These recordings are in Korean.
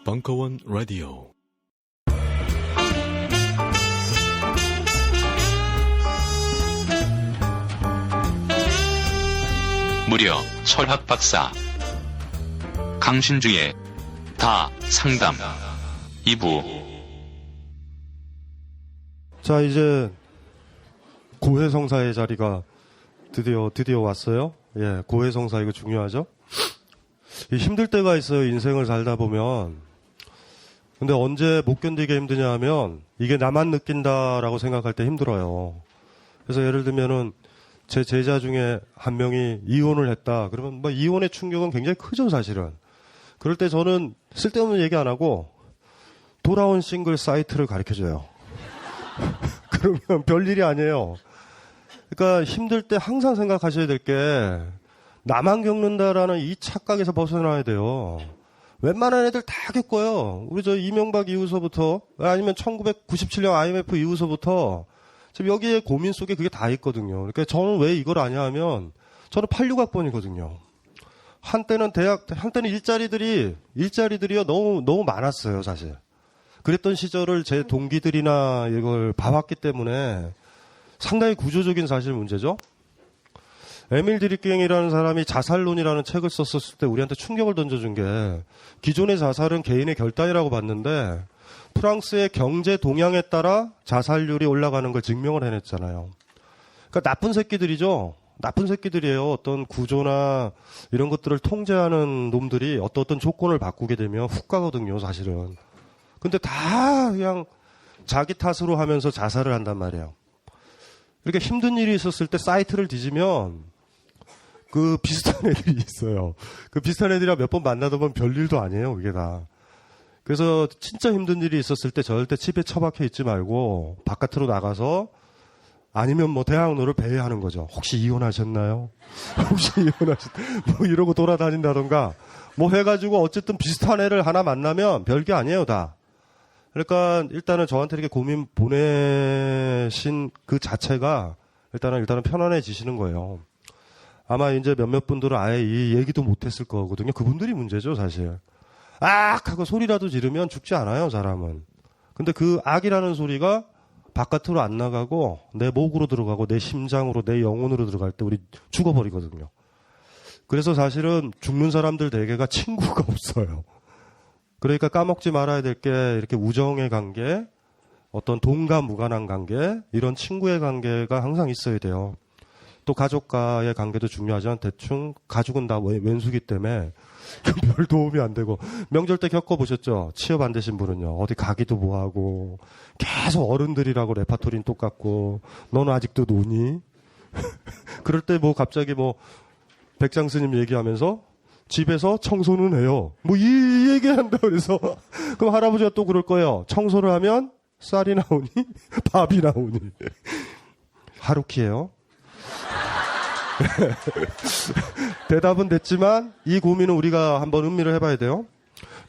벙커원 라디오. 무려 철학 박사 강신주의 다 상담 2부. 자, 이제 고해성사의 자리가 드디어 왔어요. 예, 고해성사 이거 중요하죠. 힘들 때가 있어요, 인생을 살다 보면. 근데 언제 못 견디게 힘드냐 하면 이게 나만 느낀다라고 생각할 때 힘들어요. 그래서 예를 들면은 제 제자 중에 한 명이 이혼을 했다. 그러면 뭐 이혼의 충격은 굉장히 크죠, 사실은. 그럴 때 저는 쓸데없는 얘기 안 하고 돌아온 싱글 사이트를 가르쳐줘요. 그러면 별일이 아니에요. 그러니까 힘들 때 항상 생각하셔야 될 게 나만 겪는다라는 이 착각에서 벗어나야 돼요. 웬만한 애들 다 겪어요. 우리 저 이명박 이후서부터 아니면 1997년 IMF 이후서부터 지금 여기에 고민 속에 그게 다 있거든요. 그러니까 저는 왜 이걸 아냐 하면 저는 86학번이거든요. 한때는 일자리들이요 너무 많았어요, 사실. 그랬던 시절을 제 동기들이나 이걸 봐왔기 때문에 상당히 구조적인 사실 문제죠. 에밀 드리킹이라는 사람이 자살론이라는 책을 썼을 때 우리한테 충격을 던져준 게 기존의 자살은 개인의 결단이라고 봤는데 프랑스의 경제 동향에 따라 자살률이 올라가는 걸 증명을 해냈잖아요. 그러니까 나쁜 새끼들이죠. 나쁜 새끼들이에요. 어떤 구조나 이런 것들을 통제하는 놈들이 어떤 조건을 바꾸게 되면 훅 가거든요, 사실은. 근데 다 그냥 자기 탓으로 하면서 자살을 한단 말이에요. 이렇게 힘든 일이 있었을 때 사이트를 뒤지면 그 비슷한 애들이 있어요. 그 비슷한 애들이랑 몇 번 만나다 보면 별일도 아니에요, 그게 다. 그래서 진짜 힘든 일이 있었을 때 절대 집에 처박혀 있지 말고 바깥으로 나가서 아니면 뭐 대학로를 배회하는 거죠. 혹시 이혼하셨나요? 혹시 뭐 이러고 돌아다닌다던가 뭐 해가지고 어쨌든 비슷한 애를 하나 만나면 별게 아니에요, 다. 그러니까 일단은 저한테 이렇게 고민 보내신 그 자체가 일단은 편안해지시는 거예요. 아마 이제 몇몇 분들은 아예 이 얘기도 못했을 거거든요. 그분들이 문제죠, 사실. 악! 하고 소리라도 지르면 죽지 않아요, 사람은. 근데 그 악이라는 소리가 바깥으로 안 나가고 내 목으로 들어가고 내 심장으로 내 영혼으로 들어갈 때 우리 죽어버리거든요. 그래서 사실은 죽는 사람들 대개가 친구가 없어요. 그러니까 까먹지 말아야 될 게 이렇게 우정의 관계, 어떤 돈과 무관한 관계, 이런 친구의 관계가 항상 있어야 돼요. 또 가족과의 관계도 중요하지만 대충 가족은 다 왼수기 때문에 별 도움이 안 되고. 명절 때 겪어보셨죠? 취업 안 되신 분은요. 어디 가기도 뭐하고 계속 어른들이라고 레파토리는 똑같고 너는 아직도 노니? 그럴 때 뭐 갑자기 뭐 백장 스님 얘기하면서 집에서 청소는 해요. 뭐 이 얘기한다 그래서 그럼 할아버지가 또 그럴 거예요. 청소를 하면 쌀이 나오니? 밥이 나오니? 하루키예요. 대답은 됐지만 이 고민은 우리가 한번 음미를 해봐야 돼요.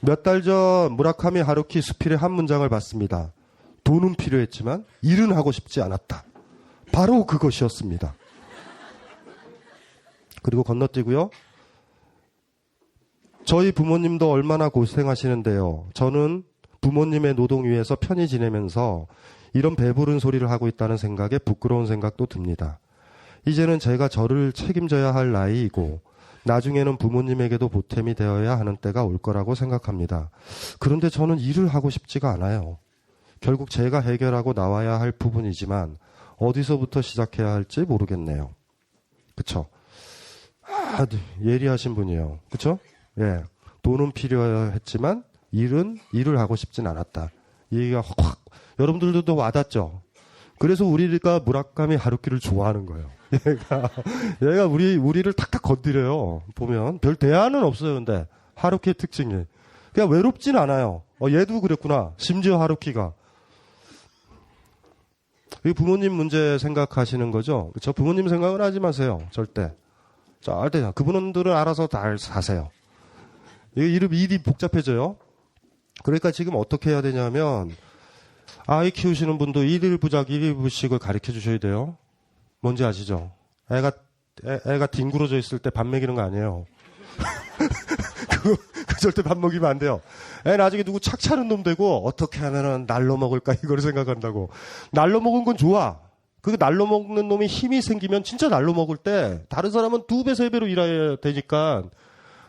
몇 달 전 무라카미 하루키 수필의 한 문장을 봤습니다. 돈은 필요했지만 일은 하고 싶지 않았다. 바로 그것이었습니다. 그리고 건너뛰고요. 저희 부모님도 얼마나 고생하시는데요. 저는 부모님의 노동 위에서 편히 지내면서 이런 배부른 소리를 하고 있다는 생각에 부끄러운 생각도 듭니다. 이제는 제가 저를 책임져야 할 나이이고 나중에는 부모님에게도 보탬이 되어야 하는 때가 올 거라고 생각합니다. 그런데 저는 일을 하고 싶지가 않아요. 결국 제가 해결하고 나와야 할 부분이지만 어디서부터 시작해야 할지 모르겠네요. 그쵸? 예리하신 분이에요. 그쵸? 예. 돈은 필요했지만 일을 하고 싶진 않았다. 이 얘기가 확 여러분들도 와닿죠? 그래서 우리가 무라카미 하루키를 좋아하는 거예요. 얘가 우리를 탁탁 건드려요. 보면 별 대안은 없어요. 근데 하루키의 특징이 그냥 외롭진 않아요. 얘도 그랬구나. 심지어 하루키가. 이 부모님 문제 생각하시는 거죠? 그렇죠? 부모님 생각은 하지 마세요. 절대. 그분들은 알아서 다 사세요. 일이 복잡해져요. 그러니까 지금 어떻게 해야 되냐면 아이 키우시는 분도 일일부작 일일부식을 가르쳐 주셔야 돼요. 뭔지 아시죠? 애가 뒹굴어져 있을 때 밥 먹이는 거 아니에요. 그 절대 밥 먹이면 안 돼요. 애 나중에 누구 착취하는 놈 되고 어떻게 하면은 날로 먹을까 이걸 생각한다고. 날로 먹은 건 좋아. 그 날로 먹는 놈이 힘이 생기면 진짜 날로 먹을 때 다른 사람은 2배, 3배로 일해야 되니까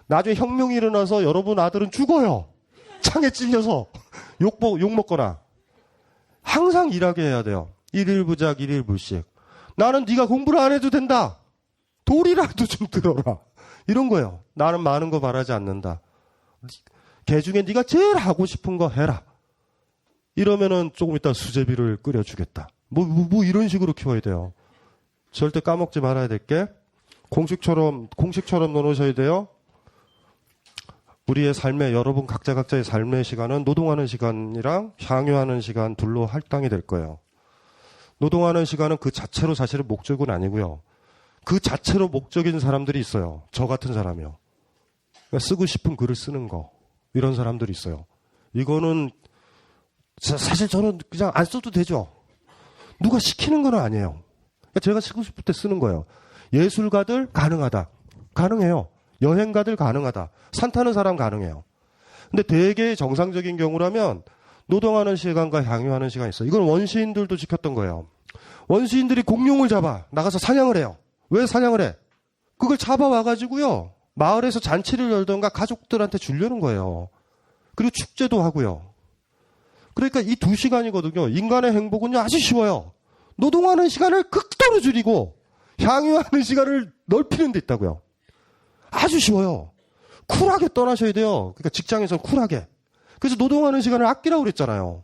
나중에 혁명이 일어나서 여러분 아들은 죽어요. 창에 찔려서 욕 먹거나. 항상 일하게 해야 돼요. 일일부작 일일불식. 나는 네가 공부를 안 해도 된다. 돌이라도 좀 들어라. 이런 거예요. 나는 많은 거 바라지 않는다. 개 중에 네가 제일 하고 싶은 거 해라. 이러면은 조금 이따 수제비를 끓여주겠다. 뭐 이런 식으로 키워야 돼요. 절대 까먹지 말아야 될 게 공식처럼 놓으셔야 돼요. 우리의 삶의 여러분 각자의 삶의 시간은 노동하는 시간이랑 향유하는 시간 둘로 할당이 될 거예요. 노동하는 시간은 그 자체로 사실은 목적은 아니고요. 그 자체로 목적인 사람들이 있어요. 저 같은 사람이요. 그러니까 쓰고 싶은 글을 쓰는 거. 이런 사람들이 있어요. 이거는 사실 저는 그냥 안 써도 되죠. 누가 시키는 건 아니에요. 그러니까 제가 쓰고 싶을 때 쓰는 거예요. 예술가들 가능하다. 가능해요. 여행가들 가능하다. 산 타는 사람 가능해요. 근데 되게 정상적인 경우라면 노동하는 시간과 향유하는 시간이 있어요. 이건 원시인들도 지켰던 거예요. 원시인들이 공룡을 잡아 나가서 사냥을 해요. 왜 사냥을 해? 그걸 잡아와가지고요. 마을에서 잔치를 열던가 가족들한테 주려는 거예요. 그리고 축제도 하고요. 그러니까 이 2시간이거든요. 인간의 행복은요 아주 쉬워요. 노동하는 시간을 극도로 줄이고 향유하는 시간을 넓히는 데 있다고요. 아주 쉬워요. 쿨하게 떠나셔야 돼요. 그러니까 직장에서는 쿨하게. 그래서 노동하는 시간을 아끼라고 그랬잖아요.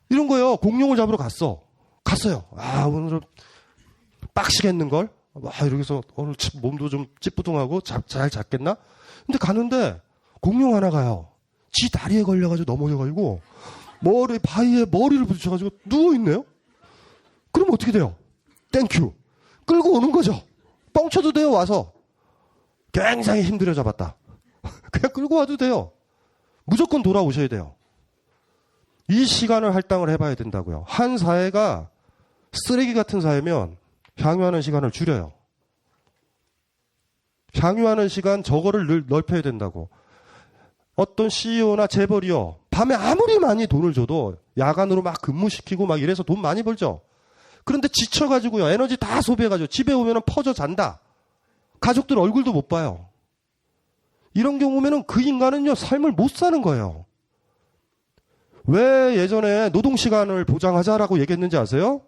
이런 거요. 공룡을 잡으러 갔어요. 아, 오늘은 빡시겠는걸? 이렇게 해서 오늘 몸도 좀 찌뿌둥하고 잘 잤겠나? 근데 가는데 공룡 하나 가요. 지 다리에 걸려가지고 넘어져가지고 바위에 머리를 부딪혀가지고 누워있네요? 그럼 어떻게 돼요? 땡큐. 끌고 오는 거죠. 뻥쳐도 돼요, 와서. 굉장히 힘들어 잡았다. 그냥 끌고 와도 돼요. 무조건 돌아오셔야 돼요. 이 시간을 할당을 해봐야 된다고요. 한 사회가 쓰레기 같은 사회면 향유하는 시간을 줄여요. 향유하는 시간 저거를 넓혀야 된다고. 어떤 CEO나 재벌이요. 밤에 아무리 많이 돈을 줘도 야간으로 막 근무시키고 막 이래서 돈 많이 벌죠. 그런데 지쳐가지고요. 에너지 다 소비해가지고 집에 오면은 퍼져 잔다. 가족들 얼굴도 못 봐요. 이런 경우면은 그 인간은요, 삶을 못 사는 거예요. 왜 예전에 노동시간을 보장하자라고 얘기했는지 아세요?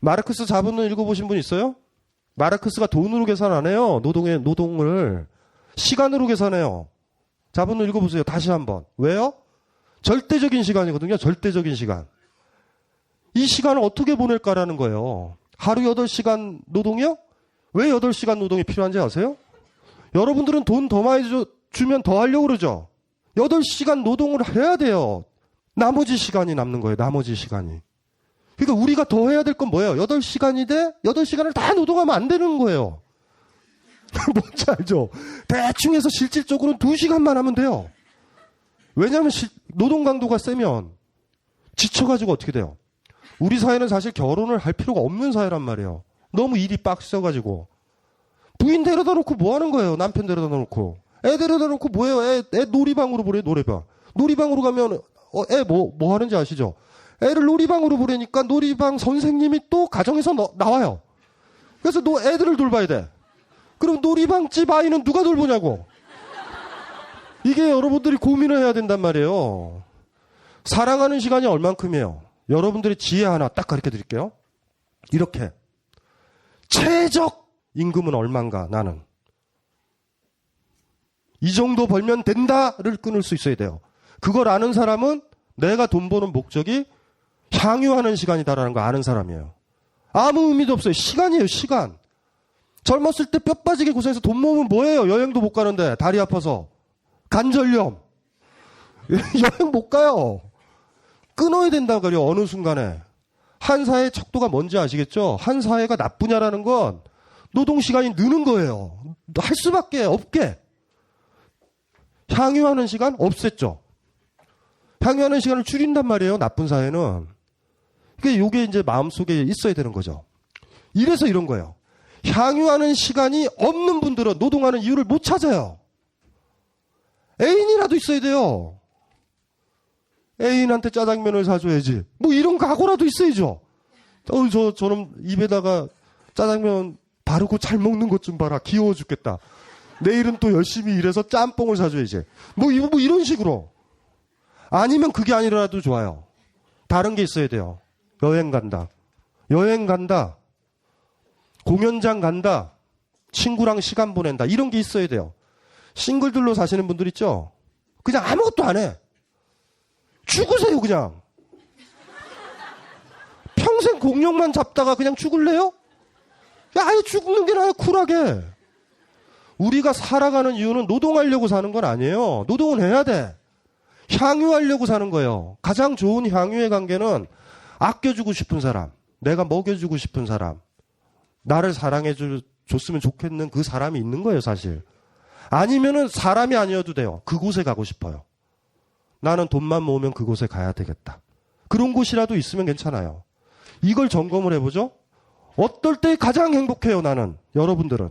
마르크스 자본론 읽어보신 분 있어요? 마르크스가 돈으로 계산 안 해요. 노동을. 시간으로 계산해요. 자본론 읽어보세요. 다시 한번. 왜요? 절대적인 시간이거든요. 절대적인 시간. 이 시간을 어떻게 보낼까라는 거예요. 하루 8시간 노동이요? 왜 8시간 노동이 필요한지 아세요? 여러분들은 돈 더 많이 주면 더 하려고 그러죠. 8시간 노동을 해야 돼요. 나머지 시간이 남는 거예요. 나머지 시간이. 그러니까 우리가 더 해야 될 건 뭐예요? 8시간인데 8시간을 다 노동하면 안 되는 거예요. 뭔지 알죠? 대충 해서 실질적으로는 2시간만 하면 돼요. 왜냐하면 노동 강도가 세면 지쳐가지고 어떻게 돼요? 우리 사회는 사실 결혼을 할 필요가 없는 사회란 말이에요. 너무 일이 빡세가지고. 부인 데려다 놓고 뭐 하는 거예요? 남편 데려다 놓고. 애 데려다 놓고 뭐예요? 애 놀이방으로 보내요, 노래방. 놀이방으로 가면 애 뭐 하는지 아시죠? 애를 놀이방으로 보내니까 놀이방 선생님이 또 가정에서 나와요. 그래서 너 애들을 돌봐야 돼. 그럼 놀이방 집 아이는 누가 돌보냐고. 이게 여러분들이 고민을 해야 된단 말이에요. 사랑하는 시간이 얼만큼이에요? 여러분들의 지혜 하나 딱 가르쳐 드릴게요. 이렇게. 최적 임금은 얼만가, 나는. 이 정도 벌면 된다를 끊을 수 있어야 돼요. 그걸 아는 사람은 내가 돈 버는 목적이 향유하는 시간이다라는 거 아는 사람이에요. 아무 의미도 없어요. 시간이에요, 시간. 젊었을 때 뼈 빠지게 고생해서 돈 모으면 뭐예요? 여행도 못 가는데, 다리 아파서. 관절염. 여행 못 가요. 끊어야 된다고 그래요, 어느 순간에. 한 사회의 척도가 뭔지 아시겠죠? 한 사회가 나쁘냐라는 건 노동시간이 느는 거예요. 할 수밖에 없게. 향유하는 시간 없앴죠. 향유하는 시간을 줄인단 말이에요, 나쁜 사회는. 그러니까 이게 이제 마음속에 있어야 되는 거죠. 이래서 이런 거예요. 향유하는 시간이 없는 분들은 노동하는 이유를 못 찾아요. 애인이라도 있어야 돼요. 애인한테 짜장면을 사줘야지. 뭐 이런 각오라도 있어야죠. 저는 입에다가 짜장면 바르고 잘 먹는 것 좀 봐라. 귀여워 죽겠다. 내일은 또 열심히 일해서 짬뽕을 사줘야지. 뭐 이런 식으로. 아니면 그게 아니라도 좋아요. 다른 게 있어야 돼요. 여행 간다. 공연장 간다. 친구랑 시간 보낸다. 이런 게 있어야 돼요. 싱글들로 사시는 분들 있죠? 그냥 아무것도 안 해. 죽으세요, 그냥. 평생 공룡만 잡다가 그냥 죽을래요? 야, 아예 죽는 게 나아요, 쿨하게. 우리가 살아가는 이유는 노동하려고 사는 건 아니에요. 노동은 해야 돼. 향유하려고 사는 거예요. 가장 좋은 향유의 관계는 아껴주고 싶은 사람, 내가 먹여주고 싶은 사람, 나를 사랑해줬으면 좋겠는 그 사람이 있는 거예요, 사실. 아니면은 사람이 아니어도 돼요. 그곳에 가고 싶어요. 나는 돈만 모으면 그곳에 가야 되겠다. 그런 곳이라도 있으면 괜찮아요. 이걸 점검을 해보죠. 어떨 때 가장 행복해요, 나는? 여러분들은?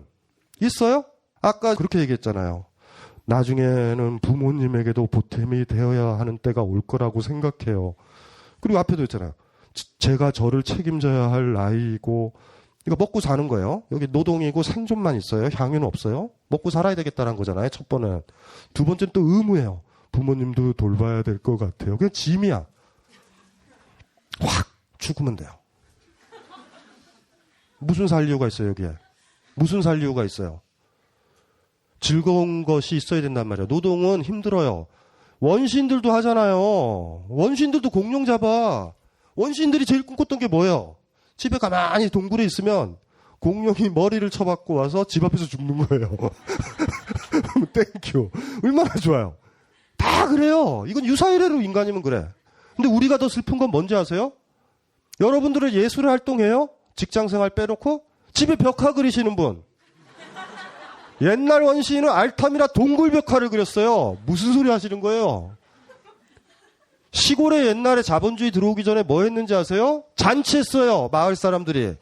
있어요? 아까 그렇게 얘기했잖아요. 나중에는 부모님에게도 보탬이 되어야 하는 때가 올 거라고 생각해요. 그리고 앞에도 있잖아요. 제가 저를 책임져야 할 나이고, 이거 먹고 사는 거예요. 여기 노동이고 생존만 있어요. 향유는 없어요. 먹고 살아야 되겠다는 거잖아요. 첫 번은. 두 번째는 또 의무예요. 부모님도 돌봐야 될 것 같아요. 그냥 짐이야. 확 죽으면 돼요. 무슨 살 이유가 있어요, 여기에? 무슨 살 이유가 있어요? 즐거운 것이 있어야 된단 말이에요. 노동은 힘들어요. 원시인들도 하잖아요. 원시인들도 공룡 잡아. 원시인들이 제일 꿈꿨던 게 뭐예요? 집에 가만히 동굴에 있으면 공룡이 머리를 쳐박고 와서 집 앞에서 죽는 거예요. 땡큐. 얼마나 좋아요. 다 그래요. 이건 유사이래로 인간이면 그래. 근데 우리가 더 슬픈 건 뭔지 아세요? 여러분들은 예술의 활동해요? 직장생활 빼놓고? 집에 벽화 그리시는 분. 옛날 원시인은 알타미라 동굴 벽화를 그렸어요. 무슨 소리 하시는 거예요? 시골에 옛날에 자본주의 들어오기 전에 뭐 했는지 아세요? 잔치했어요. 마을 사람들이.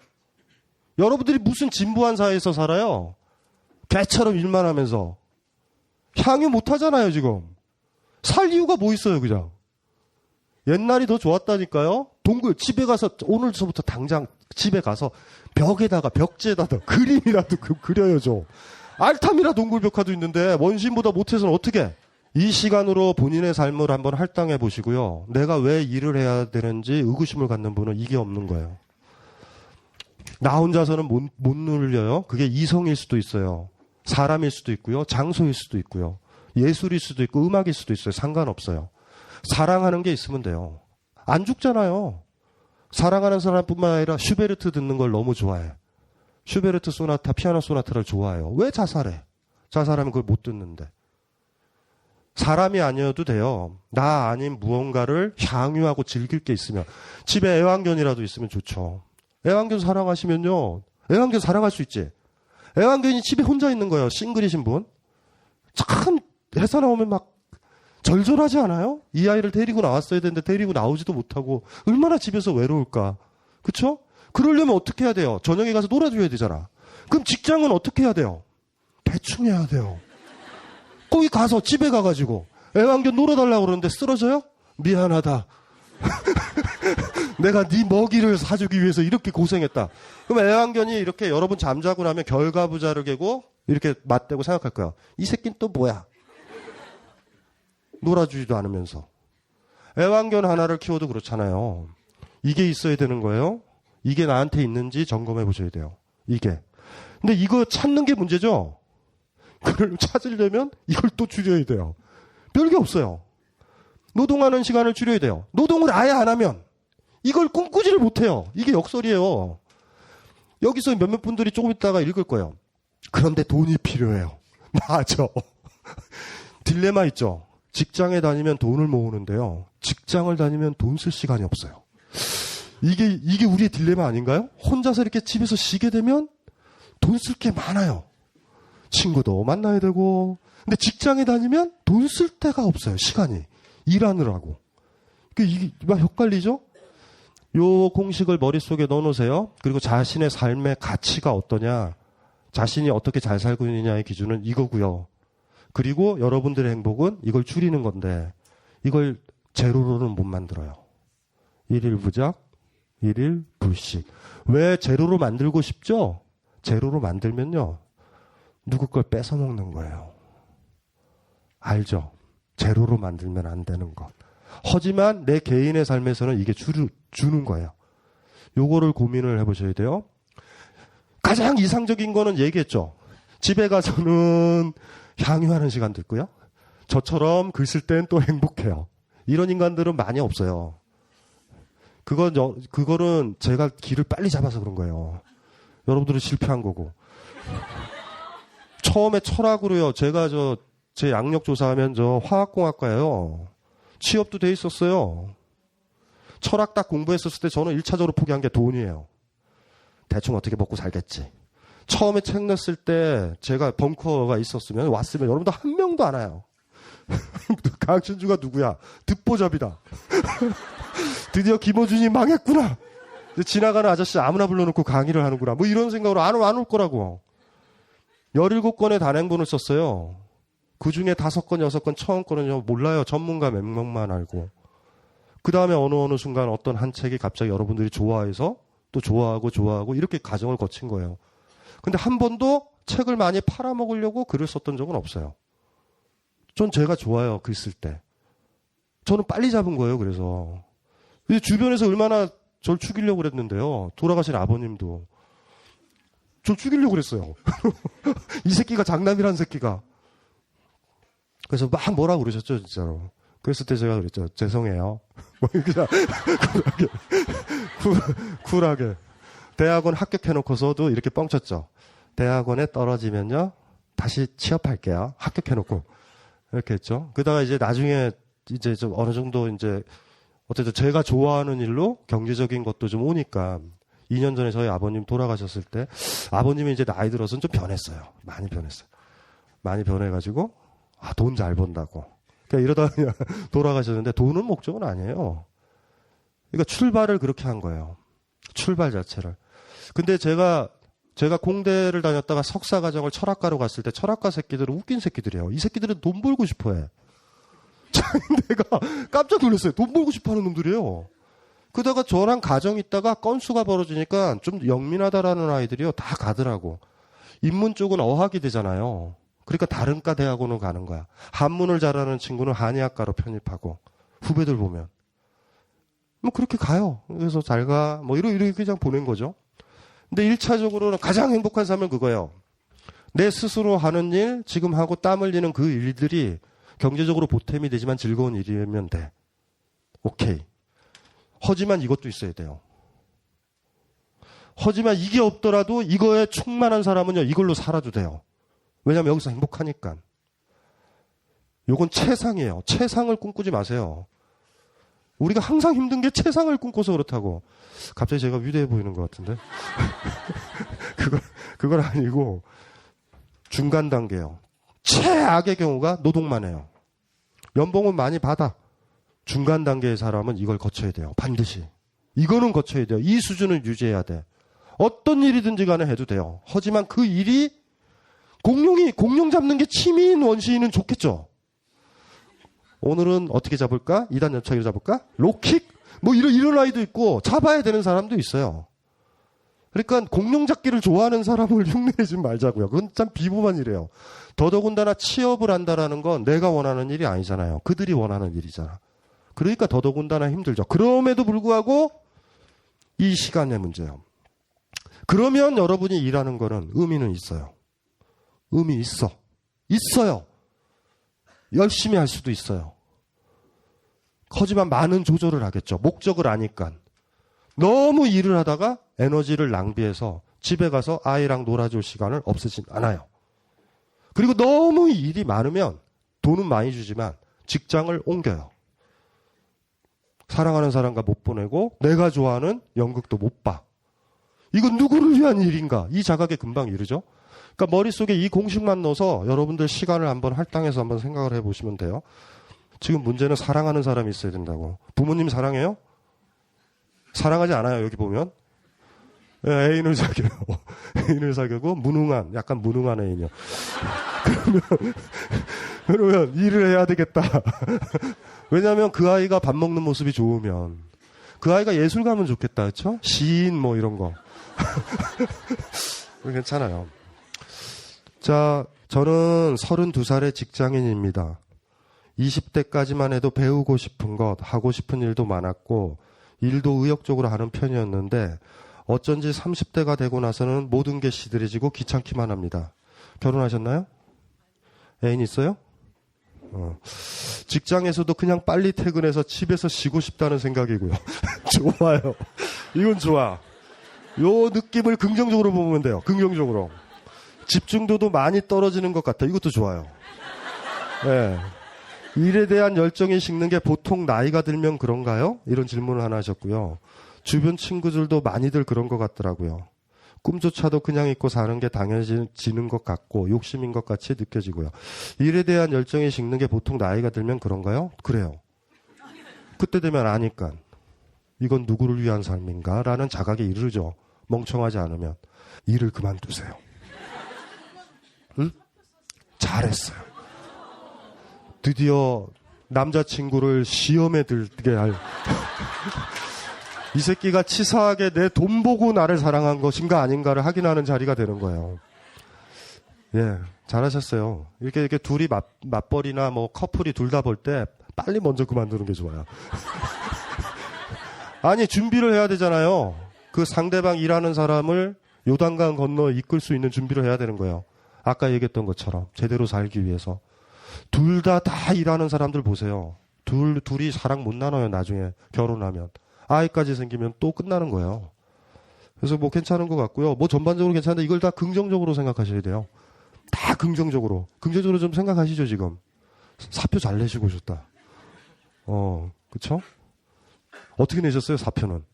여러분들이 무슨 진부한 사회에서 살아요? 개처럼 일만 하면서. 향유 못 하잖아요, 지금. 살 이유가 뭐 있어요, 그냥. 옛날이 더 좋았다니까요. 동굴 집에 가서 오늘서부터 당장 집에 가서 벽에다가 벽지에다가 그림이라도 그려요 좀. 알타미라 동굴 벽화도 있는데 원시인보다 못해서는 어떻게? 이 시간으로 본인의 삶을 한번 할당해 보시고요. 내가 왜 일을 해야 되는지 의구심을 갖는 분은 이게 없는 거예요. 나 혼자서는 못 눌려요. 그게 이성일 수도 있어요. 사람일 수도 있고요. 장소일 수도 있고요. 예술일 수도 있고 음악일 수도 있어요. 상관없어요. 사랑하는 게 있으면 돼요. 안 죽잖아요. 사랑하는 사람뿐만 아니라 슈베르트 듣는 걸 너무 좋아해. 슈베르트 소나타, 피아노 소나타를 좋아해요. 왜 자살해? 자살하면 그걸 못 듣는데. 사람이 아니어도 돼요. 나 아닌 무언가를 향유하고 즐길 게 있으면. 집에 애완견이라도 있으면 좋죠. 애완견 사랑하시면요. 애완견 사랑할 수 있지. 애완견이 집에 혼자 있는 거예요. 싱글이신 분. 참 회사 나오면 막 절절하지 않아요? 이 아이를 데리고 나왔어야 되는데 데리고 나오지도 못하고 얼마나 집에서 외로울까. 그쵸? 그러려면 어떻게 해야 돼요? 저녁에 가서 놀아줘야 되잖아. 그럼 직장은 어떻게 해야 돼요? 대충 해야 돼요. 거기 가서 집에 가가지고 애완견 놀아달라고 그러는데 쓰러져요? 미안하다. 내가 네 먹이를 사주기 위해서 이렇게 고생했다. 그럼 애완견이 이렇게 여러분 잠자고 나면 결과부자를 개고 이렇게 맞대고 생각할 거야. 이 새끼는 또 뭐야? 놀아주지도 않으면서. 애완견 하나를 키워도 그렇잖아요. 이게 있어야 되는 거예요. 이게 나한테 있는지 점검해 보셔야 돼요. 이게. 근데 이거 찾는 게 문제죠? 그걸 찾으려면 이걸 또 줄여야 돼요. 별게 없어요. 노동하는 시간을 줄여야 돼요. 노동을 아예 안 하면 이걸 꿈꾸지를 못해요. 이게 역설이에요. 여기서 몇몇 분들이 조금 있다가 읽을 거예요. 그런데 돈이 필요해요. 맞아. 딜레마 있죠. 직장에 다니면 돈을 모으는데요. 직장을 다니면 돈 쓸 시간이 없어요. 이게 우리의 딜레마 아닌가요? 혼자서 이렇게 집에서 쉬게 되면 돈 쓸 게 많아요. 친구도 만나야 되고. 근데 직장에 다니면 돈 쓸 데가 없어요. 시간이. 일하느라고. 이게 막 헷갈리죠? 요 공식을 머릿속에 넣어놓으세요. 그리고 자신의 삶의 가치가 어떠냐, 자신이 어떻게 잘 살고 있느냐의 기준은 이거고요. 그리고 여러분들의 행복은 이걸 줄이는 건데 이걸 제로로는 못 만들어요. 일일 부작, 일일 불식. 왜 제로로 만들고 싶죠? 제로로 만들면요. 누구 걸 뺏어 먹는 거예요. 알죠? 제로로 만들면 안 되는 것. 하지만 내 개인의 삶에서는 이게 주는 거예요. 요거를 고민을 해보셔야 돼요. 가장 이상적인 거는 얘기했죠. 집에 가서는 향유하는 시간도 있고요. 저처럼 글 쓸 땐 또 행복해요. 이런 인간들은 많이 없어요. 그거는 제가 길을 빨리 잡아서 그런 거예요. 여러분들은 실패한 거고. 처음에 철학으로요. 제가 제 양력 조사하면 화학공학과예요. 취업도 돼 있었어요. 철학 딱 공부했었을 때 저는 1차적으로 포기한 게 돈이에요. 대충 어떻게 먹고 살겠지. 처음에 책 냈을 때 제가 벙커가 있었으면 왔으면 여러분들 한 명도 안 와요. 강춘주가 누구야? 듣보잡이다. 드디어 김어준이 망했구나. 지나가는 아저씨 아무나 불러놓고 강의를 하는구나. 뭐 이런 생각으로 안 올 거라고. 17건의 단행본을 썼어요. 그 중에 5건, 6건 처음 거는 몰라요. 전문가 몇 명만 알고. 그 다음에 어느 순간 어떤 한 책이 갑자기 여러분들이 좋아해서 또 좋아하고 이렇게 과정을 거친 거예요. 근데 한 번도 책을 많이 팔아먹으려고 글을 썼던 적은 없어요. 전 제가 좋아요. 글 쓸 때. 저는 빨리 잡은 거예요. 그래서. 주변에서 얼마나 절 죽이려고 그랬는데요. 돌아가신 아버님도. 절 죽이려고 그랬어요. 이 새끼가 장남이란 새끼가. 그래서 막 뭐라고 그러셨죠. 진짜로. 그랬을 때 제가 그랬죠. 죄송해요. 그냥 쿨하게. 대학원 합격해놓고서도 이렇게 뻥쳤죠. 대학원에 떨어지면요. 다시 취업할게요. 합격해놓고. 이렇게 했죠. 그러다가 이제 나중에 이제 좀 어느 정도 이제 어쨌든 제가 좋아하는 일로 경제적인 것도 좀 오니까 2년 전에 저희 아버님 돌아가셨을 때 아버님이 이제 나이 들어서는 좀 변했어요. 많이 변했어요. 많이 변해가지고 돈 잘 번다고. 그러니까 이러다 그냥 돌아가셨는데 돈은 목적은 아니에요. 그러니까 출발을 그렇게 한 거예요. 출발 자체를. 근데 제가 공대를 다녔다가 석사 과정을 철학과로 갔을 때 철학과 새끼들은 웃긴 새끼들이에요. 이 새끼들은 돈 벌고 싶어 해. 내가 깜짝 놀랐어요. 돈 벌고 싶어 하는 놈들이에요. 그러다가 저랑 가정 있다가 건수가 벌어지니까 좀 영민하다라는 아이들이요. 다 가더라고. 인문 쪽은 어학이 되잖아요. 그러니까 다른 과 대학원을 가는 거야. 한문을 잘하는 친구는 한의학과로 편입하고 후배들 보면. 뭐 그렇게 가요. 그래서 잘 가. 뭐 이렇게 그냥 보낸 거죠. 근데 1차적으로는 가장 행복한 삶은 그거예요. 내 스스로 하는 일, 지금 하고 땀 흘리는 그 일들이 경제적으로 보탬이 되지만 즐거운 일이면 돼. 오케이. 하지만 이것도 있어야 돼요. 하지만 이게 없더라도 이거에 충만한 사람은요, 이걸로 살아도 돼요. 왜냐면 여기서 행복하니까. 요건 최상이에요. 최상을 꿈꾸지 마세요. 우리가 항상 힘든 게 최상을 꿈꿔서 그렇다고. 갑자기 제가 위대해 보이는 것 같은데. 그건 아니고 중간 단계예요. 최악의 경우가 노동만 해요. 연봉은 많이 받아. 중간 단계의 사람은 이걸 거쳐야 돼요. 반드시. 이거는 거쳐야 돼요. 이 수준을 유지해야 돼. 어떤 일이든지 간에 해도 돼요. 하지만 그 일이 공룡 잡는 게 취미인 원시인은 좋겠죠. 오늘은 어떻게 잡을까? 2단 연차기로 잡을까? 로킥? 뭐 이런 아이도 있고 잡아야 되는 사람도 있어요. 그러니까 공룡 잡기를 좋아하는 사람을 흉내내지 말자고요. 그건 참 비범한 일이에요. 더더군다나 취업을 한다라는 건 내가 원하는 일이 아니잖아요. 그들이 원하는 일이잖아. 그러니까 더더군다나 힘들죠. 그럼에도 불구하고 이 시간의 문제예요. 그러면 여러분이 일하는 거는 의미는 있어요. 의미 있어요. 열심히 할 수도 있어요. 하지만 많은 조절을 하겠죠. 목적을 아니까. 너무 일을 하다가 에너지를 낭비해서 집에 가서 아이랑 놀아줄 시간을 없애진 않아요. 그리고 너무 일이 많으면 돈은 많이 주지만 직장을 옮겨요. 사랑하는 사람과 못 보내고 내가 좋아하는 연극도 못 봐. 이건 누구를 위한 일인가? 이 자각에 금방 이르죠. 그러니까 머릿속에 이 공식만 넣어서 여러분들 시간을 한번 할당해서 한번 생각을 해보시면 돼요. 지금 문제는 사랑하는 사람이 있어야 된다고. 부모님 사랑해요? 사랑하지 않아요. 여기 보면. 애인을 사귀어요. 애인을 사귀고 약간 무능한 애인이요. 그러면 일을 해야 되겠다. 왜냐하면 그 아이가 밥 먹는 모습이 좋으면 그 아이가 예술 가면 좋겠다. 그렇죠? 시인 뭐 이런 거. 괜찮아요. 자, 저는 32살의 직장인입니다. 20대까지만 해도 배우고 싶은 것, 하고 싶은 일도 많았고 일도 의욕적으로 하는 편이었는데 어쩐지 30대가 되고 나서는 모든 게 시들해지고 귀찮기만 합니다. 결혼하셨나요? 애인 있어요? 직장에서도 그냥 빨리 퇴근해서 집에서 쉬고 싶다는 생각이고요. 좋아요. 이건 좋아. 요 느낌을 긍정적으로 보면 돼요. 긍정적으로. 집중도도 많이 떨어지는 것 같아. 이것도 좋아요. 네. 일에 대한 열정이 식는 게 보통 나이가 들면 그런가요? 이런 질문을 하나 하셨고요. 주변 친구들도 많이들 그런 것 같더라고요. 꿈조차도 그냥 있고 사는 게 당연해지는 것 같고 욕심인 것 같이 느껴지고요. 일에 대한 열정이 식는 게 보통 나이가 들면 그런가요? 그래요. 그때 되면 아니까 이건 누구를 위한 삶인가? 라는 자각에 이르죠. 멍청하지 않으면. 일을 그만두세요. 응? 잘했어요. 드디어 남자친구를 시험에 들게 할 이 새끼가 치사하게 내 돈 보고 나를 사랑한 것인가 아닌가를 확인하는 자리가 되는 거예요. 예, 잘하셨어요. 이렇게 둘이 맞벌이나 뭐 커플이 둘 다 볼 때 빨리 먼저 그만두는 게 좋아요. 아니, 준비를 해야 되잖아요. 그 상대방 일하는 사람을 요단강 건너 이끌 수 있는 준비를 해야 되는 거예요. 아까 얘기했던 것처럼 제대로 살기 위해서. 둘 다 일하는 사람들 보세요. 둘이 사랑 못 나눠요. 나중에 결혼하면. 아이까지 생기면 또 끝나는 거예요. 그래서 뭐 괜찮은 것 같고요. 뭐 전반적으로 괜찮은데 이걸 다 긍정적으로 생각하셔야 돼요. 다 긍정적으로. 긍정적으로 좀 생각하시죠, 지금. 사표 잘 내시고 오셨다. 그쵸? 어떻게 내셨어요, 사표는?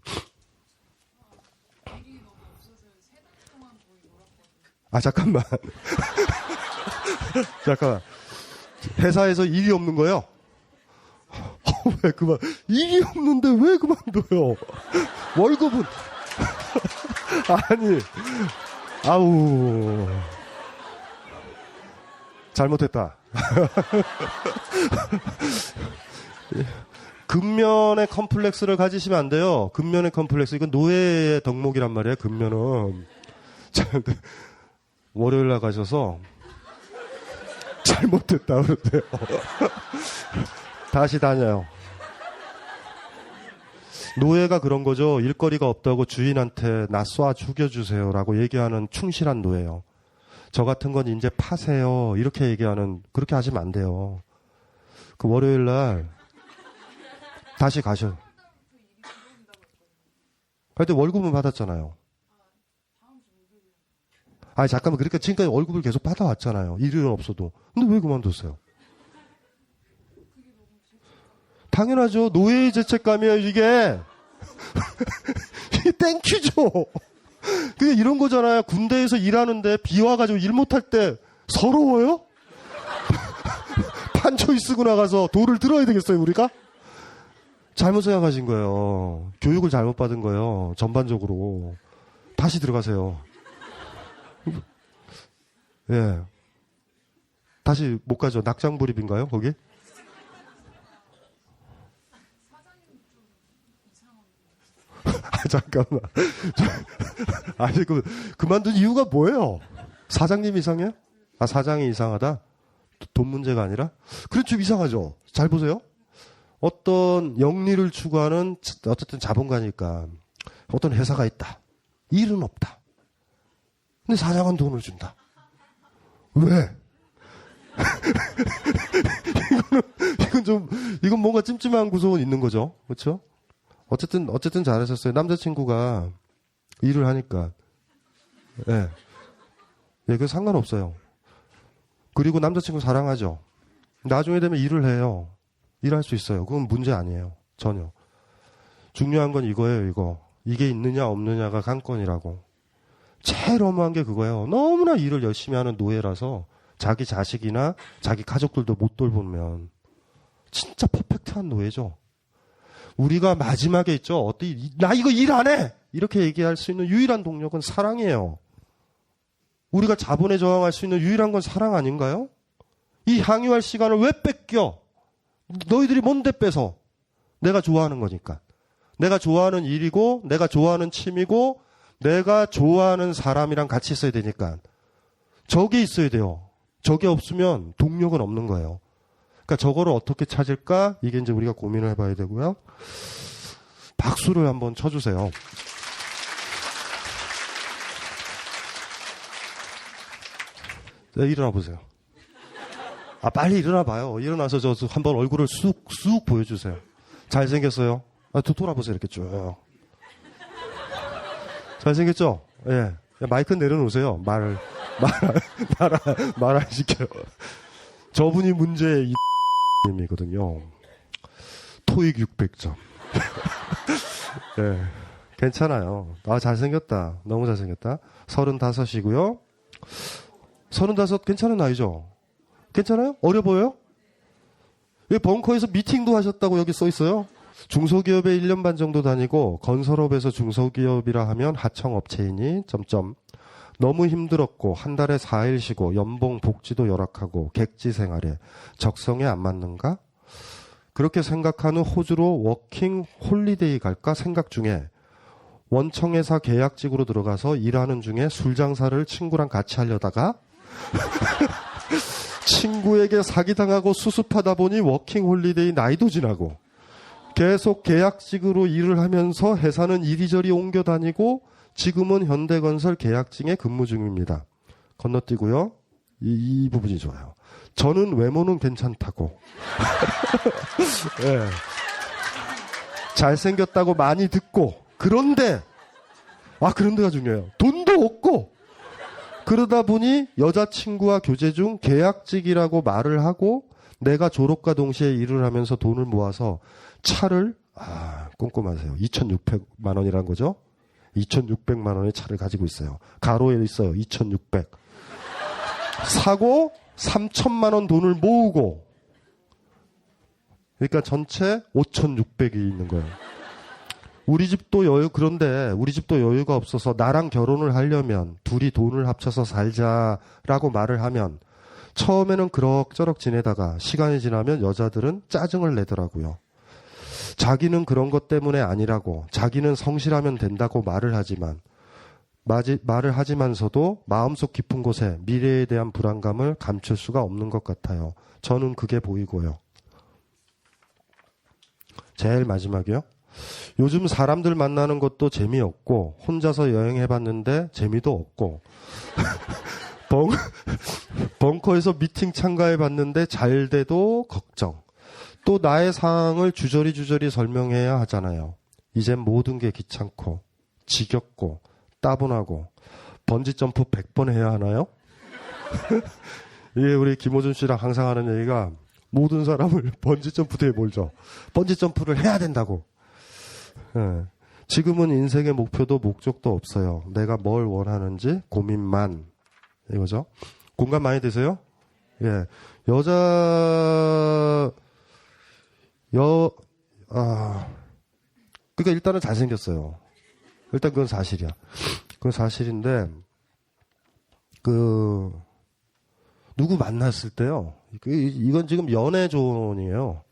아, 잠깐만. 잠깐만. 회사에서 일이 없는 거예요? 왜 일이 없는데 왜 그만둬요? 월급은. 아니, 아우. 잘못했다. 근면의 컴플렉스를 가지시면 안 돼요. 근면의 컴플렉스. 이건 노예의 덕목이란 말이에요, 근면은. 월요일 날 가셔서 잘못했다 그러세요. 다시 다녀요. 노예가 그런 거죠. 일거리가 없다고 주인한테 나 쏴 죽여주세요라고 얘기하는 충실한 노예요. 저 같은 건 이제 파세요. 이렇게 얘기하는, 그렇게 하시면 안 돼요. 그 월요일 날 다시 가셔. 그때 월급은 받았잖아요. 아니, 잠깐만. 그러니까 지금까지 월급을 계속 받아왔잖아요. 일은 없어도. 근데 왜 그만뒀어요? 당연하죠. 노예의 죄책감이에요, 이게. 이게 땡큐죠. 그게 이런 거잖아요. 군대에서 일하는데 비 와가지고 일 못할 때 서러워요? 판초이 쓰고 나가서 돌을 들어야 되겠어요, 우리가? 잘못 생각하신 거예요. 교육을 잘못 받은 거예요. 전반적으로. 다시 들어가세요. 예. 다시 못 가죠. 낙장불입인가요, 거기? 아, 잠깐만. 아니, 그만둔 이유가 뭐예요? 사장님 이상해요? 아, 사장이 이상하다? 돈 문제가 아니라? 그래, 좀 이상하죠? 잘 보세요. 어떤 영리를 추구하는, 어쨌든 자본가니까, 어떤 회사가 있다. 일은 없다. 근데 사장은 돈을 준다. 왜? 이건 뭔가 찜찜한 구석은 있는 거죠. 그렇죠? 어쨌든 잘하셨어요. 남자친구가 일을 하니까. 예. 예, 그 상관없어요. 그리고 남자친구 사랑하죠. 나중에 되면 일을 해요. 일할 수 있어요. 그건 문제 아니에요. 전혀. 중요한 건 이거예요, 이거. 이게 있느냐 없느냐가 관건이라고. 제일 어마한 게 그거예요. 너무나 일을 열심히 하는 노예라서 자기 자식이나 자기 가족들도 못 돌보면 진짜 퍼펙트한 노예죠. 우리가 마지막에 있죠. 나 이거 일 안 해! 이렇게 얘기할 수 있는 유일한 동력은 사랑이에요. 우리가 자본에 저항할 수 있는 유일한 건 사랑 아닌가요? 이 향유할 시간을 왜 뺏겨? 너희들이 뭔데 뺏어? 내가 좋아하는 거니까. 내가 좋아하는 일이고, 내가 좋아하는 취미고, 내가 좋아하는 사람이랑 같이 있어야 되니까. 저게 있어야 돼요. 저게 없으면 동력은 없는 거예요. 그러니까 저거를 어떻게 찾을까? 이게 이제 우리가 고민을 해봐야 되고요. 박수를 한번 쳐주세요. 네, 일어나 보세요. 아, 빨리 일어나 봐요. 일어나서 저 한번 얼굴을 쑥 보여주세요. 잘생겼어요? 아, 돌아보세요. 이렇게 쭉. 잘생겼죠? 예. 마이크 내려놓으세요. 말 안 시켜요. 저분이 문제의 님이거든요. 토익 600점. 예. 괜찮아요. 아, 잘생겼다. 너무 잘생겼다. 35이고요. 35 괜찮은 나이죠? 괜찮아요? 어려 보여요? 여기 벙커에서 미팅도 하셨다고 여기 써 있어요. 중소기업에 1년 반 정도 다니고 건설업에서 중소기업이라 하면 하청업체이니 점점 너무 힘들었고 한 달에 4일 쉬고 연봉 복지도 열악하고 객지 생활에 적성에 안 맞는가? 그렇게 생각하는 호주로 워킹 홀리데이 갈까 생각 중에 원청회사 계약직으로 들어가서 일하는 중에 술 장사를 친구랑 같이 하려다가 친구에게 사기당하고 수습하다 보니 워킹 홀리데이 나이도 지나고 계속 계약직으로 일을 하면서 회사는 이리저리 옮겨 다니고 지금은 현대건설 계약직에 근무 중입니다. 건너뛰고요. 이 부분이 좋아요. 저는 외모는 괜찮다고. 네. 잘생겼다고 많이 듣고 그런데 그런데가 중요해요. 돈도 없고 그러다 보니 여자친구와 교제 중 계약직이라고 말을 하고 내가 졸업과 동시에 일을 하면서 돈을 모아서 차를 꼼꼼하세요. 2,600만 원이란 거죠. 2,600만 원의 차를 가지고 있어요. 가로에 있어요. 2,600. 사고 3,000만 원 돈을 모으고 그러니까 전체 5,600이 있는 거예요. 그런데 우리 집도 여유가 없어서 나랑 결혼을 하려면 둘이 돈을 합쳐서 살자라고 말을 하면 처음에는 그럭저럭 지내다가 시간이 지나면 여자들은 짜증을 내더라고요. 자기는 그런 것 때문에 아니라고 자기는 성실하면 된다고 말을 하지만서도 마음속 깊은 곳에 미래에 대한 불안감을 감출 수가 없는 것 같아요. 저는 그게 보이고요. 제일 마지막이요. 요즘 사람들 만나는 것도 재미없고 혼자서 여행해봤는데 재미도 없고 벙커에서 미팅 참가해봤는데 잘 돼도 걱정. 또 나의 상황을 주저리 설명해야 하잖아요. 이젠 모든 게 귀찮고 지겹고 따분하고 번지점프 100번 해야 하나요? 이게 우리 김호준 씨랑 항상 하는 얘기가 모든 사람을 번지점프대에 몰죠. 번지점프를 해야 된다고. 예. 지금은 인생의 목표도 목적도 없어요. 내가 뭘 원하는지 고민만. 이거죠. 공감 많이 되세요? 예. 그러니까 일단은 잘생겼어요. 일단 그건 사실이야. 그건 사실인데, 누구 만났을 때요. 이건 지금 연애조언이에요.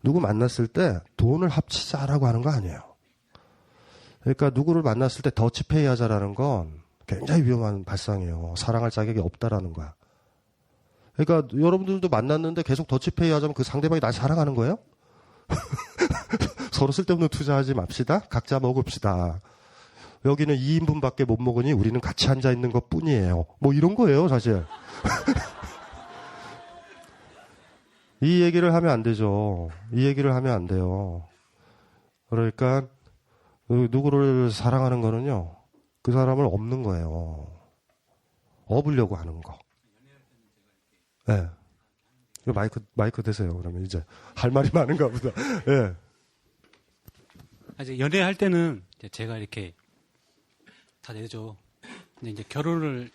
누구 만났을 때 돈을 합치자라고 하는 거 아니에요. 그러니까 누구를 만났을 때 더치페이 하자라는 건 굉장히 위험한 발상이에요. 사랑할 자격이 없다라는 거야. 그러니까 여러분들도 만났는데 계속 더치페이 하자면 그 상대방이 날 사랑하는 거예요? 서로 쓸데없는 투자하지 맙시다. 각자 먹읍시다. 여기는 2인분밖에 못 먹으니 우리는 같이 앉아 있는 것 뿐이에요. 뭐 이런 거예요, 사실. 이 얘기를 하면 안 되죠. 이 얘기를 하면 안 돼요. 그러니까 누구를 사랑하는 거는요. 그 사람을 업는 거예요. 업으려고 하는 거. 예. 네. 마이크 대세요. 그러면 이제 할 말이 많은가 보다. 예. 이제 연애할 때는 제가 이렇게 다 내죠. 이제 결혼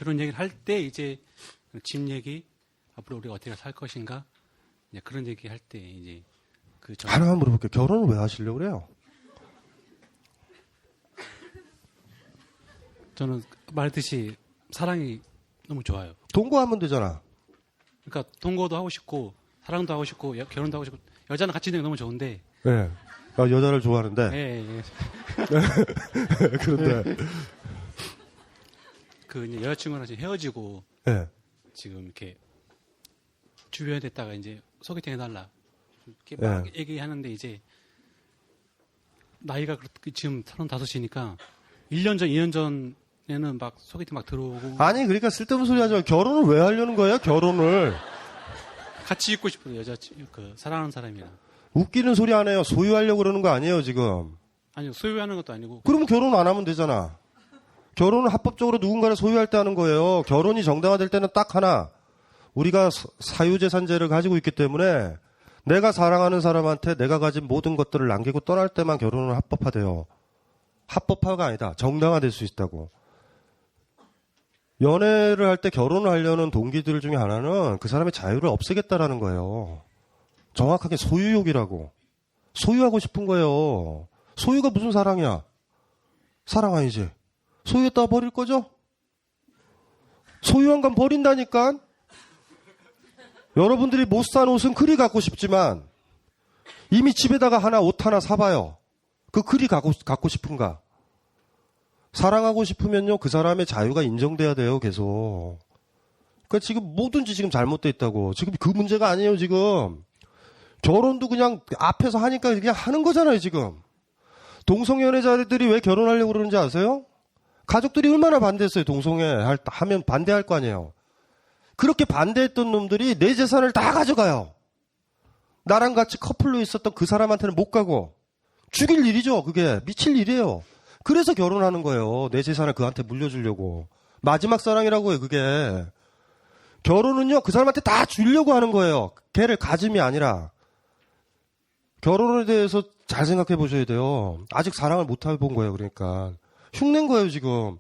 얘기를 할 때 이제 집 얘기, 앞으로 우리가 어떻게 살 것인가, 이제 그런 얘기 할 때 이제 하나만 물어볼게요. 결혼을 왜 하시려고 그래요? 저는 말했듯이 사랑이 너무 좋아요. 동거하면 되잖아. 그러니까 동거도 하고 싶고 사랑도 하고 싶고 결혼도 하고 싶고 여자는 같이 있는 게 너무 좋은데. 예. 아, 여자를 좋아하는데. 예. 그런데. 그 이제 여자친구랑 지금 헤어지고 예. 지금 이렇게 주변에 됐다가 이제 소개팅 해달라 이렇게 막 얘기하는데 이제 나이가 지금 35이니까 1년 전, 2년 전에는 막 소개팅 막 들어오고 아니, 그러니까 쓸데없는 소리 하지 마. 결혼을 왜 하려는 거예요, 결혼을? 같이 있고 싶어요, 그 사랑하는 사람이랑. 웃기는 소리 안 해요. 소유하려고 그러는 거 아니에요, 지금. 아니요, 소유하는 것도 아니고. 그러면 결혼 안 하면 되잖아. 결혼은 합법적으로 누군가를 소유할 때 하는 거예요. 결혼이 정당화될 때는 딱 하나. 우리가 사유재산제를 가지고 있기 때문에 내가 사랑하는 사람한테 내가 가진 모든 것들을 남기고 떠날 때만 결혼은 합법화돼요. 합법화가 아니다. 정당화될 수 있다고. 연애를 할 때 결혼을 하려는 동기들 중에 하나는 그 사람의 자유를 없애겠다라는 거예요. 정확하게 소유욕이라고. 소유하고 싶은 거예요. 소유가 무슨 사랑이야? 사랑 아니지. 소유했다가 버릴 거죠? 소유한 건 버린다니까? 여러분들이 못 산 옷은 그리 갖고 싶지만 이미 집에다가 옷 하나 사봐요. 그 그리 갖고 싶은가? 사랑하고 싶으면요, 그 사람의 자유가 인정돼야 돼요, 계속. 그러니까 지금 뭐든지 지금 잘못돼 있다고. 지금 그 문제가 아니에요, 지금. 결혼도 그냥 앞에서 하니까 그냥 하는 거잖아요, 지금. 동성연애자들이 왜 결혼하려고 그러는지 아세요? 가족들이 얼마나 반대했어요, 하면 반대할 거 아니에요. 그렇게 반대했던 놈들이 내 재산을 다 가져가요. 나랑 같이 커플로 있었던 그 사람한테는 못 가고. 죽일 일이죠, 그게. 미칠 일이에요. 그래서 결혼하는 거예요. 내 재산을 그한테 물려주려고. 마지막 사랑이라고 해요, 그게. 결혼은요, 그 사람한테 다 주려고 하는 거예요. 걔를 가짐이 아니라. 결혼에 대해서 잘 생각해 보셔야 돼요. 아직 사랑을 못 해본 거예요, 그러니까. 흉낸 거예요, 지금.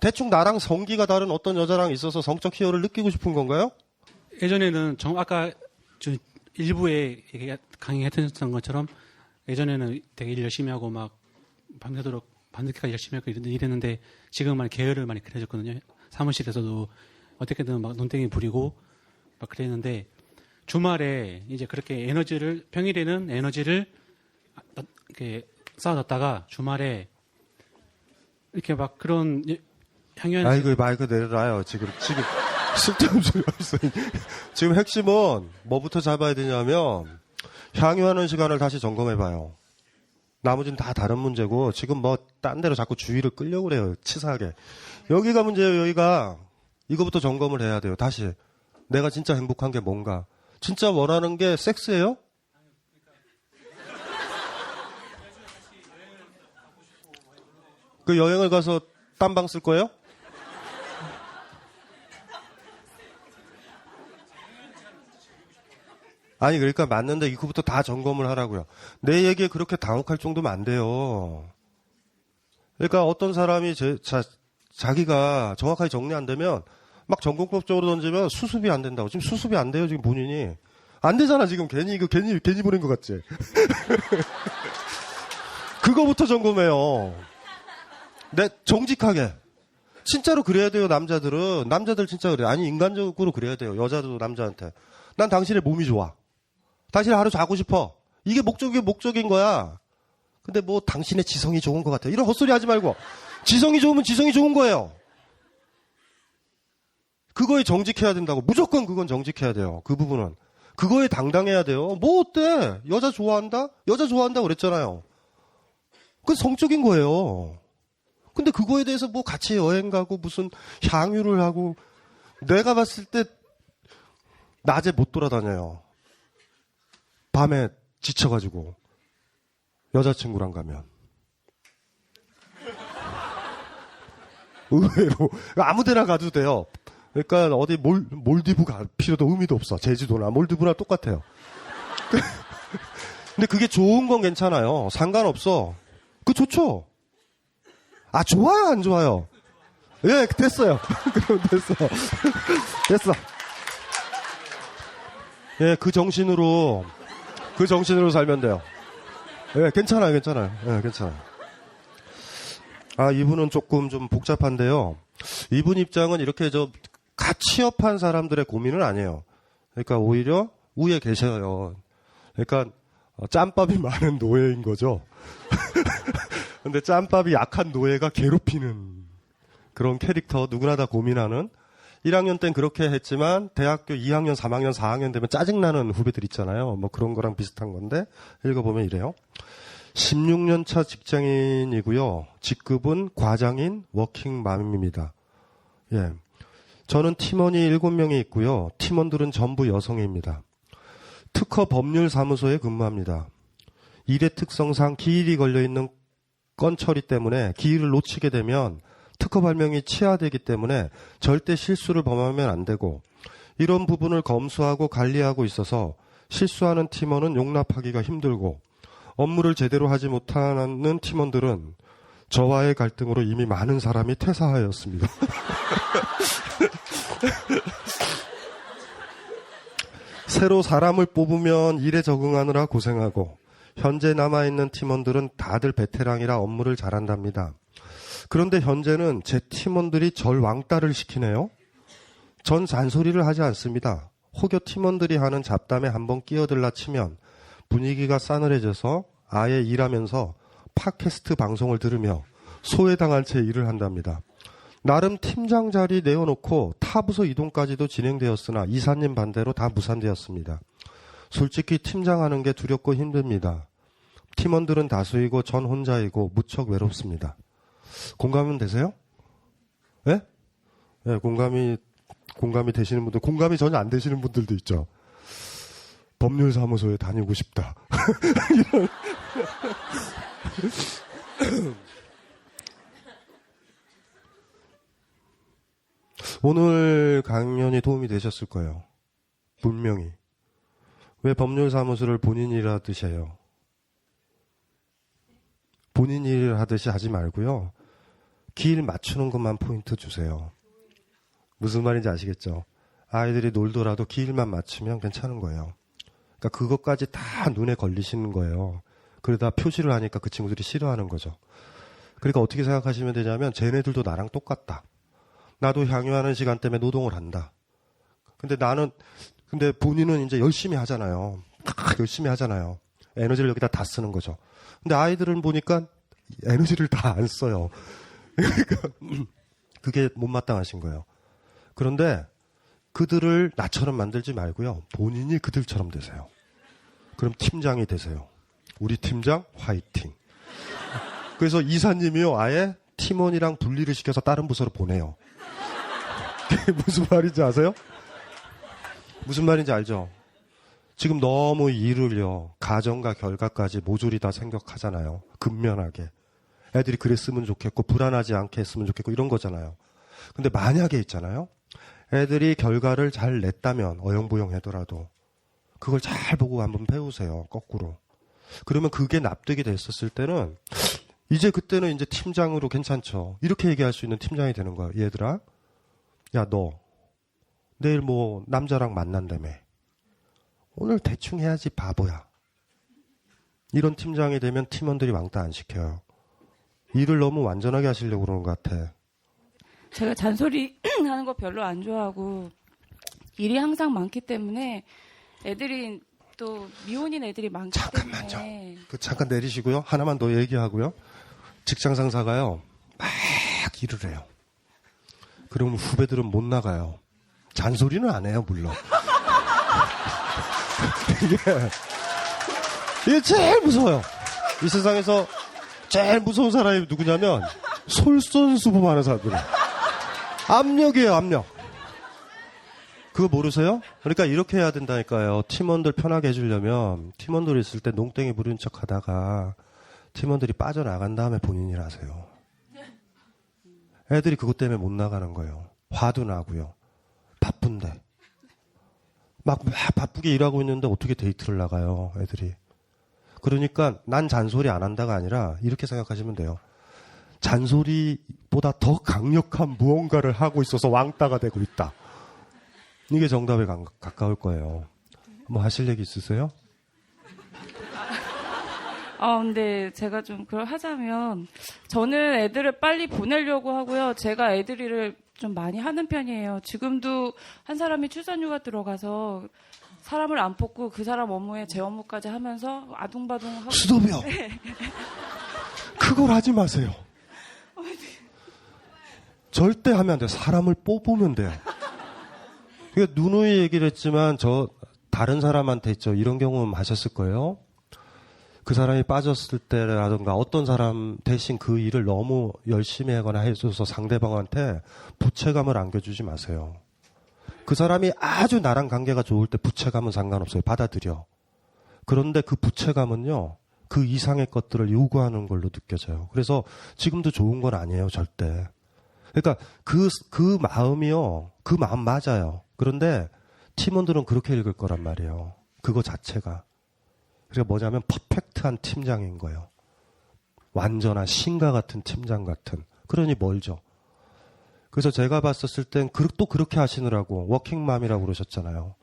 대충 나랑 성기가 다른 어떤 여자랑 있어서 성적 희열을 느끼고 싶은 건가요? 예전에는 아까 일부에 강의했던 것처럼 예전에는 되게 일 열심히 하고 막 밤새도록 밤늦게까지 열심히 하고 이랬는데 지금은 게으를 많이 그려졌거든요. 사무실에서도 어떻게든 막 논땡이 부리고 막 그랬는데 주말에 이제 그렇게 평일에는 에너지를 이렇게 쌓아뒀다가 주말에 이렇게 막 그런 향연. 아이고, 마이크 내려놔요. 지금 쓸데없는 소리 없어요. 지금 핵심은 뭐부터 잡아야 되냐면 향유하는 시간을 다시 점검해봐요. 나머지는 다 다른 문제고 지금 뭐 딴 데로 자꾸 주의를 끌려고 그래요. 치사하게. 여기가 문제예요. 여기가. 이거부터 점검을 해야 돼요. 다시. 내가 진짜 행복한 게 뭔가. 진짜 원하는 게 섹스예요? 그 여행을 가서 딴방 쓸 거예요? 아니, 그러니까 맞는데 이거부터 다 점검을 하라고요. 내 얘기에 그렇게 당혹할 정도면 안 돼요. 그러니까 어떤 사람이 자기가 정확하게 정리 안 되면 막 전공법적으로 던지면 수습이 안 된다고. 지금 수습이 안 돼요, 지금 본인이. 안 되잖아, 지금. 괜히 보낸 것 같지? 그거부터 점검해요. 정직하게. 진짜로 그래야 돼요, 남자들은. 남자들 진짜 그래요. 아니, 인간적으로 그래야 돼요. 여자도 남자한테. 난 당신의 몸이 좋아. 당신을 하루 자고 싶어. 이게 목적인 거야. 근데 뭐 당신의 지성이 좋은 것 같아. 이런 헛소리 하지 말고. 지성이 좋으면 지성이 좋은 거예요. 그거에 정직해야 된다고. 무조건 그건 정직해야 돼요. 그 부분은. 그거에 당당해야 돼요. 뭐 어때? 여자 좋아한다? 여자 좋아한다 그랬잖아요. 그건 성적인 거예요. 근데 그거에 대해서 뭐 같이 여행 가고 무슨 향유를 하고 내가 봤을 때 낮에 못 돌아다녀요. 밤에 지쳐가지고 여자친구랑 가면 의외로 아무데나 가도 돼요. 그러니까 어디 몰디브 갈 필요도 의미도 없어. 제주도나 몰디브나 똑같아요. 근데 그게 좋은 건 괜찮아요. 상관없어. 그거 좋죠. 아, 좋아요, 안 좋아요? 예, 됐어요. 그럼 됐어. 예, 그 정신으로 살면 돼요. 예, 괜찮아요. 예, 괜찮아요. 아, 이분은 조금 좀 복잡한데요. 이분 입장은 이렇게 갓 취업한 사람들의 고민은 아니에요. 그러니까 오히려 위에 계셔요. 그러니까 짬밥이 많은 노예인 거죠. 근데 짬밥이 약한 노예가 괴롭히는 그런 캐릭터 누구나 다 고민하는 1학년 땐 그렇게 했지만 대학교 2학년, 3학년, 4학년 되면 짜증나는 후배들 있잖아요. 뭐 그런 거랑 비슷한 건데 읽어보면 이래요. 16년 차 직장인이고요. 직급은 과장인 워킹맘입니다. 예. 저는 팀원이 7명이 있고요. 팀원들은 전부 여성입니다. 특허 법률사무소에 근무합니다. 일의 특성상 기일이 걸려있는 건 처리 때문에 기일을 놓치게 되면 특허 발명이 취하되기 때문에 절대 실수를 범하면 안 되고 이런 부분을 검수하고 관리하고 있어서 실수하는 팀원은 용납하기가 힘들고 업무를 제대로 하지 못하는 팀원들은 저와의 갈등으로 이미 많은 사람이 퇴사하였습니다. 새로 사람을 뽑으면 일에 적응하느라 고생하고 현재 남아있는 팀원들은 다들 베테랑이라 업무를 잘한답니다. 그런데 현재는 제 팀원들이 절 왕따를 시키네요. 전 잔소리를 하지 않습니다. 혹여 팀원들이 하는 잡담에 한번 끼어들라 치면 분위기가 싸늘해져서 아예 일하면서 팟캐스트 방송을 들으며 소외당한 채 일을 한답니다. 나름 팀장 자리 내어놓고 타부서 이동까지도 진행되었으나 이사님 반대로 다 무산되었습니다. 솔직히 팀장하는 게 두렵고 힘듭니다. 팀원들은 다수이고 전 혼자이고 무척 외롭습니다. 공감은 되세요? 예? 예, 공감이 되시는 분들, 공감이 전혀 안 되시는 분들도 있죠. 법률사무소에 다니고 싶다. 오늘 강연이 도움이 되셨을 거예요. 분명히. 왜 법률사무소를 본인 일 하듯이 해요? 본인 일 하듯이 하지 말고요. 길 맞추는 것만 포인트 주세요. 무슨 말인지 아시겠죠? 아이들이 놀더라도 길만 맞추면 괜찮은 거예요. 그러니까 그것까지 다 눈에 걸리시는 거예요. 그러다 표시를 하니까 그 친구들이 싫어하는 거죠. 그러니까 어떻게 생각하시면 되냐면 쟤네들도 나랑 똑같다. 나도 향유하는 시간 때문에 노동을 한다. 근데 본인은 이제 열심히 하잖아요. 열심히 하잖아요. 에너지를 여기다 다 쓰는 거죠. 근데 아이들은 보니까 에너지를 다 안 써요. 그러니까 그게 못마땅하신 거예요. 그런데 그들을 나처럼 만들지 말고요. 본인이 그들처럼 되세요. 그럼 팀장이 되세요. 우리 팀장 화이팅. 그래서 이사님이요. 아예 팀원이랑 분리를 시켜서 다른 부서로 보내요. 그게 무슨 말인지 아세요? 무슨 말인지 알죠? 지금 너무 일을요. 가정과 결과까지 모조리 다 생각하잖아요. 근면하게. 애들이 그랬으면 좋겠고 불안하지 않게 했으면 좋겠고 이런 거잖아요. 근데 만약에 있잖아요. 애들이 결과를 잘 냈다면 어영부영하더라도 그걸 잘 보고 한번 배우세요. 거꾸로. 그러면 그게 납득이 됐었을 때는 이제 그때는 이제 팀장으로 괜찮죠. 이렇게 얘기할 수 있는 팀장이 되는 거야. 얘들아. 야, 너 내일 뭐 남자랑 만난다며. 오늘 대충 해야지 바보야. 이런 팀장이 되면 팀원들이 왕따 안 시켜요. 일을 너무 완전하게 하시려고 그러는 것 같아. 제가 잔소리 하는 거 별로 안 좋아하고 일이 항상 많기 때문에 애들이 또 미혼인 애들이 많기 잠깐만요. 때문에 잠깐 내리시고요. 하나만 더 얘기하고요. 직장 상사가요. 막 일을 해요. 그러면 후배들은 못 나가요. 잔소리는 안 해요, 물론. 이게 제일 무서워요. 이 세상에서 제일 무서운 사람이 누구냐면 솔선수범하는 사람들이에요. 압력이에요, 압력. 그거 모르세요? 그러니까 이렇게 해야 된다니까요. 팀원들 편하게 해주려면 팀원들이 있을 때 농땡이 부리는 척 하다가 팀원들이 빠져나간 다음에 본인 일 하세요. 애들이 그것 때문에 못 나가는 거예요. 화도 나고요. 바쁜데. 막 바쁘게 일하고 있는데 어떻게 데이트를 나가요, 애들이. 그러니까 난 잔소리 안 한다가 아니라 이렇게 생각하시면 돼요. 잔소리보다 더 강력한 무언가를 하고 있어서 왕따가 되고 있다. 이게 정답에 가까울 거예요. 뭐 하실 얘기 있으세요? 근데 제가 좀 그걸 하자면 저는 애들을 빨리 보내려고 하고요. 제가 애들을 좀 많이 하는 편이에요. 지금도 한 사람이 출산휴가 들어가서 사람을 안 뽑고 그 사람 업무에 제 업무까지 하면서 아둥바둥하고. 스톱이요. 그걸 하지 마세요. 절대 하면 안 돼요. 사람을 뽑으면 돼요. 그러니까 누누이 얘기를 했지만 다른 사람한테 있죠. 이런 경험 하셨을 거예요. 그 사람이 빠졌을 때라든가 어떤 사람 대신 그 일을 너무 열심히 하거나 해줘서 상대방한테 부채감을 안겨주지 마세요. 그 사람이 아주 나랑 관계가 좋을 때 부채감은 상관없어요. 받아들여. 그런데 그 부채감은요, 그 이상의 것들을 요구하는 걸로 느껴져요. 그래서 지금도 좋은 건 아니에요, 절대. 그러니까 그 마음이요, 그 마음 맞아요. 그런데 팀원들은 그렇게 읽을 거란 말이에요. 그거 자체가. 그러니까 뭐냐면 퍼펙트한 팀장인 거예요. 완전한 신과 같은 팀장 같은. 그러니 멀죠. 그래서 제가 봤었을 땐 또 그렇게 하시느라고 워킹맘이라고 그러셨잖아요.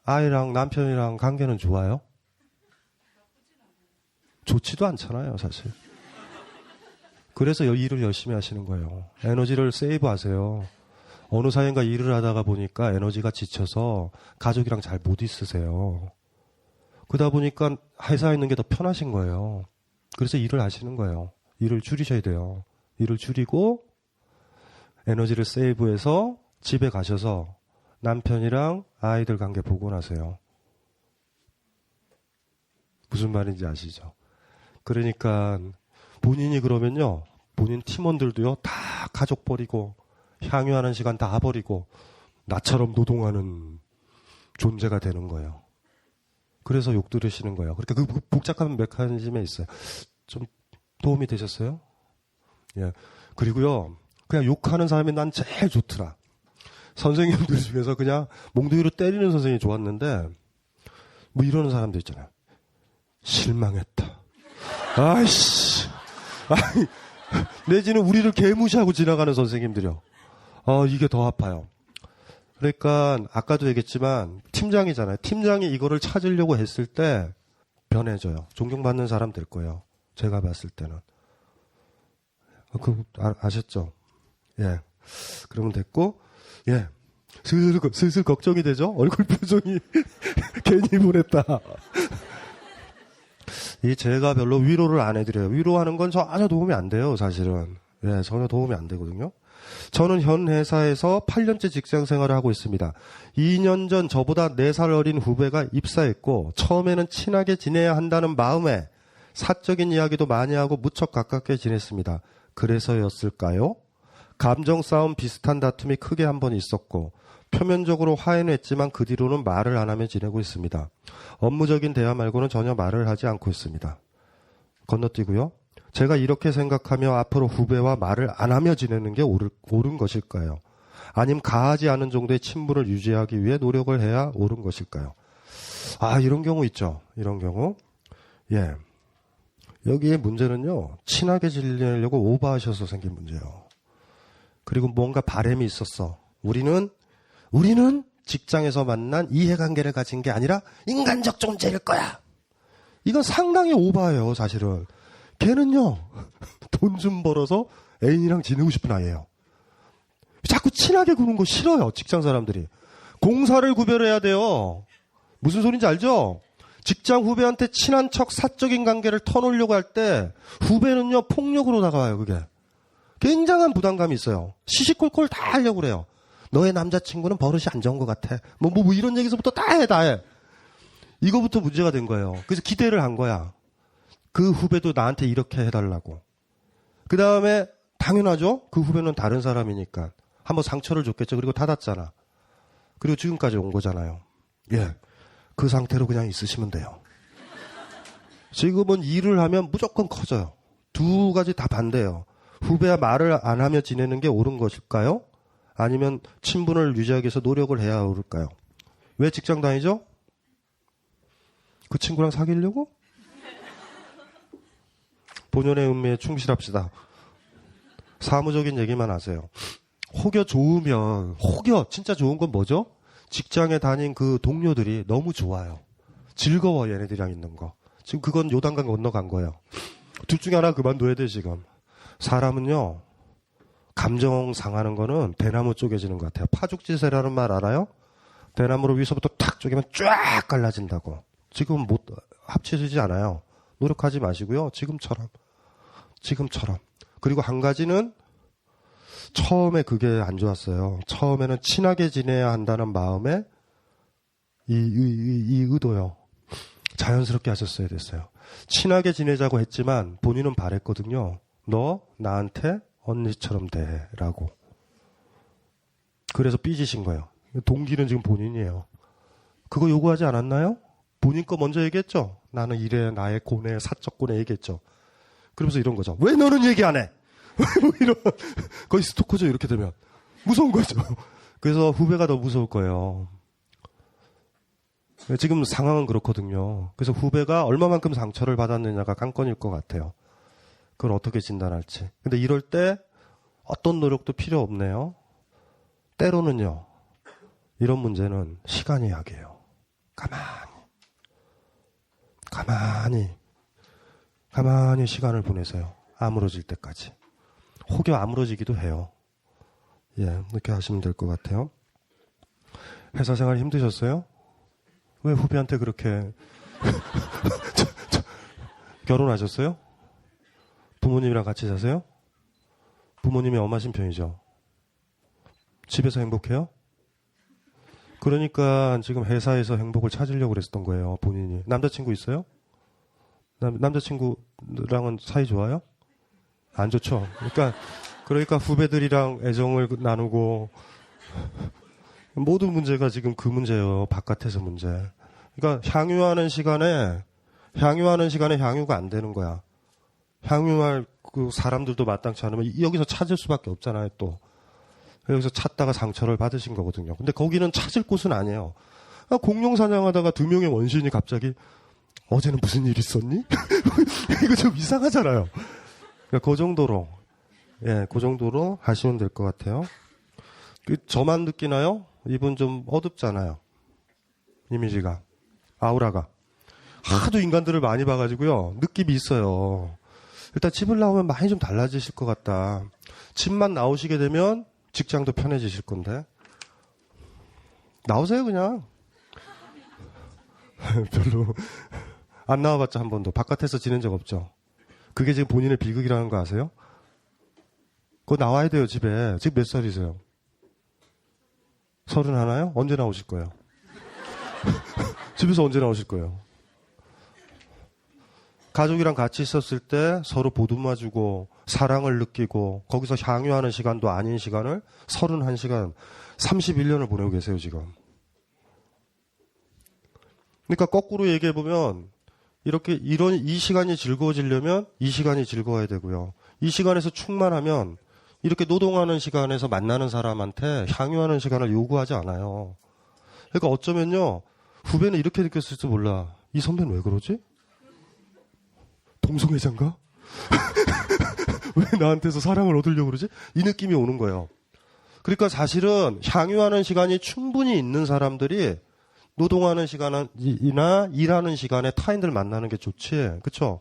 아이랑 남편이랑 관계는 좋아요? 좋지도 않잖아요, 사실. 그래서 일을 열심히 하시는 거예요. 에너지를 세이브하세요. 어느 사이인가 일을 하다가 보니까 에너지가 지쳐서 가족이랑 잘 못 있으세요. 그러다 보니까 회사에 있는 게 더 편하신 거예요. 그래서 일을 하시는 거예요. 일을 줄이셔야 돼요. 일을 줄이고 에너지를 세이브해서 집에 가셔서 남편이랑 아이들 관계 보고 나세요. 무슨 말인지 아시죠? 그러니까 본인이 그러면요, 본인 팀원들도요, 다 가족 버리고 향유하는 시간 다 버리고 나처럼 노동하는 존재가 되는 거예요. 그래서 욕 들으시는 거예요. 그러니까 그 복잡한 메커니즘에 있어요. 좀 도움이 되셨어요? 예. 그리고요, 그냥 욕하는 사람이 난 제일 좋더라. 선생님들 중에서 그냥 몽둥이로 때리는 선생님이 좋았는데, 뭐 이러는 사람들 있잖아요. 실망했다. 아이씨. 아이, 내지는 우리를 개무시하고 지나가는 선생님들이요. 이게 더 아파요. 그러니까 아까도 얘기했지만 팀장이잖아요. 팀장이 이거를 찾으려고 했을 때 변해져요. 존경받는 사람 될 거예요. 제가 봤을 때는. 아셨죠? 예. 그러면 됐고, 예. 슬슬 걱정이 되죠? 얼굴 표정이 괜히 보냈다. 제가 별로 위로를 안 해드려요. 위로하는 건 전혀 도움이 안 돼요, 사실은. 예, 전혀 도움이 안 되거든요. 저는 현 회사에서 8년째 직장 생활을 하고 있습니다. 2년 전 저보다 4살 어린 후배가 입사했고 처음에는 친하게 지내야 한다는 마음에 사적인 이야기도 많이 하고 무척 가깝게 지냈습니다. 그래서였을까요? 감정 싸움 비슷한 다툼이 크게 한 번 있었고 표면적으로 화해는 했지만 그 뒤로는 말을 안 하며 지내고 있습니다. 업무적인 대화 말고는 전혀 말을 하지 않고 있습니다. 건너뛰고요. 제가 이렇게 생각하며 앞으로 후배와 말을 안 하며 지내는 게 옳은 것일까요? 아니면 가하지 않은 정도의 친분을 유지하기 위해 노력을 해야 옳은 것일까요? 이런 경우 있죠. 이런 경우. 예. 여기에 문제는요, 친하게 지내려고 오버하셔서 생긴 문제예요. 그리고 뭔가 바람이 있었어. 우리는 직장에서 만난 이해관계를 가진 게 아니라 인간적 존재일 거야. 이건 상당히 오버예요, 사실은. 걔는요, 돈 좀 벌어서 애인이랑 지내고 싶은 아이예요. 자꾸 친하게 구는 거 싫어요, 직장 사람들이. 공사를 구별해야 돼요. 무슨 소린지 알죠? 직장 후배한테 친한 척 사적인 관계를 터놓으려고 할 때 후배는요, 폭력으로 다가와요, 그게. 굉장한 부담감이 있어요. 시시콜콜 다 하려고 그래요. 너의 남자친구는 버릇이 안 좋은 것 같아. 뭐 이런 얘기서부터 다 해. 이거부터 문제가 된 거예요. 그래서 기대를 한 거야. 그 후배도 나한테 이렇게 해달라고. 그 다음에 당연하죠. 그 후배는 다른 사람이니까 한번 상처를 줬겠죠. 그리고 닫았잖아. 그리고 지금까지 온 거잖아요. 예, 그 상태로 그냥 있으시면 돼요. 지금은 일을 하면 무조건 커져요. 두 가지 다 반대예요. 후배와 말을 안 하며 지내는 게 옳은 것일까요? 아니면 친분을 유지하기 위해서 노력을 해야 옳을까요? 왜 직장 다니죠? 그 친구랑 사귀려고? 본연의 운명에 충실합시다. 사무적인 얘기만 하세요. 혹여 진짜 좋은 건 뭐죠? 직장에 다닌 그 동료들이 너무 좋아요. 즐거워, 얘네들이랑 있는 거. 지금 그건 요단강 건너간 거예요. 둘 중에 하나 그만둬야 돼, 지금. 사람은요, 감정 상하는 거는 대나무 쪼개지는 것 같아요. 파죽지세라는 말 알아요? 대나무로 위서부터 탁 쪼개면 쫙 갈라진다고. 지금 못 합치지 않아요. 노력하지 마시고요. 지금처럼. 그리고 한 가지는 처음에 그게 안 좋았어요. 처음에는 친하게 지내야 한다는 마음에 이 의도요. 자연스럽게 하셨어야 됐어요. 친하게 지내자고 했지만 본인은 바랬거든요. 너 나한테 언니처럼 돼라고. 그래서 삐지신 거예요. 동기는 지금 본인이에요. 그거 요구하지 않았나요? 본인 거 먼저 얘기했죠. 나는 이래, 나의 고뇌, 사적 고뇌 얘기했죠. 그러면서 이런 거죠. 왜 너는 얘기 안 해? 뭐 이런 거의 스토커죠. 이렇게 되면 무서운 거죠. 그래서 후배가 더 무서울 거예요. 지금 상황은 그렇거든요. 그래서 후배가 얼마만큼 상처를 받았느냐가 관건일 것 같아요. 그걸 어떻게 진단할지. 근데 이럴 때 어떤 노력도 필요 없네요. 때로는요. 이런 문제는 시간이 약이에요. 가만히 시간을 보내세요. 아물어질 때까지. 혹여 아물어지기도 해요. 예, 이렇게 하시면 될 것 같아요. 회사 생활 힘드셨어요? 왜 후배한테 그렇게 결혼하셨어요? 부모님이랑 같이 사세요? 부모님이 엄하신 편이죠. 집에서 행복해요? 그러니까 지금 회사에서 행복을 찾으려고 그랬었던 거예요. 본인이. 남자친구 있어요? 남자친구랑은 사이 좋아요? 안 좋죠. 그러니까 후배들이랑 애정을 나누고 모든 문제가 지금 그 문제예요. 바깥에서 문제. 그러니까 향유하는 시간에 향유가 안 되는 거야. 향유할 그 사람들도 마땅치 않으면 여기서 찾을 수밖에 없잖아요. 또 여기서 찾다가 상처를 받으신 거거든요. 근데 거기는 찾을 곳은 아니에요. 공룡 사냥하다가 2명의 원시인이 갑자기 어제는 무슨 일 있었니? 이거 좀 이상하잖아요. 그러니까 그 정도로 하시면 될 것 같아요. 저만 느끼나요? 이분 좀 어둡잖아요. 이미지가. 아우라가. 하도 인간들을 많이 봐가지고요. 느낌이 있어요. 일단 집을 나오면 많이 좀 달라지실 것 같다. 집만 나오시게 되면 직장도 편해지실 건데. 나오세요, 그냥. 별로. 안 나와봤자 한 번도. 바깥에서 지낸 적 없죠. 그게 지금 본인의 비극이라는 거 아세요? 그거 나와야 돼요, 집에. 지금 몇 살이세요? 31요? 언제 나오실 거예요? 집에서 언제 나오실 거예요? 가족이랑 같이 있었을 때 서로 보듬어주고 사랑을 느끼고 거기서 향유하는 시간도 아닌 시간을 31시간, 31년을 보내고 계세요, 지금. 그러니까 거꾸로 얘기해보면 이 시간이 즐거워지려면 이 시간이 즐거워야 되고요. 이 시간에서 충만하면 이렇게 노동하는 시간에서 만나는 사람한테 향유하는 시간을 요구하지 않아요. 그러니까 어쩌면요, 후배는 이렇게 느꼈을지 몰라. 이 선배는 왜 그러지? 동성애자인가? 왜 나한테서 사랑을 얻으려고 그러지? 이 느낌이 오는 거예요. 그러니까 사실은 향유하는 시간이 충분히 있는 사람들이 노동하는 시간이나 일하는 시간에 타인들 만나는 게 좋지. 그렇죠?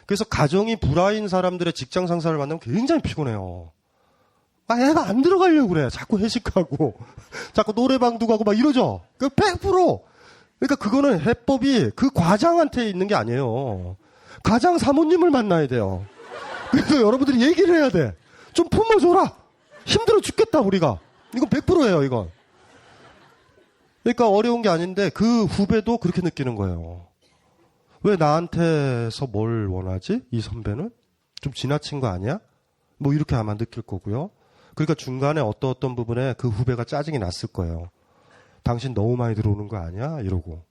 그래서 가정이 불화인 사람들의 직장 상사를 만나면 굉장히 피곤해요. 애가 안 들어가려고 그래. 자꾸 회식하고 자꾸 노래방도 가고 막 이러죠. 100%. 그러니까 그거는 해법이 그 과장한테 있는 게 아니에요. 과장 사모님을 만나야 돼요. 그래서 여러분들이 얘기를 해야 돼. 좀 품어줘라. 힘들어 죽겠다 우리가. 이건 100%예요 이건. 그러니까 어려운 게 아닌데 그 후배도 그렇게 느끼는 거예요. 왜 나한테서 뭘 원하지? 이 선배는? 좀 지나친 거 아니야? 뭐 이렇게 아마 느낄 거고요. 그러니까 중간에 어떤 부분에 그 후배가 짜증이 났을 거예요. 당신 너무 많이 들어오는 거 아니야? 이러고.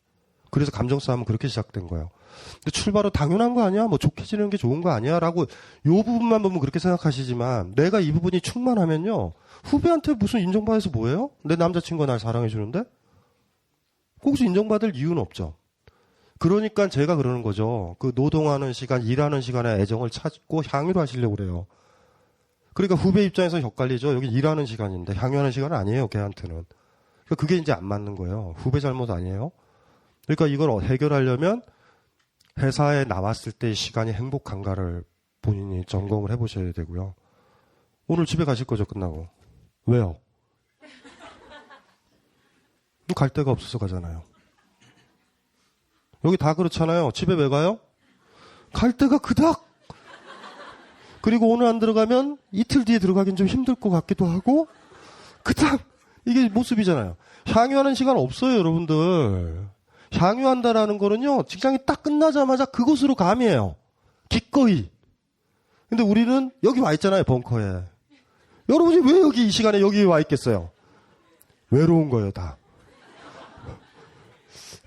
그래서 감정 싸움은 그렇게 시작된 거예요. 근데 출발은 당연한 거 아니야? 뭐 좋게 지내는 게 좋은 거 아니야? 라고 요 부분만 보면 그렇게 생각하시지만 내가 이 부분이 충만하면요. 후배한테 무슨 인정받아서 뭐예요? 내 남자친구가 날 사랑해 주는데? 거기서 인정받을 이유는 없죠. 그러니까 제가 그러는 거죠. 그 노동하는 시간, 일하는 시간에 애정을 찾고 향유를 하시려고 그래요. 그러니까 후배 입장에서 헷갈리죠. 여기 일하는 시간인데 향유하는 시간은 아니에요. 걔한테는. 그러니까 그게 이제 안 맞는 거예요. 후배 잘못 아니에요. 그러니까 이걸 해결하려면 회사에 나왔을 때의 시간이 행복한가를 본인이 점검을 해보셔야 되고요. 오늘 집에 가실 거죠, 끝나고. 왜요? 갈 데가 없어서 가잖아요. 여기 다 그렇잖아요. 집에 왜 가요? 갈 데가 그닥. 그리고 오늘 안 들어가면 이틀 뒤에 들어가긴 좀 힘들 것 같기도 하고, 그닥. 이게 모습이잖아요. 향유하는 시간 없어요, 여러분들. 향유한다라는 거는요, 직장이 딱 끝나자마자 그곳으로 감이에요. 기꺼이. 근데 우리는 여기 와 있잖아요, 벙커에. 여러분이 왜 여기 이 시간에 여기 와 있겠어요? 외로운 거예요, 다.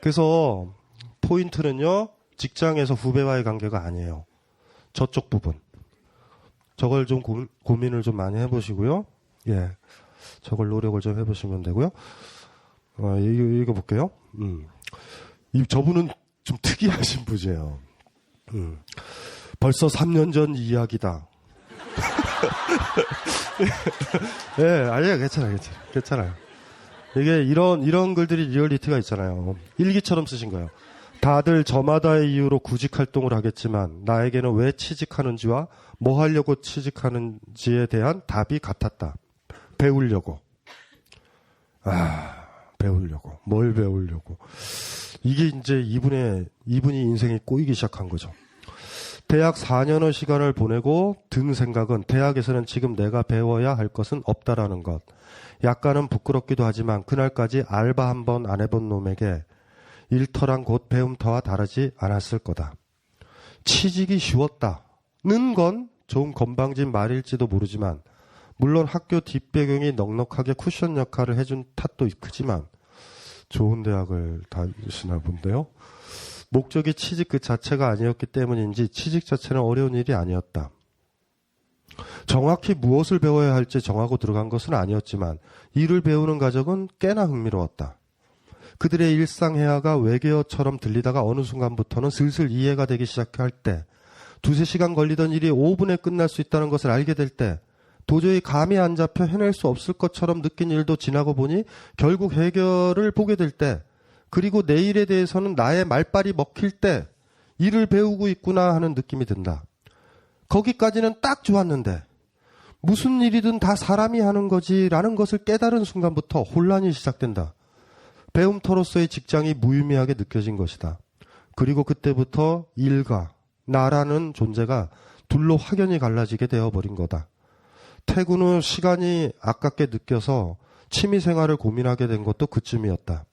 그래서 포인트는요, 직장에서 후배와의 관계가 아니에요. 저쪽 부분. 저걸 좀 고민을 좀 많이 해보시고요. 예. 저걸 노력을 좀 해보시면 되고요. 읽어볼게요. 저분은 좀 특이하신 분이에요. 벌써 3년 전 이야기다. 예, 아니에요. 괜찮아요. 이게 이런 글들이 리얼리티가 있잖아요. 일기처럼 쓰신 거예요. 다들 저마다의 이유로 구직 활동을 하겠지만 나에게는 왜 취직하는지와 뭐 하려고 취직하는지에 대한 답이 같았다. 배우려고. 배우려고. 뭘 배우려고. 이게 이제 이분이 인생이 꼬이기 시작한 거죠. 대학 4년의 시간을 보내고 든 생각은 대학에서는 지금 내가 배워야 할 것은 없다라는 것. 약간은 부끄럽기도 하지만 그날까지 알바 한 번 안 해본 놈에게 일터란 곧 배움터와 다르지 않았을 거다. 취직이 쉬웠다는 건 좋은 건방진 말일지도 모르지만 물론 학교 뒷배경이 넉넉하게 쿠션 역할을 해준 탓도 크지만 좋은 대학을 다니시나 본데요. 목적이 취직 그 자체가 아니었기 때문인지 취직 자체는 어려운 일이 아니었다. 정확히 무엇을 배워야 할지 정하고 들어간 것은 아니었지만 일을 배우는 과정은 꽤나 흥미로웠다. 그들의 일상회화가 외계어처럼 들리다가 어느 순간부터는 슬슬 이해가 되기 시작할 때, 2-3시간 걸리던 일이 5분에 끝날 수 있다는 것을 알게 될 때, 도저히 감이 안 잡혀 해낼 수 없을 것처럼 느낀 일도 지나고 보니 결국 해결을 보게 될 때, 그리고 내일에 대해서는 나의 말빨이 먹힐 때 일을 배우고 있구나 하는 느낌이 든다. 거기까지는 딱 좋았는데 무슨 일이든 다 사람이 하는 거지라는 것을 깨달은 순간부터 혼란이 시작된다. 배움터로서의 직장이 무의미하게 느껴진 것이다. 그리고 그때부터 일과 나라는 존재가 둘로 확연히 갈라지게 되어버린 거다. 퇴근 후 시간이 아깝게 느껴서 취미생활을 고민하게 된 것도 그쯤이었다.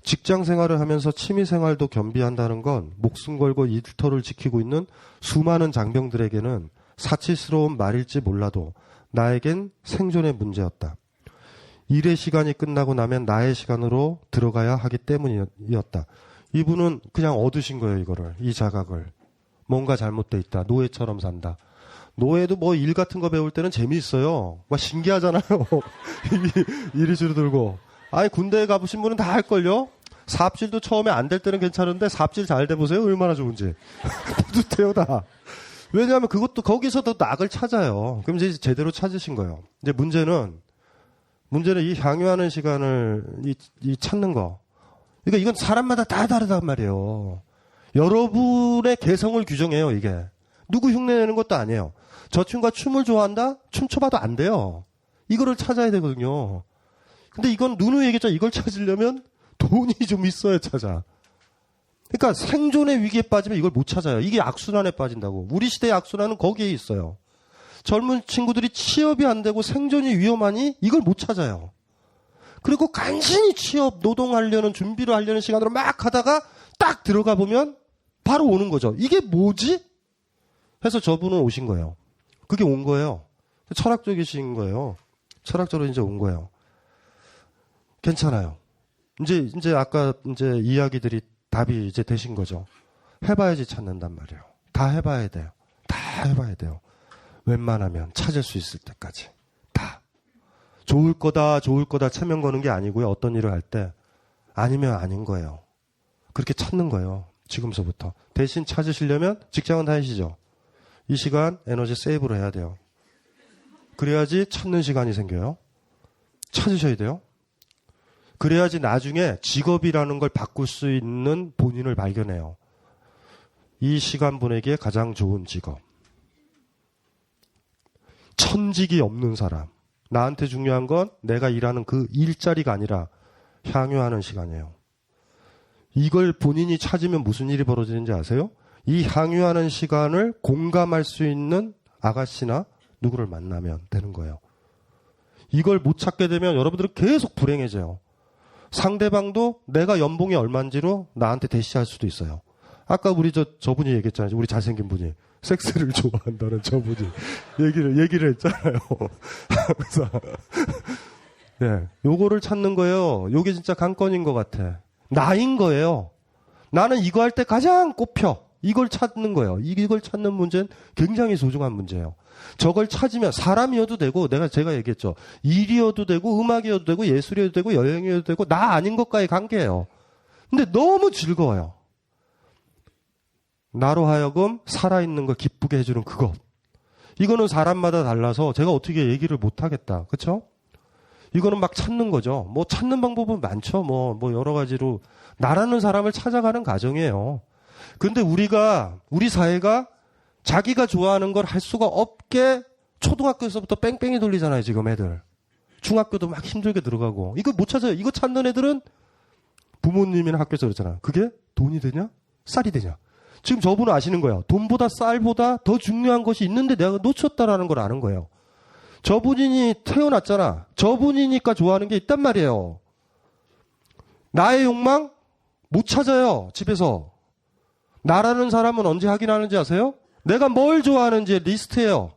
직장 생활을 하면서 취미생활도 겸비한다는 건 목숨 걸고 일터를 지키고 있는 수많은 장병들에게는 사치스러운 말일지 몰라도 나에겐 생존의 문제였다. 일의 시간이 끝나고 나면 나의 시간으로 들어가야 하기 때문이었다. 이분은 그냥 얻으신 거예요, 이거를. 이 자각을. 뭔가 잘못돼 있다. 노예처럼 산다. 노예도 뭐 일 같은 거 배울 때는 재미있어요. 막 신기하잖아요. 일이 줄어들고. 아니, 군대에 가보신 분은 다 할걸요? 삽질도 처음에 안 될 때는 괜찮은데 삽질 잘 돼보세요. 얼마나 좋은지. 뿌듯해요, 다. 왜냐하면 그것도 거기서도 낙을 찾아요. 그럼 이제 제대로 찾으신 거예요. 이제 문제는 이 향유하는 시간을 이 찾는 거. 그러니까 이건 사람마다 다 다르단 말이에요. 여러분의 개성을 규정해요, 이게. 누구 흉내내는 것도 아니에요. 저 친구가 춤을 좋아한다? 춤춰봐도 안 돼요. 이거를 찾아야 되거든요. 근데 이건 누누이 얘기했죠. 이걸 찾으려면 돈이 좀 있어야 찾아. 그러니까 생존의 위기에 빠지면 이걸 못 찾아요. 이게 악순환에 빠진다고. 우리 시대의 악순환은 거기에 있어요. 젊은 친구들이 취업이 안 되고 생존이 위험하니 이걸 못 찾아요. 그리고 간신히 취업, 노동하려는 준비를 하려는 시간으로 막 하다가 딱 들어가 보면 바로 오는 거죠. 이게 뭐지? 해서 저분은 오신 거예요. 그게 온 거예요. 철학적이신 거예요. 철학적으로 이제 온 거예요. 괜찮아요. 이제 아까 이제 이야기들이 답이 이제 되신 거죠. 해봐야지 찾는단 말이에요. 다 해봐야 돼요. 다 해봐야 돼요. 웬만하면 찾을 수 있을 때까지. 다. 좋을 거다 체면 거는 게 아니고요. 어떤 일을 할 때 아니면 아닌 거예요. 그렇게 찾는 거예요. 지금서부터. 대신 찾으시려면 직장은 다니시죠. 이 시간 에너지 세이브를 해야 돼요. 그래야지 찾는 시간이 생겨요. 찾으셔야 돼요. 그래야지 나중에 직업이라는 걸 바꿀 수 있는 본인을 발견해요. 이 시간 보내기에 가장 좋은 직업. 천직이 없는 사람. 나한테 중요한 건 내가 일하는 그 일자리가 아니라 향유하는 시간이에요. 이걸 본인이 찾으면 무슨 일이 벌어지는지 아세요? 이 향유하는 시간을 공감할 수 있는 아가씨나 누구를 만나면 되는 거예요. 이걸 못 찾게 되면 여러분들은 계속 불행해져요. 상대방도 내가 연봉이 얼마인지로 나한테 대시할 수도 있어요. 아까 우리 저분이 얘기했잖아요. 우리 잘생긴 분이. 섹스를 좋아한다는 저분이 얘기를 했잖아요. 그래서 네, 요거를 찾는 거예요. 요게 진짜 관건인 것 같아. 나인 거예요. 나는 이거 할 때 가장 꼽혀. 이걸 찾는 거예요. 이걸 찾는 문제는 굉장히 소중한 문제예요. 저걸 찾으면 사람이어도 되고 제가 얘기했죠. 일이어도 되고 음악이어도 되고 예술이어도 되고 여행이어도 되고 나 아닌 것과의 관계예요. 근데 너무 즐거워요. 나로 하여금 살아있는 걸 기쁘게 해주는 그것. 이거는 사람마다 달라서 제가 어떻게 얘기를 못하겠다. 그렇죠? 이거는 막 찾는 거죠. 뭐 찾는 방법은 많죠. 뭐 여러 가지로 나라는 사람을 찾아가는 과정이에요. 근데 우리 사회가 자기가 좋아하는 걸 할 수가 없게 초등학교에서부터 뺑뺑이 돌리잖아요, 지금 애들. 중학교도 막 힘들게 들어가고. 이거 못 찾아요. 이거 찾는 애들은 부모님이나 학교에서 그랬잖아. 그게 돈이 되냐? 쌀이 되냐? 지금 저분은 아시는 거예요. 돈보다 쌀보다 더 중요한 것이 있는데 내가 놓쳤다라는 걸 아는 거예요. 저분이 태어났잖아. 저분이니까 좋아하는 게 있단 말이에요. 나의 욕망 못 찾아요, 집에서. 나라는 사람은 언제 확인하는지 아세요? 내가 뭘 좋아하는지 리스트예요.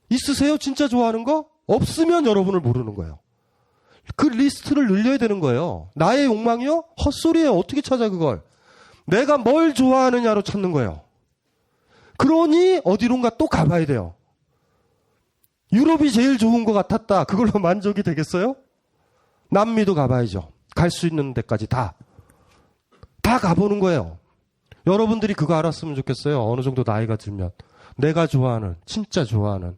있으세요? 진짜 좋아하는 거? 없으면 여러분을 모르는 거예요. 그 리스트를 늘려야 되는 거예요. 나의 욕망이요? 헛소리예요. 어떻게 찾아 그걸? 내가 뭘 좋아하느냐로 찾는 거예요. 그러니 어디론가 또 가봐야 돼요. 유럽이 제일 좋은 것 같았다. 그걸로 만족이 되겠어요? 남미도 가봐야죠. 갈 수 있는 데까지 다 가보는 거예요. 여러분들이 그거 알았으면 좋겠어요. 어느 정도 나이가 들면. 내가 좋아하는, 진짜 좋아하는,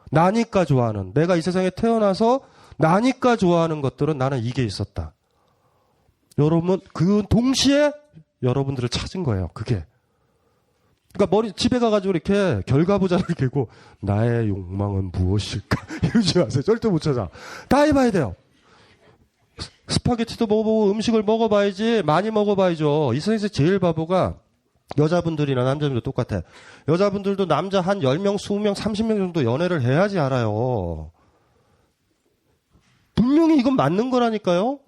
나니까 좋아하는, 내가 이 세상에 태어나서 나니까 좋아하는 것들은 나는 이게 있었다. 여러분, 그 동시에 여러분들을 찾은 거예요. 그게. 그러니까 집에 가가지고 이렇게 결과부자를 개고 나의 욕망은 무엇일까? 이러지 마세요. 절대 못 찾아. 다 해봐야 돼요. 스파게티도 먹어보고 음식을 먹어봐야지. 많이 먹어봐야죠. 이 세상에서 제일 바보가 여자분들이나 남자분들도 똑같아. 여자분들도 남자 한 10명, 20명, 30명 정도 연애를 해야지 알아요. 분명히 이건 맞는 거라니까요.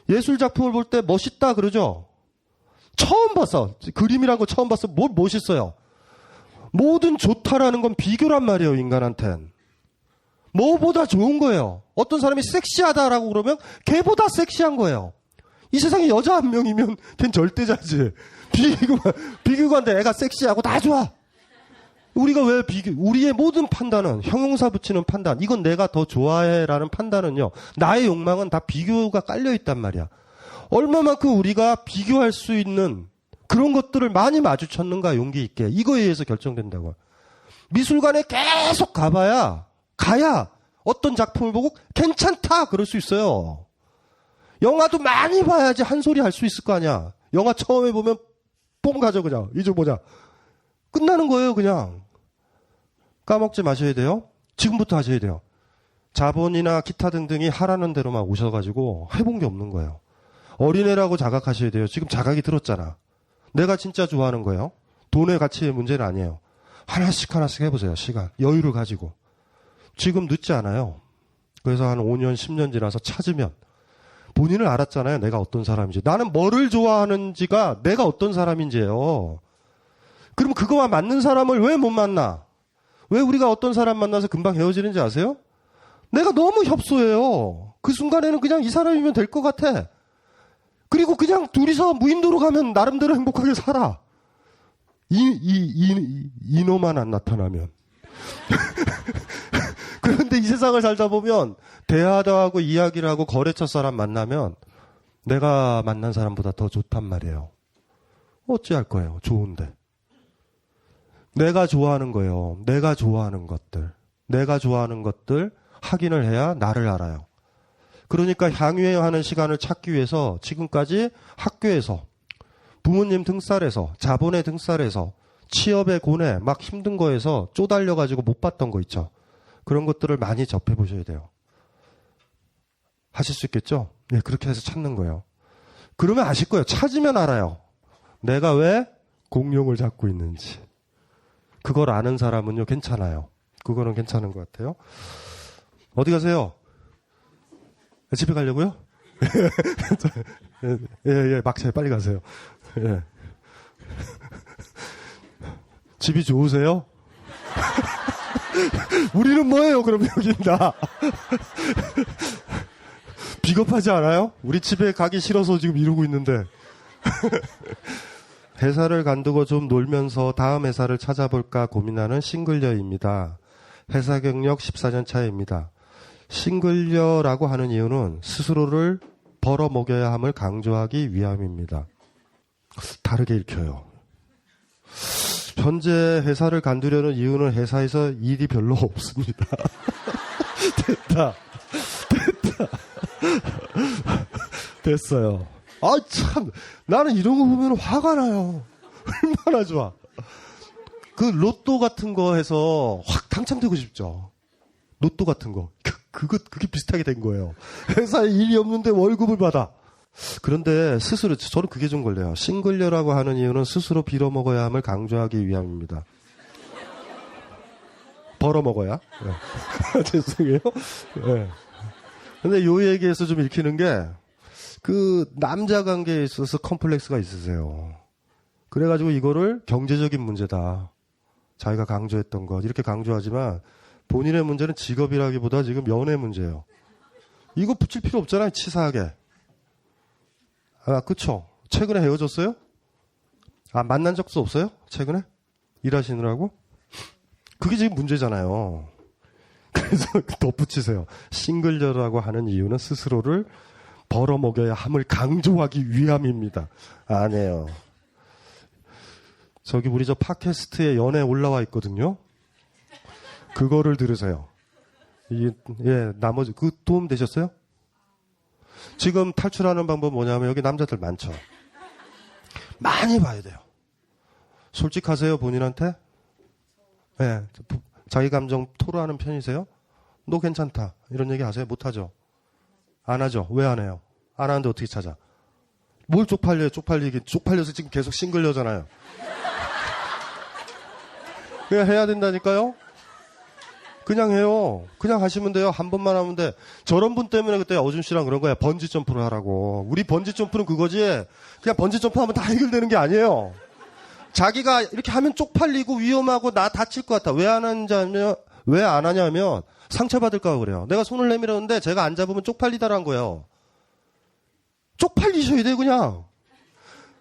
예술 작품을 볼 때 멋있다 그러죠. 처음 봤어. 그림이란 거 처음 봤어. 뭘 멋있어요. 뭐든 좋다라는 건 비교란 말이에요, 인간한텐. 뭐보다 좋은 거예요. 어떤 사람이 섹시하다라고 그러면 걔보다 섹시한 거예요. 이 세상에 여자 한 명이면 걔는 절대자지. 비교관데 애가 섹시하고 다 좋아. 우리가 왜 우리의 모든 판단은 형용사 붙이는 판단. 이건 내가 더 좋아해라는 판단은요. 나의 욕망은 다 비교가 깔려 있단 말이야. 얼마만큼 우리가 비교할 수 있는 그런 것들을 많이 마주쳤는가 용기 있게. 이거에 의해서 결정된다고. 미술관에 계속 가야 어떤 작품을 보고 괜찮다 그럴 수 있어요. 영화도 많이 봐야지 한 소리 할 수 있을 거 아니야. 영화 처음에 보면 뽕 가져 그냥. 이제 보자. 끝나는 거예요 그냥. 까먹지 마셔야 돼요. 지금부터 하셔야 돼요. 자본이나 기타 등등이 하라는 대로만 오셔가지고 해본 게 없는 거예요. 어린애라고 자각하셔야 돼요. 지금 자각이 들었잖아. 내가 진짜 좋아하는 거예요. 돈의 가치의 문제는 아니에요. 하나씩 해보세요. 시간. 여유를 가지고. 지금 늦지 않아요. 그래서 한 5년, 10년 지나서 찾으면 본인을 알았잖아요. 내가 어떤 사람인지. 나는 뭐를 좋아하는지가 내가 어떤 사람인지예요. 그럼 그거와 맞는 사람을 왜 못 만나? 왜 우리가 어떤 사람 만나서 금방 헤어지는지 아세요? 내가 너무 협소해요. 그 순간에는 그냥 이 사람이면 될 것 같아. 그리고 그냥 둘이서 무인도로 가면 나름대로 행복하게 살아. 이놈만 안 나타나면. 그런데 이 세상을 살다 보면 대화도 하고 이야기를 하고 거래처 사람 만나면 내가 만난 사람보다 더 좋단 말이에요. 어찌할 거예요. 좋은데. 내가 좋아하는 거예요. 내가 좋아하는 것들 확인을 해야 나를 알아요. 그러니까 향유하는 시간을 찾기 위해서 지금까지 학교에서 부모님 등살에서 자본의 등살에서 취업의 고뇌, 막 힘든 거에서 쪼달려가지고 못 봤던 거 있죠. 그런 것들을 많이 접해보셔야 돼요. 하실 수 있겠죠? 네, 그렇게 해서 찾는 거예요. 그러면 아실 거예요. 찾으면 알아요. 내가 왜 공룡을 잡고 있는지. 그걸 아는 사람은요, 괜찮아요. 그거는 괜찮은 것 같아요. 어디 가세요? 집에 가려고요? 예, 막차에 빨리 가세요. 예. 집이 좋으세요? 우리는 뭐예요, 그럼 여긴 다. 비겁하지 않아요? 우리 집에 가기 싫어서 지금 이러고 있는데. 회사를 간두고 좀 놀면서 다음 회사를 찾아볼까 고민하는 싱글녀입니다. 회사 경력 14년 차입니다. 싱글녀라고 하는 이유는 스스로를 벌어먹여야 함을 강조하기 위함입니다. 다르게 읽혀요. 현재 회사를 간두려는 이유는 회사에서 일이 별로 없습니다. 됐다. 됐어요. 아, 참. 나는 이런 거 보면 화가 나요. 얼마나 좋아. 그 로또 같은 거 해서 확 당첨되고 싶죠. 로또 같은 거. 그게 비슷하게 된 거예요. 회사에 일이 없는데 월급을 받아. 그런데 스스로, 저는 그게 좀 걸려요. 싱글녀라고 하는 이유는 스스로 빌어먹어야 함을 강조하기 위함입니다. 벌어먹어야? 네. 죄송해요. 네. 근데 요 얘기에서 좀 읽히는 게, 남자 관계에 있어서 컴플렉스가 있으세요. 그래가지고 이거를 경제적인 문제다. 자기가 강조했던 것. 이렇게 강조하지만 본인의 문제는 직업이라기보다 지금 연애 문제예요. 이거 붙일 필요 없잖아요, 치사하게. 아, 그쵸. 최근에 헤어졌어요? 아, 만난 적도 없어요? 최근에? 일하시느라고? 그게 지금 문제잖아요. 그래서 덧붙이세요. 싱글녀라고 하는 이유는 스스로를 벌어먹여야 함을 강조하기 위함입니다. 아니에요. 저기 우리 저 팟캐스트에 연애 올라와 있거든요. 그거를 들으세요. 예, 나머지 그 도움 되셨어요? 지금 탈출하는 방법 뭐냐면 여기 남자들 많죠. 많이 봐야 돼요. 솔직하세요, 본인한테? 예, 자기 감정 토로하는 편이세요? 너 괜찮다. 이런 얘기 하세요? 못하죠? 안 하죠? 왜 안 해요? 안 하는데 어떻게 찾아? 뭘 쪽팔려요? 쪽팔려서 지금 계속 싱글녀잖아요. 그냥 해야 된다니까요? 그냥 해요. 그냥 하시면 돼요. 한 번만 하면 돼. 저런 분 때문에 그때 어준 씨랑 그런 거야. 번지 점프를 하라고. 우리 번지 점프는 그거지. 그냥 번지 점프 하면 다 해결되는 게 아니에요. 자기가 이렇게 하면 쪽팔리고 위험하고 나 다칠 것 같아. 왜 안 하냐면 상처받을까 그래요. 내가 손을 내밀었는데 제가 안 잡으면 쪽팔리다라는 거예요. 쪽팔리셔야 돼요, 그냥.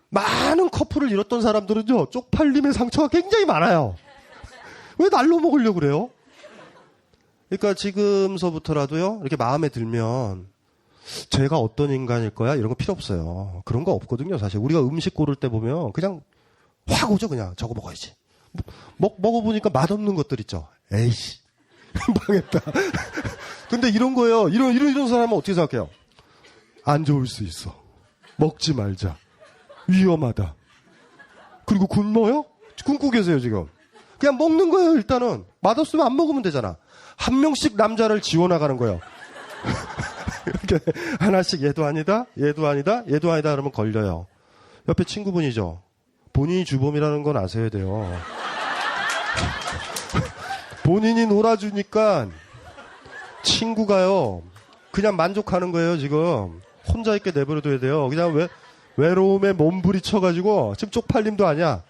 많은 커플을 잃었던 사람들은요, 쪽팔림의 상처가 굉장히 많아요. 왜 날로 먹으려고 그래요? 그러니까 지금서부터라도요, 이렇게 마음에 들면, 제가 어떤 인간일 거야? 이런 거 필요 없어요. 그런 거 없거든요, 사실. 우리가 음식 고를 때 보면, 그냥, 확 오죠, 그냥. 저거 먹어야지. 먹어보니까 맛없는 것들 있죠. 에이씨. 망했다. 근데 이런 거예요. 이런 사람은 어떻게 생각해요? 안 좋을 수 있어. 먹지 말자. 위험하다. 그리고 굶어요? 굶고 계세요, 지금. 그냥 먹는 거예요, 일단은. 맛없으면 안 먹으면 되잖아. 한 명씩 남자를 지워나가는 거예요. 이렇게 하나씩 얘도 아니다, 얘도 아니다, 얘도 아니다 그러면 걸려요. 옆에 친구분이죠. 본인이 주범이라는 건 아셔야 돼요. 본인이 놀아주니까 친구가요, 그냥 만족하는 거예요, 지금. 혼자 있게 내버려둬야 돼요. 그냥 외로움에 몸부리쳐가지고, 지금 쪽팔림도 아니야.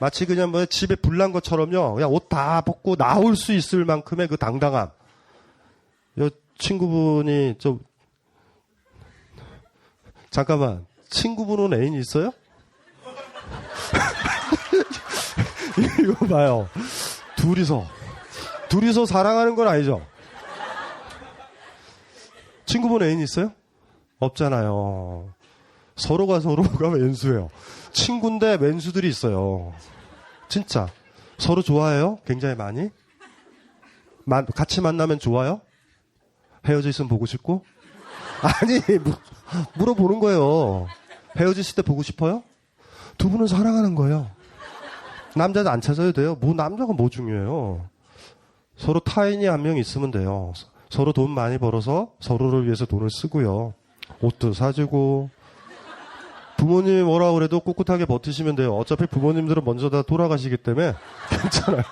마치 그냥 뭐 집에 불난 것처럼요. 그냥 옷 다 벗고 나올 수 있을 만큼의 그 당당함. 요 친구분이 잠깐만. 친구분은 애인 있어요? 이거 봐요. 둘이서 사랑하는 건 아니죠? 친구분 애인 있어요? 없잖아요. 서로가 왼수예요. 친구인데 왼수들이 있어요. 진짜. 서로 좋아해요? 굉장히 많이? 같이 만나면 좋아요? 헤어져 있으면 보고 싶고? 아니, 물어보는 거예요. 헤어졌을 때 보고 싶어요? 두 분은 사랑하는 거예요. 남자도 안 찾아도 돼요. 뭐 남자가 뭐 중요해요. 서로 타인이 한 명 있으면 돼요. 서로 돈 많이 벌어서 서로를 위해서 돈을 쓰고요. 옷도 사주고 부모님이 뭐라 그래도 꿋꿋하게 버티시면 돼요. 어차피 부모님들은 먼저 다 돌아가시기 때문에 괜찮아요.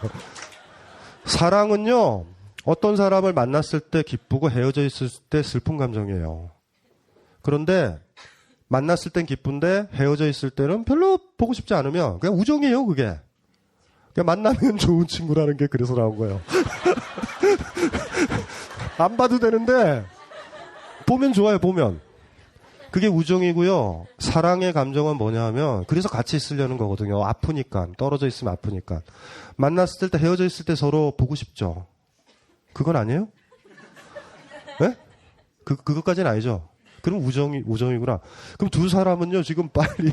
사랑은요, 어떤 사람을 만났을 때 기쁘고 헤어져 있을 때 슬픈 감정이에요. 그런데 만났을 땐 기쁜데 헤어져 있을 때는 별로 보고 싶지 않으면 그냥 우정이에요, 그게. 그냥 만나면 좋은 친구라는 게 그래서 나온 거예요. 안 봐도 되는데 보면 좋아요, 보면. 그게 우정이고요. 사랑의 감정은 뭐냐 하면 그래서 같이 있으려는 거거든요. 아프니까. 떨어져 있으면 아프니까. 만났을 때 헤어져 있을 때 서로 보고 싶죠. 그건 아니에요? 네? 그것까지는 아니죠. 그럼 우정이구나. 그럼 두 사람은요, 지금 빨리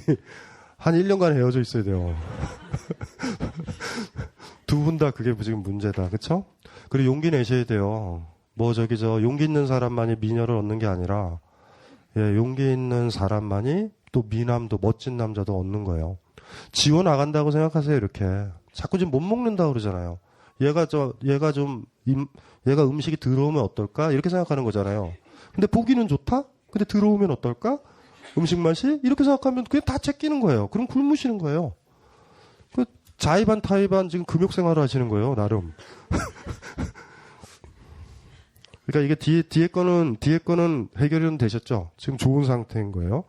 한 1년간 헤어져 있어야 돼요. 두 분 다 그게 지금 문제다. 그쵸? 그리고 용기 내셔야 돼요. 용기 있는 사람만이 미녀를 얻는 게 아니라, 예, 용기 있는 사람만이 또 미남도 멋진 남자도 얻는 거예요. 지워 나간다고 생각하세요, 이렇게. 자꾸 지금 못 먹는다 그러잖아요. 얘가 음식이 들어오면 어떨까? 이렇게 생각하는 거잖아요. 근데 보기는 좋다? 근데 들어오면 어떨까? 음식 맛이? 이렇게 생각하면 그냥 다 제끼는 거예요. 그럼 굶으시는 거예요. 그 자의반 타의반 지금 금욕 생활을 하시는 거예요, 나름. 그러니까 이게 뒤에 거는 해결은 되셨죠? 지금 좋은 상태인 거예요.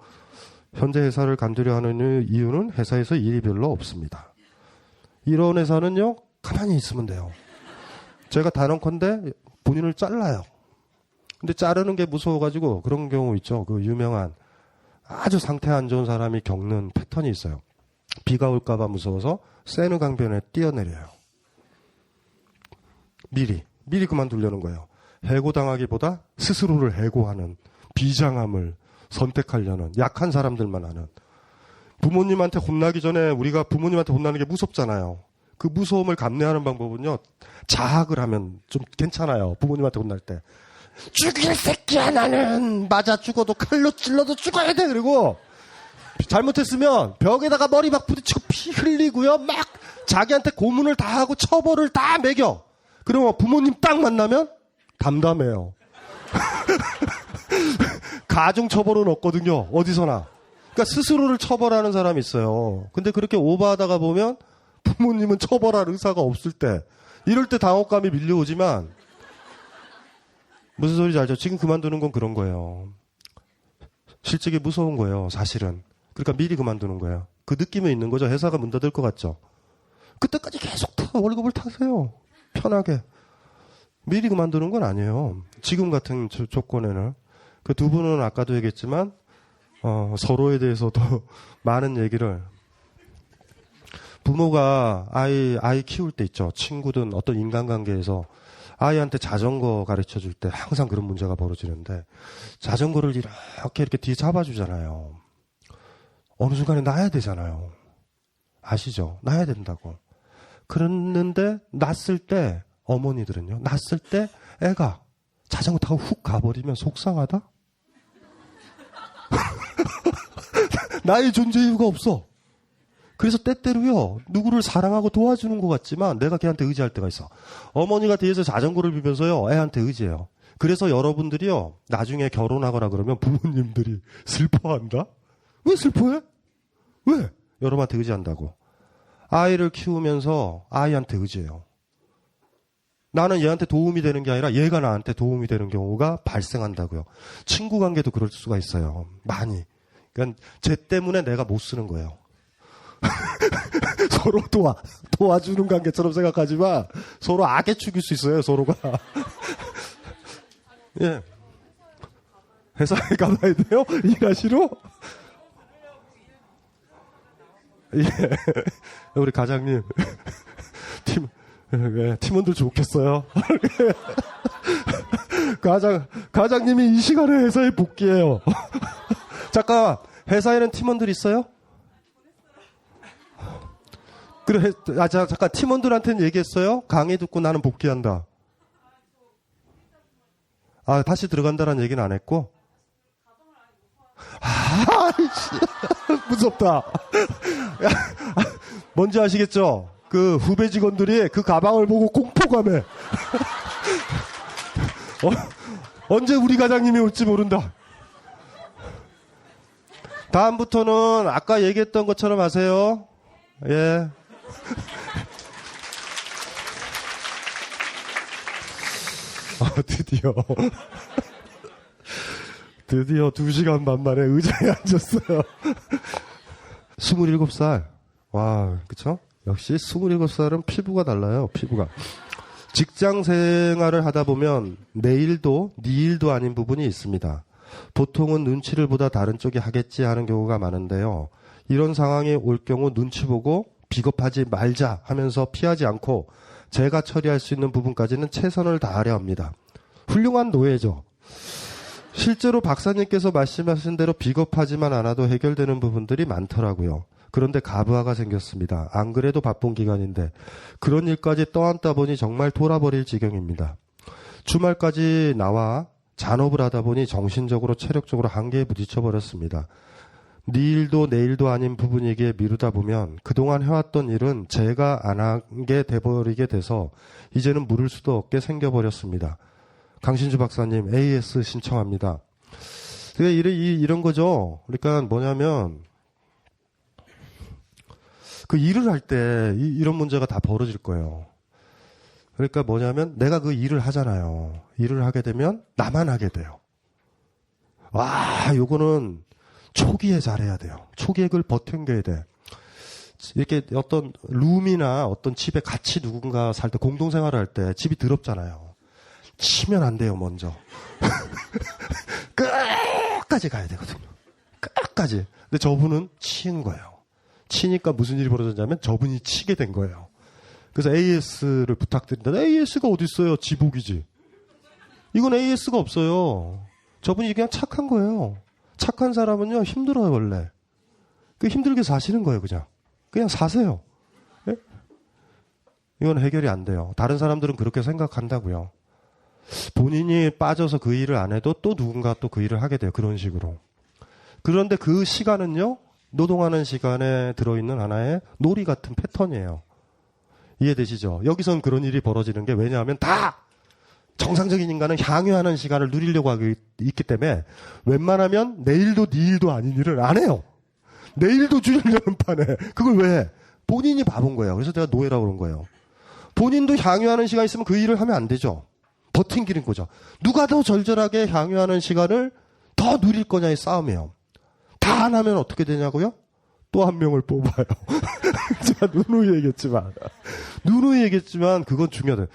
현재 회사를 간두려 하는 이유는 회사에서 일이 별로 없습니다. 이런 회사는요, 가만히 있으면 돼요. 제가 단언컨대 본인을 잘라요. 근데 자르는 게 무서워가지고 그런 경우 있죠. 그 유명한 아주 상태 안 좋은 사람이 겪는 패턴이 있어요. 비가 올까봐 무서워서 세누 강변에 뛰어내려요. 미리 그만두려는 거예요. 해고당하기보다 스스로를 해고하는 비장함을 선택하려는 약한 사람들만 하는. 부모님한테 혼나기 전에 우리가 부모님한테 혼나는 게 무섭잖아요. 그 무서움을 감내하는 방법은요, 자학을 하면 좀 괜찮아요. 부모님한테 혼날 때. 죽일 새끼야, 나는. 맞아 죽어도 칼로 찔러도 죽어야 돼. 그리고 잘못했으면 벽에다가 머리 막 부딪히고 피 흘리고요. 막 자기한테 고문을 다 하고 처벌을 다 매겨. 그러면 부모님 딱 만나면 담담해요. 가중처벌은 없거든요. 어디서나. 그러니까 스스로를 처벌하는 사람이 있어요. 근데 그렇게 오버하다가 보면 부모님은 처벌할 의사가 없을 때, 이럴 때 당혹감이 밀려오지만, 무슨 소리인지 알죠? 지금 그만두는 건 그런 거예요. 실직이 무서운 거예요, 사실은. 그러니까 미리 그만두는 거예요. 그 느낌이 있는 거죠. 회사가 문 닫을 것 같죠? 그때까지 계속 월급을 타세요. 편하게. 미리 그만두는 건 아니에요. 지금 같은 조건에는. 그 두 분은 아까도 얘기했지만, 서로에 대해서 더 많은 얘기를. 부모가 아이 키울 때 있죠. 친구든 어떤 인간관계에서 아이한테 자전거 가르쳐 줄 때 항상 그런 문제가 벌어지는데, 자전거를 이렇게 뒤에 잡아주잖아요. 어느 순간에 놔야 되잖아요. 아시죠? 놔야 된다고. 그랬는데 놨을 때 어머니들은요, 놨을 때 애가 자전거 타고 훅 가버리면 속상하다? 나의 존재 이유가 없어. 그래서 때때로요, 누구를 사랑하고 도와주는 것 같지만 내가 걔한테 의지할 때가 있어. 어머니가 뒤에서 자전거를 빌면서요, 애한테 의지해요. 그래서 여러분들이요, 나중에 결혼하거나 그러면 부모님들이 슬퍼한다? 왜 슬퍼해? 왜? 여러분한테 의지한다고. 아이를 키우면서 아이한테 의지해요. 나는 얘한테 도움이 되는 게 아니라 얘가 나한테 도움이 되는 경우가 발생한다고요. 친구 관계도 그럴 수가 있어요. 많이. 그러니까 쟤 때문에 내가 못 쓰는 거예요. 서로 도와주는 관계처럼 생각하지만 서로 악에 죽일 수 있어요, 서로가. 예. 회사에 가봐야 돼요? 일하시러? 예. 우리 과장님. 팀원들 좋겠어요. 과장님이 이 시간에 회사에 복귀해요. 잠깐, 회사에는 팀원들 있어요? 그래, 잠깐, 팀원들한테는 얘기했어요? 강의 듣고 나는 복귀한다. 다시 들어간다라는 얘기는 안 했고? 무섭다. 뭔지 아시겠죠? 그 후배 직원들이 그 가방을 보고 공포감에 언제 우리 과장님이 올지 모른다. 다음부터는 아까 얘기했던 것처럼 하세요. 예. 드디어 2시간 반 만에 의자에 앉았어요. 27살. 와, 그쵸? 역시 27살은 피부가 달라요, 피부가. 직장 생활을 하다 보면 내 일도 네 일도 아닌 부분이 있습니다. 보통은 눈치를 보다 다른 쪽이 하겠지 하는 경우가 많은데요. 이런 상황이 올 경우 눈치 보고 비겁하지 말자 하면서 피하지 않고 제가 처리할 수 있는 부분까지는 최선을 다하려 합니다. 훌륭한 노예죠. 실제로 박사님께서 말씀하신 대로 비겁하지만 않아도 해결되는 부분들이 많더라고요. 그런데 가부하가 생겼습니다. 안 그래도 바쁜 기간인데 그런 일까지 떠안다 보니 정말 돌아버릴 지경입니다. 주말까지 나와 잔업을 하다 보니 정신적으로 체력적으로 한계에 부딪혀버렸습니다. 네 일도 내 일도 아닌 부분이기에 미루다 보면 그동안 해왔던 일은 제가 안 하게 돼버리게 돼서 이제는 물을 수도 없게 생겨버렸습니다. 강신주 박사님 AS 신청합니다. 이런 거죠. 그러니까 뭐냐면 그 일을 할 때 이런 문제가 다 벌어질 거예요. 그러니까 뭐냐면 내가 그 일을 하잖아요. 일을 하게 되면 나만 하게 돼요. 와, 요거는 초기에 잘해야 돼요. 초기에 그걸 버텨야 돼. 이렇게 어떤 룸이나 어떤 집에 같이 누군가 살 때 공동생활을 할 때 집이 더럽잖아요. 치면 안 돼요, 먼저. 끝까지 가야 되거든요. 끝까지. 근데 저분은 치인 거예요. 치니까 무슨 일이 벌어졌냐면 저분이 치게 된 거예요. 그래서 AS를 부탁드린다. AS가 어디 있어요? 지복이지. 이건 AS가 없어요. 저분이 그냥 착한 거예요. 착한 사람은요 힘들어요 원래. 그 힘들게 사시는 거예요 그냥 사세요. 예? 이건 해결이 안 돼요. 다른 사람들은 그렇게 생각한다고요. 본인이 빠져서 그 일을 안 해도 또 누군가 또 그 일을 하게 돼요. 그런 식으로. 그런데 그 시간은요 노동하는 시간에 들어있는 하나의 놀이 같은 패턴이에요. 이해되시죠? 여기선 그런 일이 벌어지는 게 왜냐하면 다 정상적인 인간은 향유하는 시간을 누리려고 하고 있기 때문에 웬만하면 내일도 네 일도 아닌 일을 안 해요. 내일도 주려는 판에. 그걸 왜 해? 본인이 바본 거예요. 그래서 내가 노예라고 그런 거예요. 본인도 향유하는 시간 있으면 그 일을 하면 안 되죠. 버팅기는 거죠. 누가 더 절절하게 향유하는 시간을 더 누릴 거냐의 싸움이에요. 다 안 하면 어떻게 되냐고요? 또 한 명을 뽑아요. 제가 누누이 얘기했지만 그건 중요해요.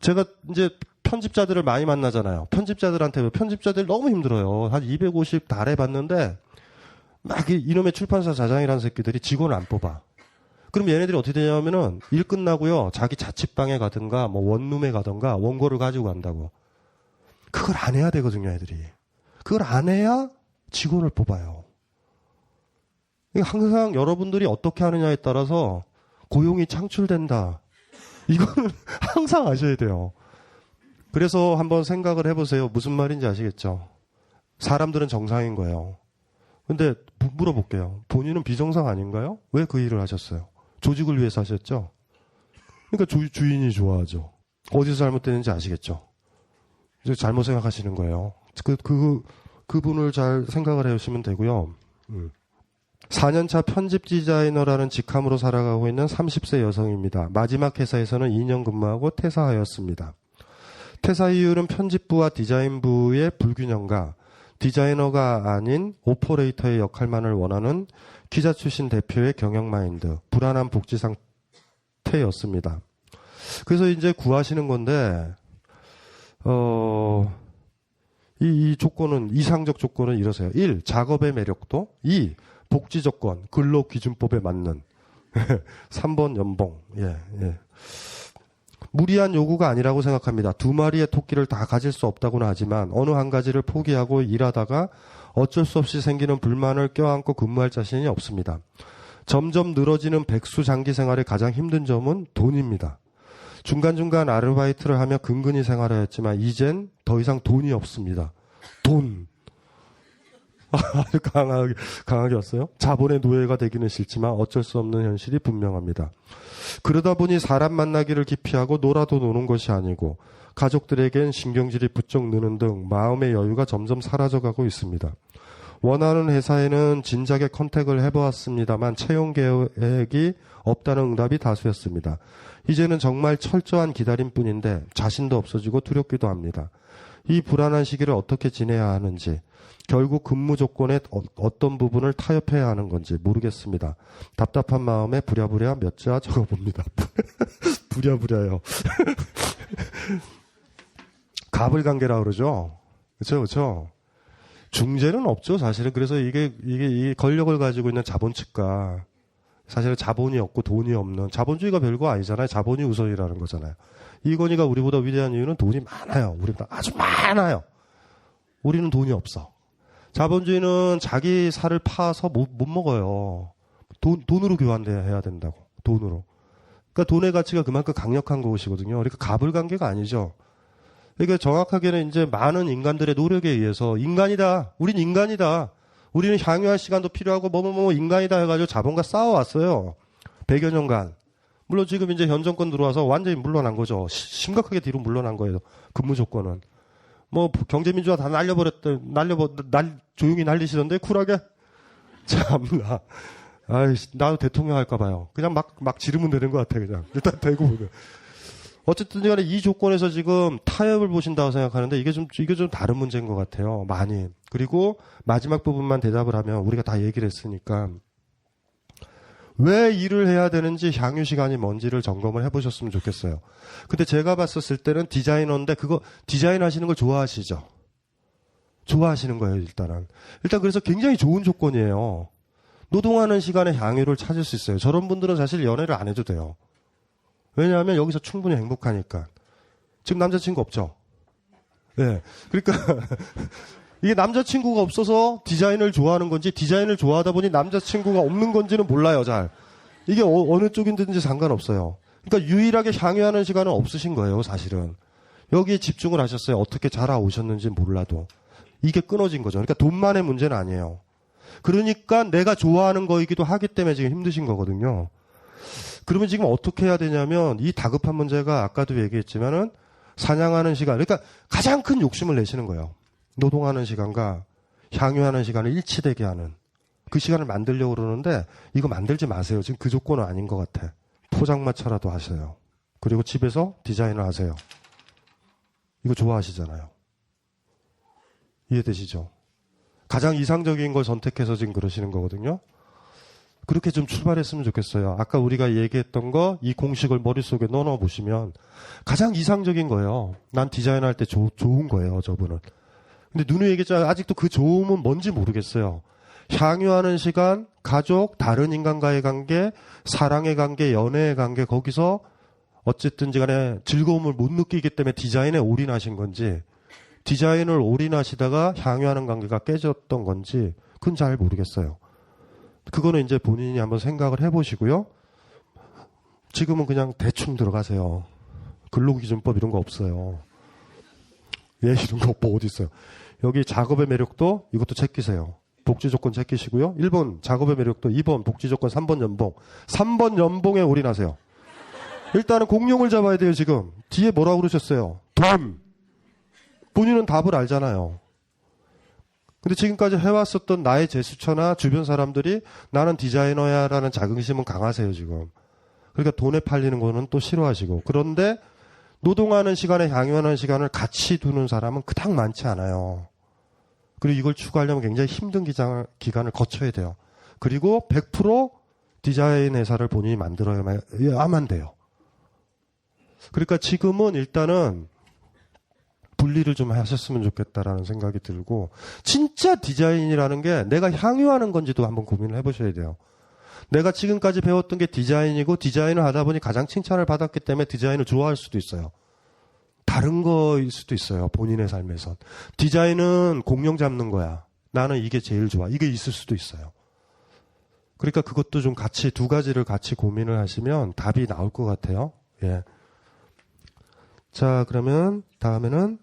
제가 이제 편집자들을 많이 만나잖아요. 편집자들 너무 힘들어요. 한 250 달해봤는데 막 이놈의 출판사 사장이라는 새끼들이 직원을 안 뽑아. 그럼 얘네들이 어떻게 되냐면은 일 끝나고요. 자기 자취방에 가든가 뭐 원룸에 가든가 원고를 가지고 간다고. 그걸 안 해야 되거든요, 애들이. 그걸 안 해야 직원을 뽑아요. 항상 여러분들이 어떻게 하느냐에 따라서 고용이 창출된다. 이거는 항상 아셔야 돼요. 그래서 한번 생각을 해보세요. 무슨 말인지 아시겠죠? 사람들은 정상인 거예요. 근데 물어볼게요. 본인은 비정상 아닌가요? 왜 그 일을 하셨어요? 조직을 위해서 하셨죠? 그러니까 주인이 좋아하죠. 어디서 잘못됐는지 아시겠죠? 이제 잘못 생각하시는 거예요. 그분을 잘 생각을 해주시면 되고요. 4년차 편집 디자이너라는 직함으로 살아가고 있는 30세 여성입니다. 마지막 회사에서는 2년 근무하고 퇴사하였습니다. 퇴사 이유는 편집부와 디자인부의 불균형과 디자이너가 아닌 오퍼레이터의 역할만을 원하는 기자 출신 대표의 경영 마인드, 불안한 복지 상태였습니다. 그래서 이제 구하시는 건데, 이 조건은, 이상적 조건은 이러세요. 1. 작업의 매력도. 2. 복지 조건, 근로기준법에 맞는. 3번 연봉. 예. 무리한 요구가 아니라고 생각합니다. 2마리의 토끼를 다 가질 수 없다고는 하지만 어느 한 가지를 포기하고 일하다가 어쩔 수 없이 생기는 불만을 껴안고 근무할 자신이 없습니다. 점점 늘어지는 백수 장기 생활의 가장 힘든 점은 돈입니다. 중간중간 아르바이트를 하며 근근히 생활하였지만 이젠 더 이상 돈이 없습니다. 돈. 아주 강하게 왔어요. 자본의 노예가 되기는 싫지만 어쩔 수 없는 현실이 분명합니다. 그러다 보니 사람 만나기를 기피하고 놀아도 노는 것이 아니고 가족들에겐 신경질이 부쩍 느는 등 마음의 여유가 점점 사라져가고 있습니다. 원하는 회사에는 진작에 컨택을 해보았습니다만 채용 계획이 없다는 응답이 다수였습니다. 이제는 정말 철저한 기다림뿐인데 자신도 없어지고 두렵기도 합니다. 이 불안한 시기를 어떻게 지내야 하는지, 결국 근무 조건의 어떤 부분을 타협해야 하는 건지 모르겠습니다. 답답한 마음에 부랴부랴 몇 자 적어봅니다. 부랴부랴요. 가불관계라 그러죠. 그렇죠. 중재는 없죠, 사실은. 그래서 이게 이 권력을 가지고 있는 자본 측과 사실은 자본이 없고 돈이 없는, 자본주의가 별거 아니잖아요. 자본이 우선이라는 거잖아요. 이건희가 우리보다 위대한 이유는 돈이 많아요. 우리보다 아주 많아요. 우리는 돈이 없어. 자본주의는 자기 살을 파서 못 먹어요. 돈으로 교환해야 된다고. 돈으로. 그러니까 돈의 가치가 그만큼 강력한 것이거든요. 그러니까 가불관계가 아니죠. 그러니까 정확하게는 이제 많은 인간들의 노력에 의해서 인간이다. 우린 인간이다. 우리는 향유할 시간도 필요하고 뭐뭐뭐 인간이다 해가지고 자본과 싸워왔어요. 100여 년간. 물론 지금 이제 현 정권 들어와서 완전히 물러난 거죠. 심각하게 뒤로 물러난 거예요. 근무 조건은. 뭐 경제민주화 다 조용히 날리시던데 쿨하게. 참나. 아이씨, 나도 대통령 할까 봐요. 그냥 막 지르면 되는 것 같아, 그냥. 일단 되고 보면. 어쨌든 간에 이 조건에서 지금 타협을 보신다고 생각하는데 이게 좀 다른 문제인 것 같아요. 많이. 그리고 마지막 부분만 대답을 하면 우리가 다 얘기를 했으니까 왜 일을 해야 되는지 향유 시간이 뭔지를 점검을 해보셨으면 좋겠어요. 근데 제가 봤었을 때는 디자이너인데 그거 디자인 하시는 걸 좋아하시죠? 좋아하시는 거예요, 일단은. 일단 그래서 굉장히 좋은 조건이에요. 노동하는 시간에 향유를 찾을 수 있어요. 저런 분들은 사실 연애를 안 해도 돼요. 왜냐하면 여기서 충분히 행복하니까. 지금 남자친구 없죠? 네. 그러니까 이게 남자친구가 없어서 디자인을 좋아하는 건지 디자인을 좋아하다 보니 남자친구가 없는 건지는 몰라요, 잘. 이게 어느 쪽인지 상관없어요. 그러니까 유일하게 향유하는 시간은 없으신 거예요, 사실은. 여기에 집중을 하셨어요. 어떻게 자라오셨는지 몰라도. 이게 끊어진 거죠. 그러니까 돈만의 문제는 아니에요. 그러니까 내가 좋아하는 거이기도 하기 때문에 지금 힘드신 거거든요. 그러면 지금 어떻게 해야 되냐면 이 다급한 문제가 아까도 얘기했지만은 사냥하는 시간, 그러니까 가장 큰 욕심을 내시는 거예요. 노동하는 시간과 향유하는 시간을 일치되게 하는 그 시간을 만들려고 그러는데 이거 만들지 마세요. 지금 그 조건은 아닌 것 같아. 포장마차라도 하세요. 그리고 집에서 디자인을 하세요. 이거 좋아하시잖아요. 이해되시죠? 가장 이상적인 걸 선택해서 지금 그러시는 거거든요. 그렇게 좀 출발했으면 좋겠어요. 아까 우리가 얘기했던 거, 이 공식을 머릿속에 넣어 보시면 가장 이상적인 거예요. 난 디자인할 때 좋은 거예요, 저분은. 근데 누누이 얘기했잖아요. 아직도 그 좋음은 뭔지 모르겠어요. 향유하는 시간, 가족, 다른 인간과의 관계, 사랑의 관계, 연애의 관계, 거기서 어쨌든지 간에 즐거움을 못 느끼기 때문에 디자인에 올인하신 건지, 디자인을 올인하시다가 향유하는 관계가 깨졌던 건지, 그건 잘 모르겠어요. 그거는 이제 본인이 한번 생각을 해보시고요. 지금은 그냥 대충 들어가세요. 근로기준법 이런 거 없어요. 예, 이런 거 뭐 어디 있어요. 여기 작업의 매력도 이것도 제끼세요. 복지 조건 제끼시고요. 1번 작업의 매력도, 2번 복지 조건, 3번 연봉. 3번 연봉에 올인하세요. 일단은 공룡을 잡아야 돼요, 지금. 뒤에 뭐라고 그러셨어요? 돈. 본인은 답을 알잖아요. 근데 지금까지 해왔었던 나의 제스처나 주변 사람들이 나는 디자이너야 라는 자긍심은 강하세요, 지금. 그러니까 돈에 팔리는 거는 또 싫어하시고. 그런데 노동하는 시간에 향유하는 시간을 같이 두는 사람은 그닥 많지 않아요. 그리고 이걸 추구하려면 굉장히 힘든 기간을 거쳐야 돼요. 그리고 100% 디자인 회사를 본인이 만들어야만 돼요. 그러니까 지금은 일단은 분리를 좀 하셨으면 좋겠다라는 생각이 들고, 진짜 디자인이라는 게 내가 향유하는 건지도 한번 고민을 해보셔야 돼요. 내가 지금까지 배웠던 게 디자인이고 디자인을 하다 보니 가장 칭찬을 받았기 때문에 디자인을 좋아할 수도 있어요. 다른 거일 수도 있어요. 본인의 삶에선. 디자인은 공룡 잡는 거야. 나는 이게 제일 좋아. 이게 있을 수도 있어요. 그러니까 그것도 좀 같이 두 가지를 같이 고민을 하시면 답이 나올 것 같아요. 예. 자, 그러면 다음에는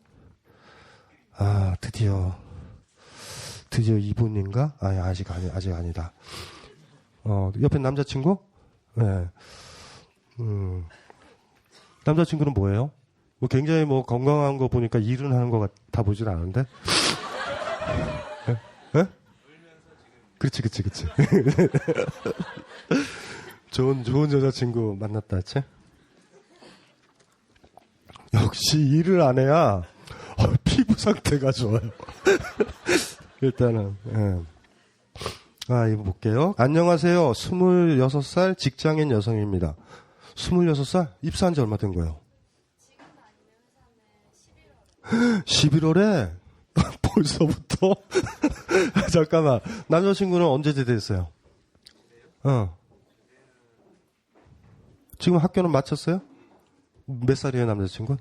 드디어 드디어 이분인가? 아니, 아직 아니다. 옆에 남자친구? 네. 남자친구는 뭐예요? 뭐 굉장히 뭐 건강한 거 보니까 일은 하는 것 같아 보진 않은데? 예? 그렇지. 좋은 여자친구 만났다, 치? 역시 일을 안 해야 피부 상태가 좋아요. 일단은, 예. 이거 볼게요. 안녕하세요. 26살 직장인 여성입니다. 26살? 입사한 지 얼마 된 거예요? 11월에? 벌써부터? 잠깐만. 남자친구는 언제 제대했어요? 지금 학교는 마쳤어요? 몇 살이에요, 남자친구?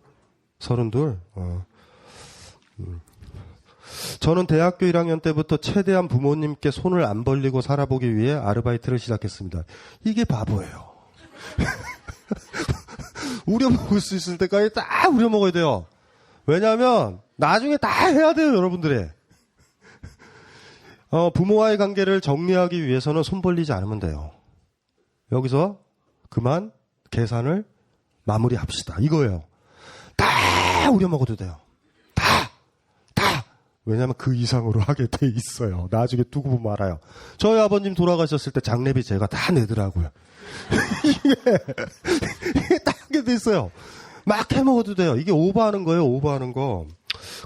32? 저는 대학교 1학년 때부터 최대한 부모님께 손을 안 벌리고 살아보기 위해 아르바이트를 시작했습니다. 이게 바보예요. 우려먹을 수 있을 때까지 딱 우려먹어야 돼요. 왜냐하면 나중에 다 해야 돼요, 여러분들이. 부모와의 관계를 정리하기 위해서는 손 벌리지 않으면 돼요. 여기서 그만 계산을 마무리합시다. 이거예요. 다 우려먹어도 돼요. 다. 왜냐하면 그 이상으로 하게 돼 있어요. 나중에 두고 보면 알아요. 저희 아버님 돌아가셨을 때 장례비 제가 다 내더라고요. 이게 딱 하게 돼 있어요. 막 해먹어도 돼요. 이게 오버하는 거예요. 오버하는 거.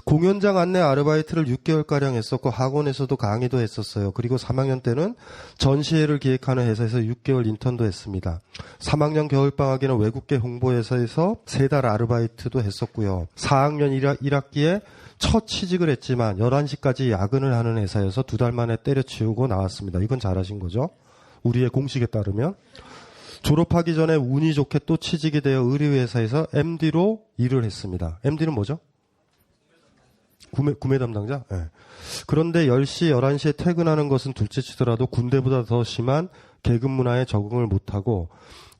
공연장 안내 아르바이트를 6개월가량 했었고 학원에서도 강의도 했었어요. 그리고 3학년 때는 전시회를 기획하는 회사에서 6개월 인턴도 했습니다. 3학년 겨울방학에는 외국계 홍보회사에서 3달 아르바이트도 했었고요. 4학년 1학기에 첫 취직을 했지만 11시까지 야근을 하는 회사여서 2달 만에 때려치우고 나왔습니다. 이건 잘하신 거죠. 우리의 공식에 따르면. 졸업하기 전에 운이 좋게 또 취직이 되어 의류회사에서 MD로 일을 했습니다. MD는 뭐죠? 구매 담당자? 네. 그런데 10시, 11시에 퇴근하는 것은 둘째치더라도 군대보다 더 심한 계급 문화에 적응을 못하고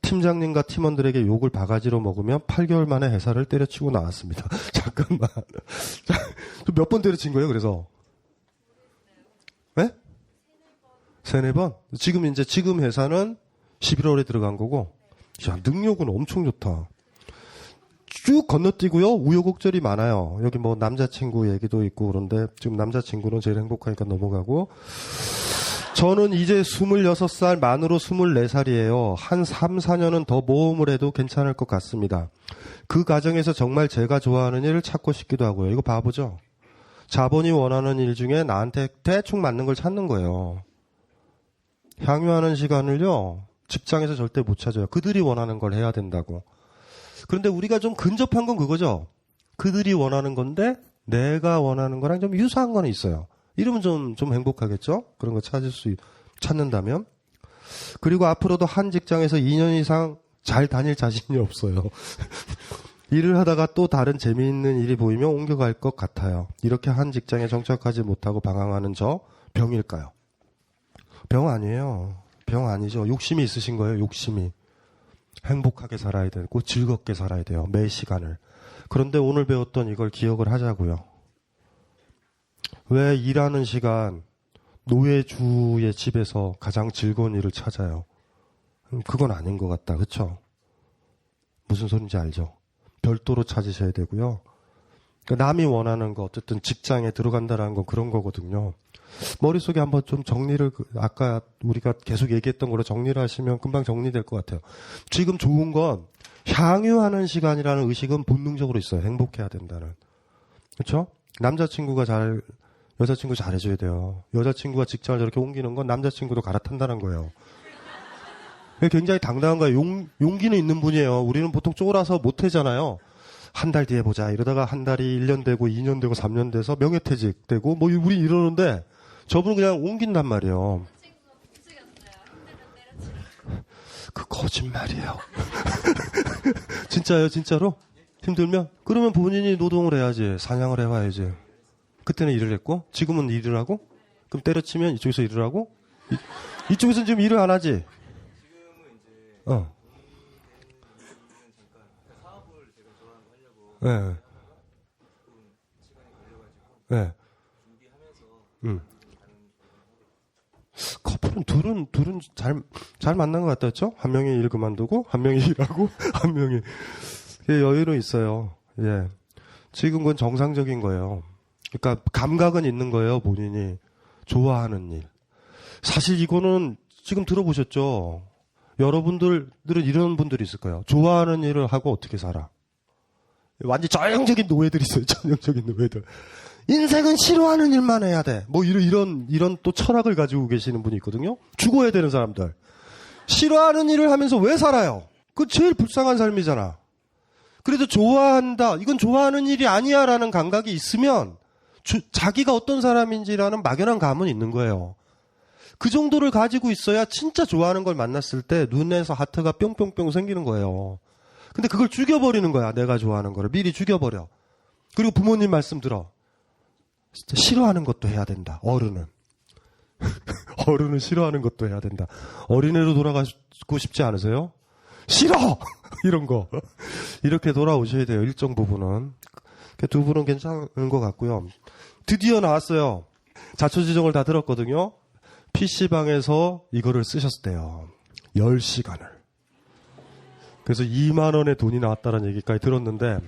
팀장님과 팀원들에게 욕을 바가지로 먹으며 8개월 만에 회사를 때려치고 나왔습니다. 잠깐만. 몇 번 때려친 거예요, 그래서? 네? 3-4번? 지금 회사는 11월에 들어간 거고, 야, 능력은 엄청 좋다. 쭉 건너뛰고요. 우여곡절이 많아요. 여기 뭐 남자친구 얘기도 있고 그런데 지금 남자친구는 제일 행복하니까 넘어가고. 저는 이제 26살, 만으로 24살이에요. 한 3, 4년은 더 모험을 해도 괜찮을 것 같습니다. 그 과정에서 정말 제가 좋아하는 일을 찾고 싶기도 하고요. 이거 바보죠? 자본이 원하는 일 중에 나한테 대충 맞는 걸 찾는 거예요. 향유하는 시간을요. 직장에서 절대 못 찾아요. 그들이 원하는 걸 해야 된다고. 그런데 우리가 좀 근접한 건 그거죠. 그들이 원하는 건데 내가 원하는 거랑 좀 유사한 거는 있어요. 이러면 좀 행복하겠죠? 그런 거 찾는다면. 그리고 앞으로도 한 직장에서 2년 이상 잘 다닐 자신이 없어요. 일을 하다가 또 다른 재미있는 일이 보이면 옮겨갈 것 같아요. 이렇게 한 직장에 정착하지 못하고 방황하는 저 병일까요? 병 아니에요. 병 아니죠. 욕심이 있으신 거예요. 욕심이. 행복하게 살아야 되고 즐겁게 살아야 돼요. 매 시간을. 그런데 오늘 배웠던 이걸 기억을 하자고요. 왜 일하는 시간 노예주의 집에서 가장 즐거운 일을 찾아요? 그건 아닌 것 같다. 그렇죠? 무슨 소린지 알죠? 별도로 찾으셔야 되고요. 그러니까 남이 원하는 거 어쨌든 직장에 들어간다는 건 그런 거거든요. 머릿속에 한번 좀 정리를 아까 우리가 계속 얘기했던 걸로 정리를 하시면 금방 정리될 것 같아요. 지금 좋은 건 향유하는 시간이라는 의식은 본능적으로 있어요. 행복해야 된다는. 그렇죠? 여자친구 잘해줘야 돼요. 여자친구가 직장을 저렇게 옮기는 건 남자친구도 갈아탄다는 거예요. 굉장히 당당한 거예요. 용기는 있는 분이에요. 우리는 보통 쫄아서 못 하잖아요. 한 달 뒤에 보자. 이러다가 한 달이 1년 되고 2년 되고 3년 돼서 명예퇴직 되고 뭐 우리 이러는데 저분은 그냥 옮긴단 말이에요. 그 거짓말이에요. 진짜요, 진짜로? 힘들면? 그러면 본인이 노동을 해야지. 사냥을 해와야지. 그때는 일을 했고 지금은 일을 하고 그럼 때려치면 이쪽에서 일을 하고 이쪽에서는 지금 일을 안 하지. 네. 네. 둘은 잘 만난 것 같았죠? 한 명이 일 그만두고, 한 명이 일하고, 한 명이. 여유는 있어요. 예. 지금 그건 정상적인 거예요. 그러니까 감각은 있는 거예요, 본인이. 좋아하는 일. 사실 이거는 지금 들어보셨죠? 여러분들은 이런 분들이 있을 거예요. 좋아하는 일을 하고 어떻게 살아? 완전 전형적인 노예들 있어요. 전형적인 노예들. 인생은 싫어하는 일만 해야 돼. 뭐 이런 또 철학을 가지고 계시는 분이 있거든요. 죽어야 되는 사람들. 싫어하는 일을 하면서 왜 살아요? 그건 제일 불쌍한 삶이잖아. 그래도 좋아한다. 이건 좋아하는 일이 아니야라는 감각이 있으면 자기가 어떤 사람인지라는 막연한 감은 있는 거예요. 그 정도를 가지고 있어야 진짜 좋아하는 걸 만났을 때 눈에서 하트가 뿅뿅뿅 생기는 거예요. 근데 그걸 죽여버리는 거야. 내가 좋아하는 거를 미리 죽여버려. 그리고 부모님 말씀 들어. 진짜 싫어하는 것도 해야 된다. 어른은. 어른은 싫어하는 것도 해야 된다. 어린애로 돌아가고 싶지 않으세요? 싫어! 이런 거. 이렇게 돌아오셔야 돼요. 일정 부분은. 두 분은 괜찮은 것 같고요. 드디어 나왔어요. 자초지종을 다 들었거든요. PC방에서 이거를 쓰셨대요. 10시간을. 그래서 2만 원의 돈이 나왔다는 얘기까지 들었는데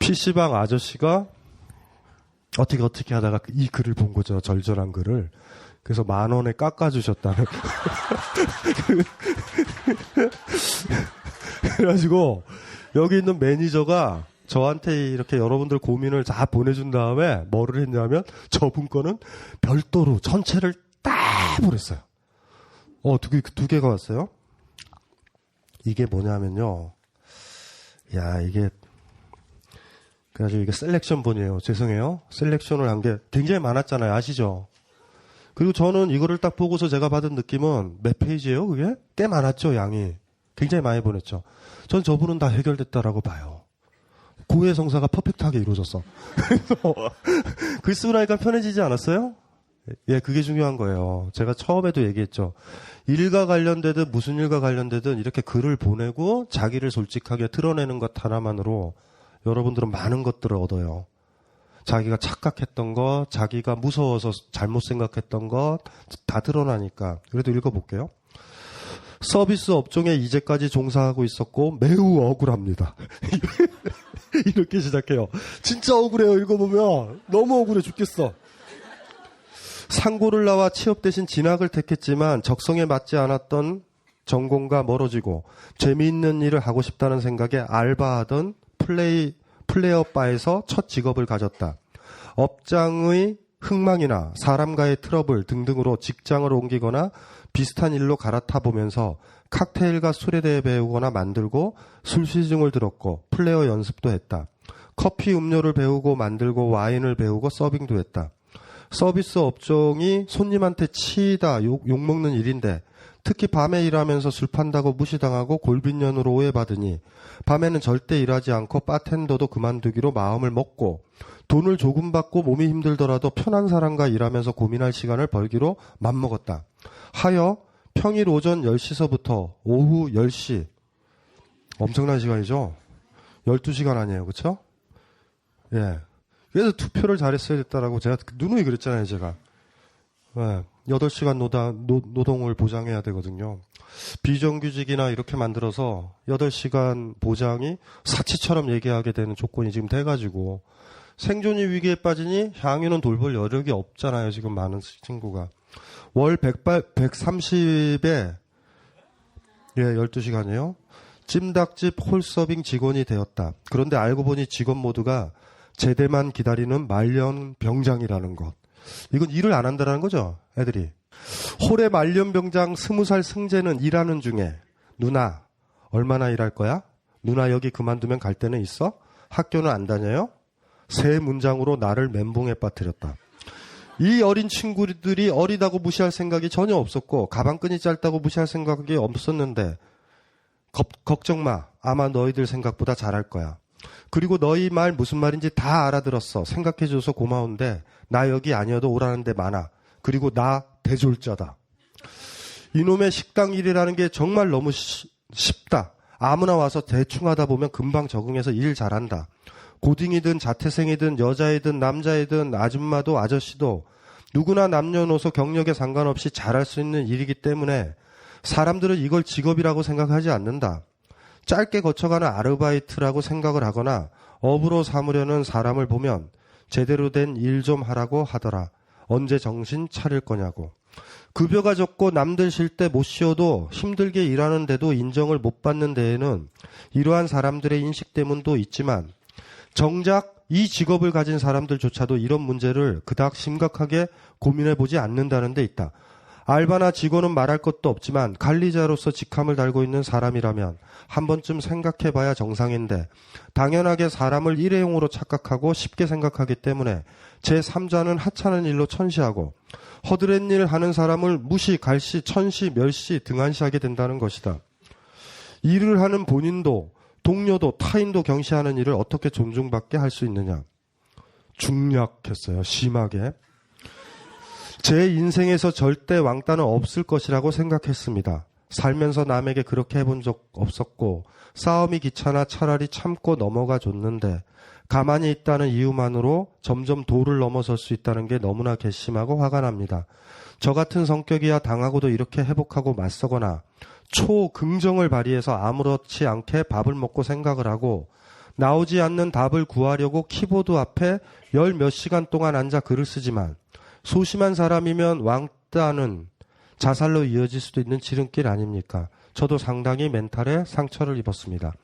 PC방 아저씨가 어떻게 하다가 이 글을 본 거죠. 절절한 글을. 그래서 1만 원에 깎아주셨다는. 그래가지고 여기 있는 매니저가 저한테 이렇게 여러분들 고민을 다 보내준 다음에 뭐를 했냐면 저분 거는 별도로 전체를 다 보냈어요. 두 개가 왔어요. 이게 뭐냐면요. 그래가지고 이게 셀렉션본이에요. 죄송해요. 셀렉션을 한 게 굉장히 많았잖아요. 아시죠? 그리고 저는 이거를 딱 보고서 제가 받은 느낌은 몇 페이지예요? 그게? 꽤 많았죠. 양이. 굉장히 많이 보냈죠. 전 저분은 다 해결됐다라고 봐요. 고해성사가 퍼펙트하게 이루어졌어. 그래서 글 쓰고 나니까 편해지지 않았어요? 예, 그게 중요한 거예요. 제가 처음에도 얘기했죠. 일과 관련되든 무슨 일과 관련되든 이렇게 글을 보내고 자기를 솔직하게 드러내는 것 하나만으로 여러분들은 많은 것들을 얻어요. 자기가 착각했던 것, 자기가 무서워서 잘못 생각했던 것 다 드러나니까. 그래도 읽어볼게요. 서비스 업종에 이제까지 종사하고 있었고 매우 억울합니다. 이렇게 시작해요. 진짜 억울해요. 읽어보면 너무 억울해 죽겠어. 상고를 나와 취업 대신 진학을 택했지만 적성에 맞지 않았던 전공과 멀어지고 재미있는 일을 하고 싶다는 생각에 알바하던 플레이어 바에서 첫 직업을 가졌다. 업장의 흥망이나 사람과의 트러블 등등으로 직장을 옮기거나 비슷한 일로 갈아타 보면서 칵테일과 술에 대해 배우거나 만들고 술시중을 들었고 플레이어 연습도 했다. 커피 음료를 배우고 만들고 와인을 배우고 서빙도 했다. 서비스 업종이 손님한테 치이다 욕먹는 일인데 특히 밤에 일하면서 술 판다고 무시당하고 골빈년으로 오해받으니 밤에는 절대 일하지 않고 바텐더도 그만두기로 마음을 먹고 돈을 조금 받고 몸이 힘들더라도 편한 사람과 일하면서 고민할 시간을 벌기로 맘먹었다. 하여 평일 오전 10시서부터 오후 10시 엄청난 시간이죠. 12시간 아니에요. 그렇죠? 예. 그래서 투표를 잘했어야 됐다라고 제가 누누이 그랬잖아요. 제가. 예. 8시간 노동을 보장해야 되거든요. 비정규직이나 이렇게 만들어서 8시간 보장이 사치처럼 얘기하게 되는 조건이 지금 돼가지고 생존이 위기에 빠지니 향유는 돌볼 여력이 없잖아요. 지금 많은 친구가. 월 130에 12시간이에요. 찜닭집 홀서빙 직원이 되었다. 그런데 알고 보니 직원 모두가 제대만 기다리는 말년병장이라는 것. 이건 일을 안 한다는 거죠. 애들이. 홀의 말년병장 20살 승재는 일하는 중에 누나 얼마나 일할 거야? 누나 여기 그만두면 갈 데는 있어? 학교는 안 다녀요? 세 문장으로 나를 멘붕에 빠뜨렸다. 이 어린 친구들이 어리다고 무시할 생각이 전혀 없었고 가방끈이 짧다고 무시할 생각이 없었는데 걱정 마. 아마 너희들 생각보다 잘할 거야. 그리고 너희 말 무슨 말인지 다 알아들었어. 생각해줘서 고마운데 나 여기 아니어도 오라는 데 많아. 그리고 나 대졸자다. 이놈의 식당 일이라는 게 정말 너무 쉽다. 아무나 와서 대충 하다 보면 금방 적응해서 일 잘한다. 고딩이든 자퇴생이든 여자이든 남자이든 아줌마도 아저씨도 누구나 남녀노소 경력에 상관없이 잘할 수 있는 일이기 때문에 사람들은 이걸 직업이라고 생각하지 않는다. 짧게 거쳐가는 아르바이트라고 생각을 하거나 업으로 삼으려는 사람을 보면 제대로 된 일 좀 하라고 하더라. 언제 정신 차릴 거냐고. 급여가 적고 남들 쉴 때 못 쉬어도 힘들게 일하는데도 인정을 못 받는 데에는 이러한 사람들의 인식 때문도 있지만 정작 이 직업을 가진 사람들조차도 이런 문제를 그닥 심각하게 고민해보지 않는다는 데 있다. 알바나 직원은 말할 것도 없지만 관리자로서 직함을 달고 있는 사람이라면 한 번쯤 생각해봐야 정상인데 당연하게 사람을 일회용으로 착각하고 쉽게 생각하기 때문에 제3자는 하찮은 일로 천시하고 허드렛 일 하는 사람을 무시, 갈시, 천시, 멸시, 등한시하게 된다는 것이다. 일을 하는 본인도 동료도 타인도 경시하는 일을 어떻게 존중받게 할 수 있느냐. 중략했어요. 심하게. 제 인생에서 절대 왕따는 없을 것이라고 생각했습니다. 살면서 남에게 그렇게 해본 적 없었고 싸움이 귀찮아 차라리 참고 넘어가 줬는데 가만히 있다는 이유만으로 점점 도를 넘어설 수 있다는 게 너무나 괘씸하고 화가 납니다. 저 같은 성격이야 당하고도 이렇게 회복하고 맞서거나 초긍정을 발휘해서 아무렇지 않게 밥을 먹고 생각을 하고 나오지 않는 답을 구하려고 키보드 앞에 열 몇 시간 동안 앉아 글을 쓰지만 소심한 사람이면 왕따는 자살로 이어질 수도 있는 지름길 아닙니까? 저도 상당히 멘탈에 상처를 입었습니다.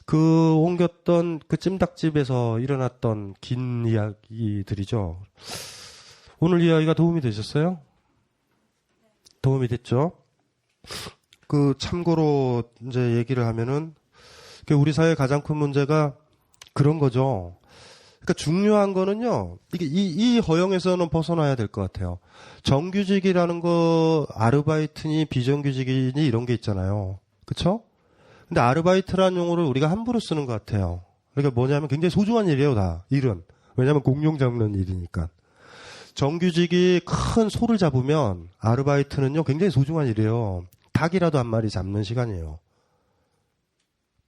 그 옮겼던 그 찜닭집에서 일어났던 긴 이야기들이죠. 오늘 이야기가 도움이 되셨어요? 도움이 됐죠? 그 참고로 이제 얘기를 하면은 우리 사회의 가장 큰 문제가 그런 거죠. 그러니까 중요한 거는요. 이게 이 허용에서는 벗어나야 될 것 같아요. 정규직이라는 거 아르바이트니 비정규직이니 이런 게 있잖아요. 그렇죠? 근데 아르바이트라는 용어를 우리가 함부로 쓰는 것 같아요. 그러니까 뭐냐면 굉장히 소중한 일이에요, 다. 일은. 왜냐하면 공룡 잡는 일이니까. 정규직이 큰 소를 잡으면 아르바이트는요 굉장히 소중한 일이에요. 닭이라도 한 마리 잡는 시간이에요.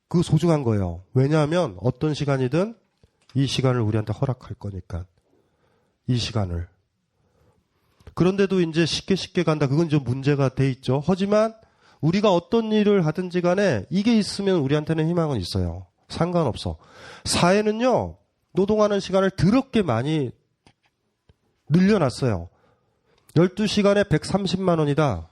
그거 소중한 거예요. 왜냐하면 어떤 시간이든 이 시간을 우리한테 허락할 거니까. 이 시간을. 그런데도 이제 쉽게 간다. 그건 좀 문제가 돼 있죠. 하지만 우리가 어떤 일을 하든지 간에 이게 있으면 우리한테는 희망은 있어요. 상관없어. 사회는요. 노동하는 시간을 더럽게 많이 늘려놨어요. 12시간에 130만 원이다.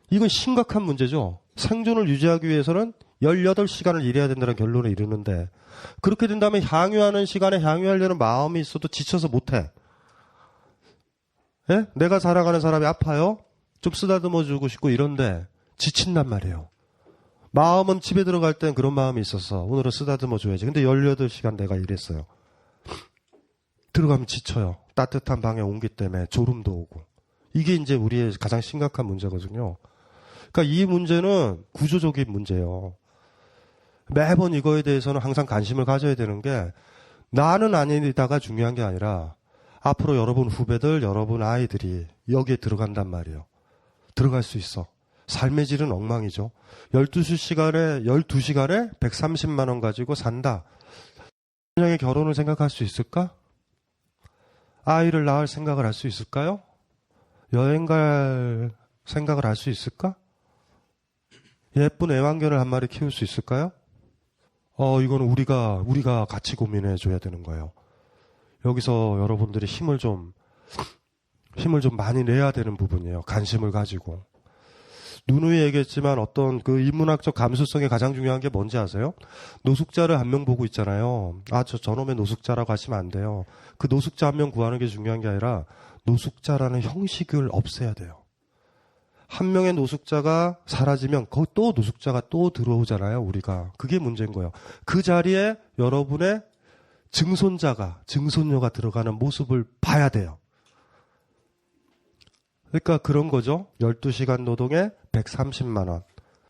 이건 심각한 문제죠. 생존을 유지하기 위해서는 18시간을 일해야 된다는 결론에 이르는데 그렇게 된다면 향유하는 시간에 향유하려는 마음이 있어도 지쳐서 못해. 예? 내가 살아가는 사람이 아파요? 좀 쓰다듬어주고 싶고 이런데 지친단 말이에요. 마음은 집에 들어갈 땐 그런 마음이 있어서 오늘은 쓰다듬어줘야지. 근데 18시간 내가 일했어요. 들어가면 지쳐요. 따뜻한 방에 온기 때문에 졸음도 오고. 이게 이제 우리의 가장 심각한 문제거든요. 그러니까 이 문제는 구조적인 문제예요. 매번 이거에 대해서는 항상 관심을 가져야 되는 게 나는 아니다가 중요한 게 아니라 앞으로 여러분 후배들, 여러분 아이들이 여기에 들어간단 말이에요. 들어갈 수 있어. 삶의 질은 엉망이죠. 12시간에 130만 원 가지고 산다. 그냥의 결혼을 생각할 수 있을까? 아이를 낳을 생각을 할 수 있을까요? 여행 갈 생각을 할 수 있을까? 예쁜 애완견을 한 마리 키울 수 있을까요? 이거는 우리가 같이 고민해 줘야 되는 거예요. 여기서 여러분들이 힘을 좀 많이 내야 되는 부분이에요. 관심을 가지고. 누누이 얘기했지만 어떤 그 인문학적 감수성이 가장 중요한 게 뭔지 아세요? 노숙자를 한 명 보고 있잖아요. 저놈의 노숙자라고 하시면 안 돼요. 그 노숙자 한 명 구하는 게 중요한 게 아니라 노숙자라는 형식을 없애야 돼요. 한 명의 노숙자가 사라지면 거기 또 노숙자가 또 들어오잖아요, 우리가. 그게 문제인 거예요. 그 자리에 여러분의 증손녀가 들어가는 모습을 봐야 돼요. 그러니까 그런 거죠. 12시간 노동에 130만 원.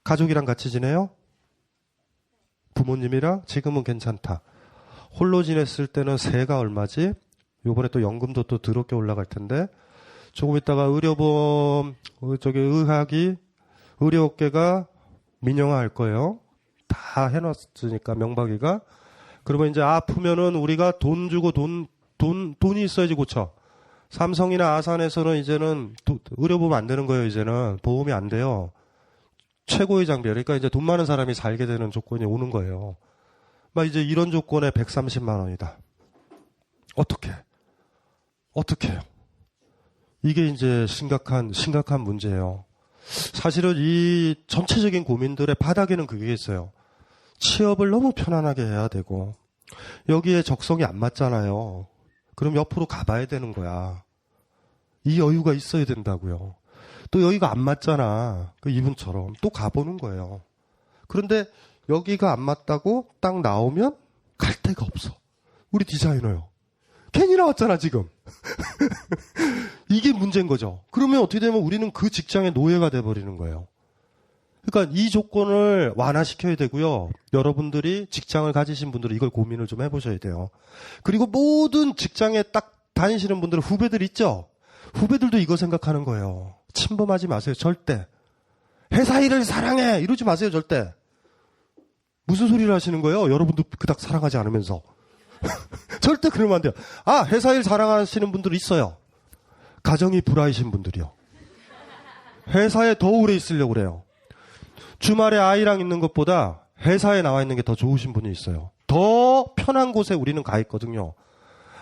가족이랑 같이 지내요? 부모님이랑? 지금은 괜찮다. 홀로 지냈을 때는 세가 얼마지? 요번에 또 연금도 또 더럽게 올라갈 텐데 조금 있다가 의료보험, 의료업계가 민영화할 거예요. 다 해놨으니까 명박이가. 그러면 이제 아프면은 우리가 돈 주고 돈이 있어야지 고쳐. 삼성이나 아산에서는 이제는 의료보험 안 되는 거예요. 이제는 보험이 안 돼요. 최고의 장비. 그러니까 이제 돈 많은 사람이 살게 되는 조건이 오는 거예요. 막 이제 이런 조건에 130만 원이다. 어떻게 해요? 이게 이제 심각한 문제예요. 사실은 이 전체적인 고민들의 바닥에는 그게 있어요. 취업을 너무 편안하게 해야 되고 여기에 적성이 안 맞잖아요. 그럼 옆으로 가봐야 되는 거야. 이 여유가 있어야 된다고요. 또 여기가 안 맞잖아. 이분처럼 또 가보는 거예요. 그런데 여기가 안 맞다고 딱 나오면 갈 데가 없어. 우리 디자이너요. 괜히 나왔잖아 지금. 이게 문제인 거죠. 그러면 어떻게 되면 우리는 그 직장의 노예가 돼버리는 거예요. 그러니까 이 조건을 완화시켜야 되고요. 여러분들이 직장을 가지신 분들은 이걸 고민을 좀 해보셔야 돼요. 그리고 모든 직장에 딱 다니시는 분들은 후배들 있죠? 후배들도 이거 생각하는 거예요. 침범하지 마세요. 절대. 회사 일을 사랑해 이러지 마세요. 절대. 무슨 소리를 하시는 거예요? 여러분도 그닥 사랑하지 않으면서. 절대 그러면 안 돼요. 아, 회사 일 사랑하시는 분들 있어요. 가정이 불화이신 분들이요. 회사에 더 오래 있으려고 그래요. 주말에 아이랑 있는 것보다 회사에 나와 있는 게 더 좋으신 분이 있어요. 더 편한 곳에 우리는 가 있거든요.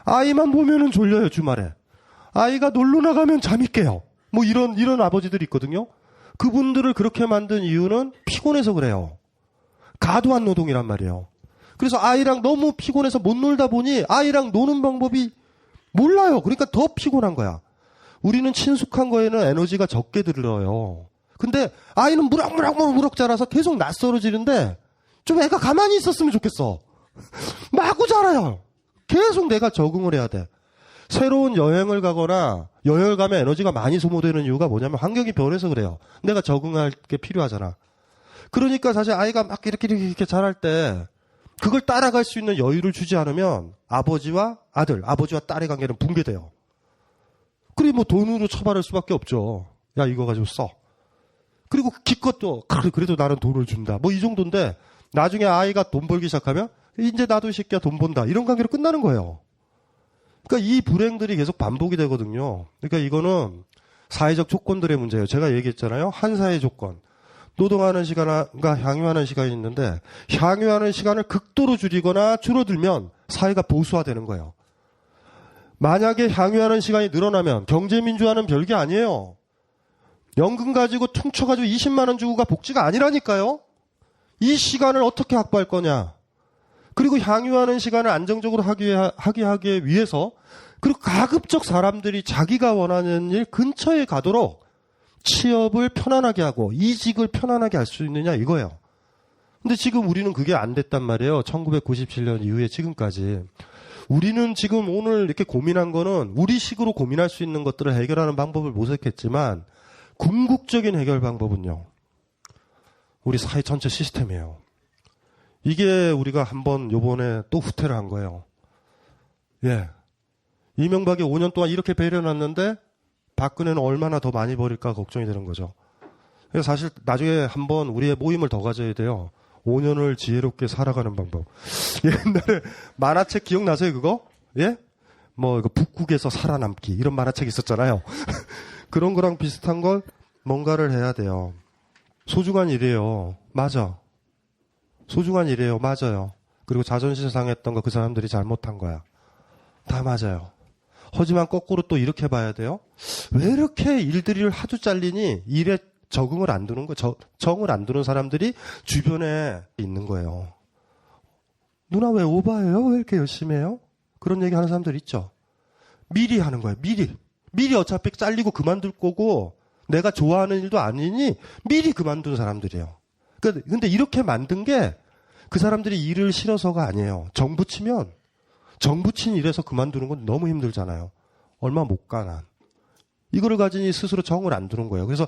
아이만 보면은 졸려요, 주말에. 아이가 놀러 나가면 잠이 깨요. 뭐 이런 아버지들이 있거든요. 그분들을 그렇게 만든 이유는 피곤해서 그래요. 과도한 노동이란 말이에요. 그래서 아이랑 너무 피곤해서 못 놀다 보니 아이랑 노는 방법이 몰라요. 그러니까 더 피곤한 거야. 우리는 친숙한 거에는 에너지가 적게 들어요. 근데 아이는 무럭무럭 자라서 계속 낯설어지는데 좀 애가 가만히 있었으면 좋겠어. 마구 자라요. 계속 내가 적응을 해야 돼. 새로운 여행을 가거나 여행을 가면 에너지가 많이 소모되는 이유가 뭐냐면 환경이 변해서 그래요. 내가 적응할 게 필요하잖아. 그러니까 사실 아이가 막 이렇게 자랄 때 그걸 따라갈 수 있는 여유를 주지 않으면 아버지와 아들, 아버지와 딸의 관계는 붕괴돼요. 그리고 뭐 돈으로 처벌할 수밖에 없죠. 야, 이거 가지고 써. 그리고 기껏 또 그래도 나는 돈을 준다. 뭐 이 정도인데 나중에 아이가 돈 벌기 시작하면 이제 나도 이 새끼야 돈 번다. 이런 관계로 끝나는 거예요. 그러니까 이 불행들이 계속 반복이 되거든요. 그러니까 이거는 사회적 조건들의 문제예요. 제가 얘기했잖아요. 한 사회 조건. 노동하는 시간과 향유하는 시간이 있는데 향유하는 시간을 극도로 줄이거나 줄어들면 사회가 보수화되는 거예요. 만약에 향유하는 시간이 늘어나면 경제민주화는 별게 아니에요. 연금 가지고 퉁쳐가지고 20만 원 주고가 복지가 아니라니까요. 이 시간을 어떻게 확보할 거냐. 그리고 향유하는 시간을 안정적으로 하기 위해서 그리고 가급적 사람들이 자기가 원하는 일 근처에 가도록 취업을 편안하게 하고 이직을 편안하게 할 수 있느냐 이거예요. 근데 지금 우리는 그게 안 됐단 말이에요. 1997년 이후에 지금까지. 우리는 지금 오늘 이렇게 고민한 거는 우리식으로 고민할 수 있는 것들을 해결하는 방법을 모색했지만 궁극적인 해결 방법은요. 우리 사회 전체 시스템이에요. 이게 우리가 한번 요번에 또 후퇴를 한 거예요. 예. 이명박이 5년 동안 이렇게 배려놨는데 박근혜는 얼마나 더 많이 버릴까 걱정이 되는 거죠. 그래서 사실 나중에 한번 우리의 모임을 더 가져야 돼요. 5년을 지혜롭게 살아가는 방법. 옛날에 만화책 기억나세요, 그거? 예? 뭐, 이거 북극에서 살아남기. 이런 만화책 있었잖아요. 그런 거랑 비슷한 걸 뭔가를 해야 돼요. 소중한 일이에요. 맞아. 소중한 일이에요. 맞아요. 그리고 자존심 상했던 거 그 사람들이 잘못한 거야. 다 맞아요. 하지만 거꾸로 또 이렇게 봐야 돼요. 왜 이렇게 일들이 하도 잘리니 일에 적응을 안 두는 거, 정을 안 두는 사람들이 주변에 있는 거예요. 누나 왜 오바해요? 왜 이렇게 열심히 해요? 그런 얘기 하는 사람들 있죠. 미리 하는 거예요. 미리 어차피 잘리고 그만둘 거고 내가 좋아하는 일도 아니니 미리 그만둔 사람들이에요. 근데 이렇게 만든 게 그 사람들이 일을 싫어서가 아니에요. 정 붙이면 정 붙인 일에서 그만두는 건 너무 힘들잖아요. 얼마 못 가, 난. 이거를 가지니 스스로 정을 안 두는 거예요. 그래서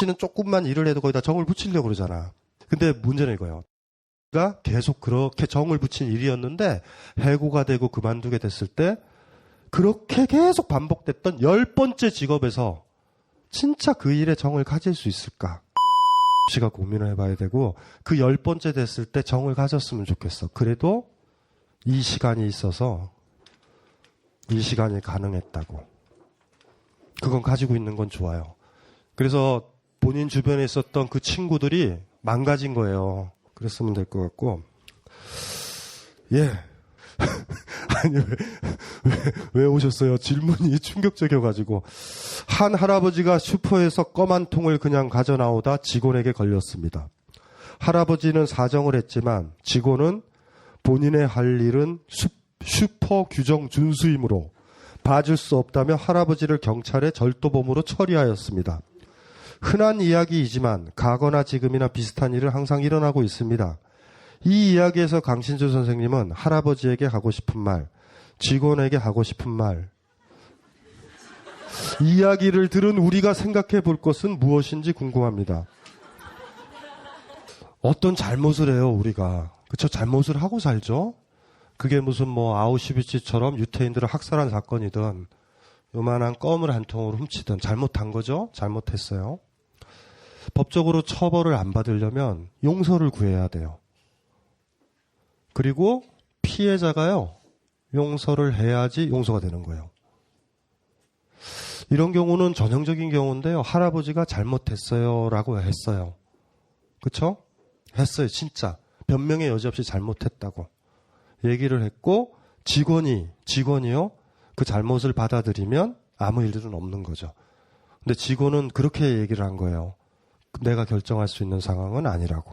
씨는 조금만 일을 해도 거기다 정을 붙이려고 그러잖아. 근데 문제는 이거예요. 가 계속 그렇게 정을 붙인 일이었는데 해고가 되고 그만두게 됐을 때 그렇게 계속 반복됐던 10번째 직업에서 진짜 그 일에 정을 가질 수 있을까? 씨가 고민을 해봐야 되고 그 10번째 됐을 때 정을 가졌으면 좋겠어. 그래도 이 시간이 있어서 이 시간이 가능했다고. 그건 가지고 있는 건 좋아요. 그래서 본인 주변에 있었던 그 친구들이 망가진 거예요. 그랬으면 될 것 같고. 예. 아니, 왜 오셨어요? 질문이 충격적이어가지고. 한 할아버지가 슈퍼에서 껌 한 통을 그냥 가져 나오다 직원에게 걸렸습니다. 할아버지는 사정을 했지만 직원은 본인의 할 일은 슈퍼 규정 준수이므로 봐줄 수 없다며 할아버지를 경찰에 절도범으로 처리하였습니다. 흔한 이야기이지만 과거나 지금이나 비슷한 일은 항상 일어나고 있습니다. 이 이야기에서 강신주 선생님은 할아버지에게 하고 싶은 말, 직원에게 하고 싶은 말, 이야기를 들은 우리가 생각해 볼 것은 무엇인지 궁금합니다. 어떤 잘못을 해요, 우리가. 그쵸? 잘못을 하고 살죠? 그게 무슨 뭐 아우슈비츠처럼 유태인들을 학살한 사건이든 요만한 껌을 한 통으로 훔치든 잘못한 거죠? 잘못했어요. 법적으로 처벌을 안 받으려면 용서를 구해야 돼요. 그리고 피해자가요, 용서를 해야지 용서가 되는 거예요. 이런 경우는 전형적인 경우인데요. 할아버지가 잘못했어요 라고 했어요. 그쵸? 했어요. 진짜. 변명의 여지 없이 잘못했다고 얘기를 했고, 직원이요, 그 잘못을 받아들이면 아무 일들은 없는 거죠. 근데 직원은 그렇게 얘기를 한 거예요. 내가 결정할 수 있는 상황은 아니라고.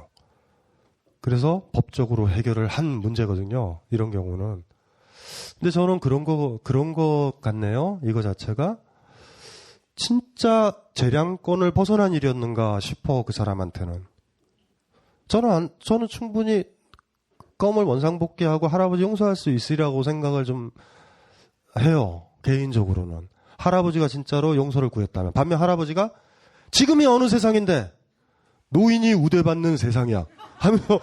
그래서 법적으로 해결을 한 문제거든요. 이런 경우는. 근데 저는 그런 거 같네요. 이거 자체가. 진짜 재량권을 벗어난 일이었는가 싶어, 그 사람한테는. 저는 충분히 껌을 원상복귀하고 할아버지 용서할 수 있으리라고 생각을 좀 해요. 개인적으로는. 할아버지가 진짜로 용서를 구했다면. 반면 할아버지가 지금이 어느 세상인데 노인이 우대받는 세상이야 하면서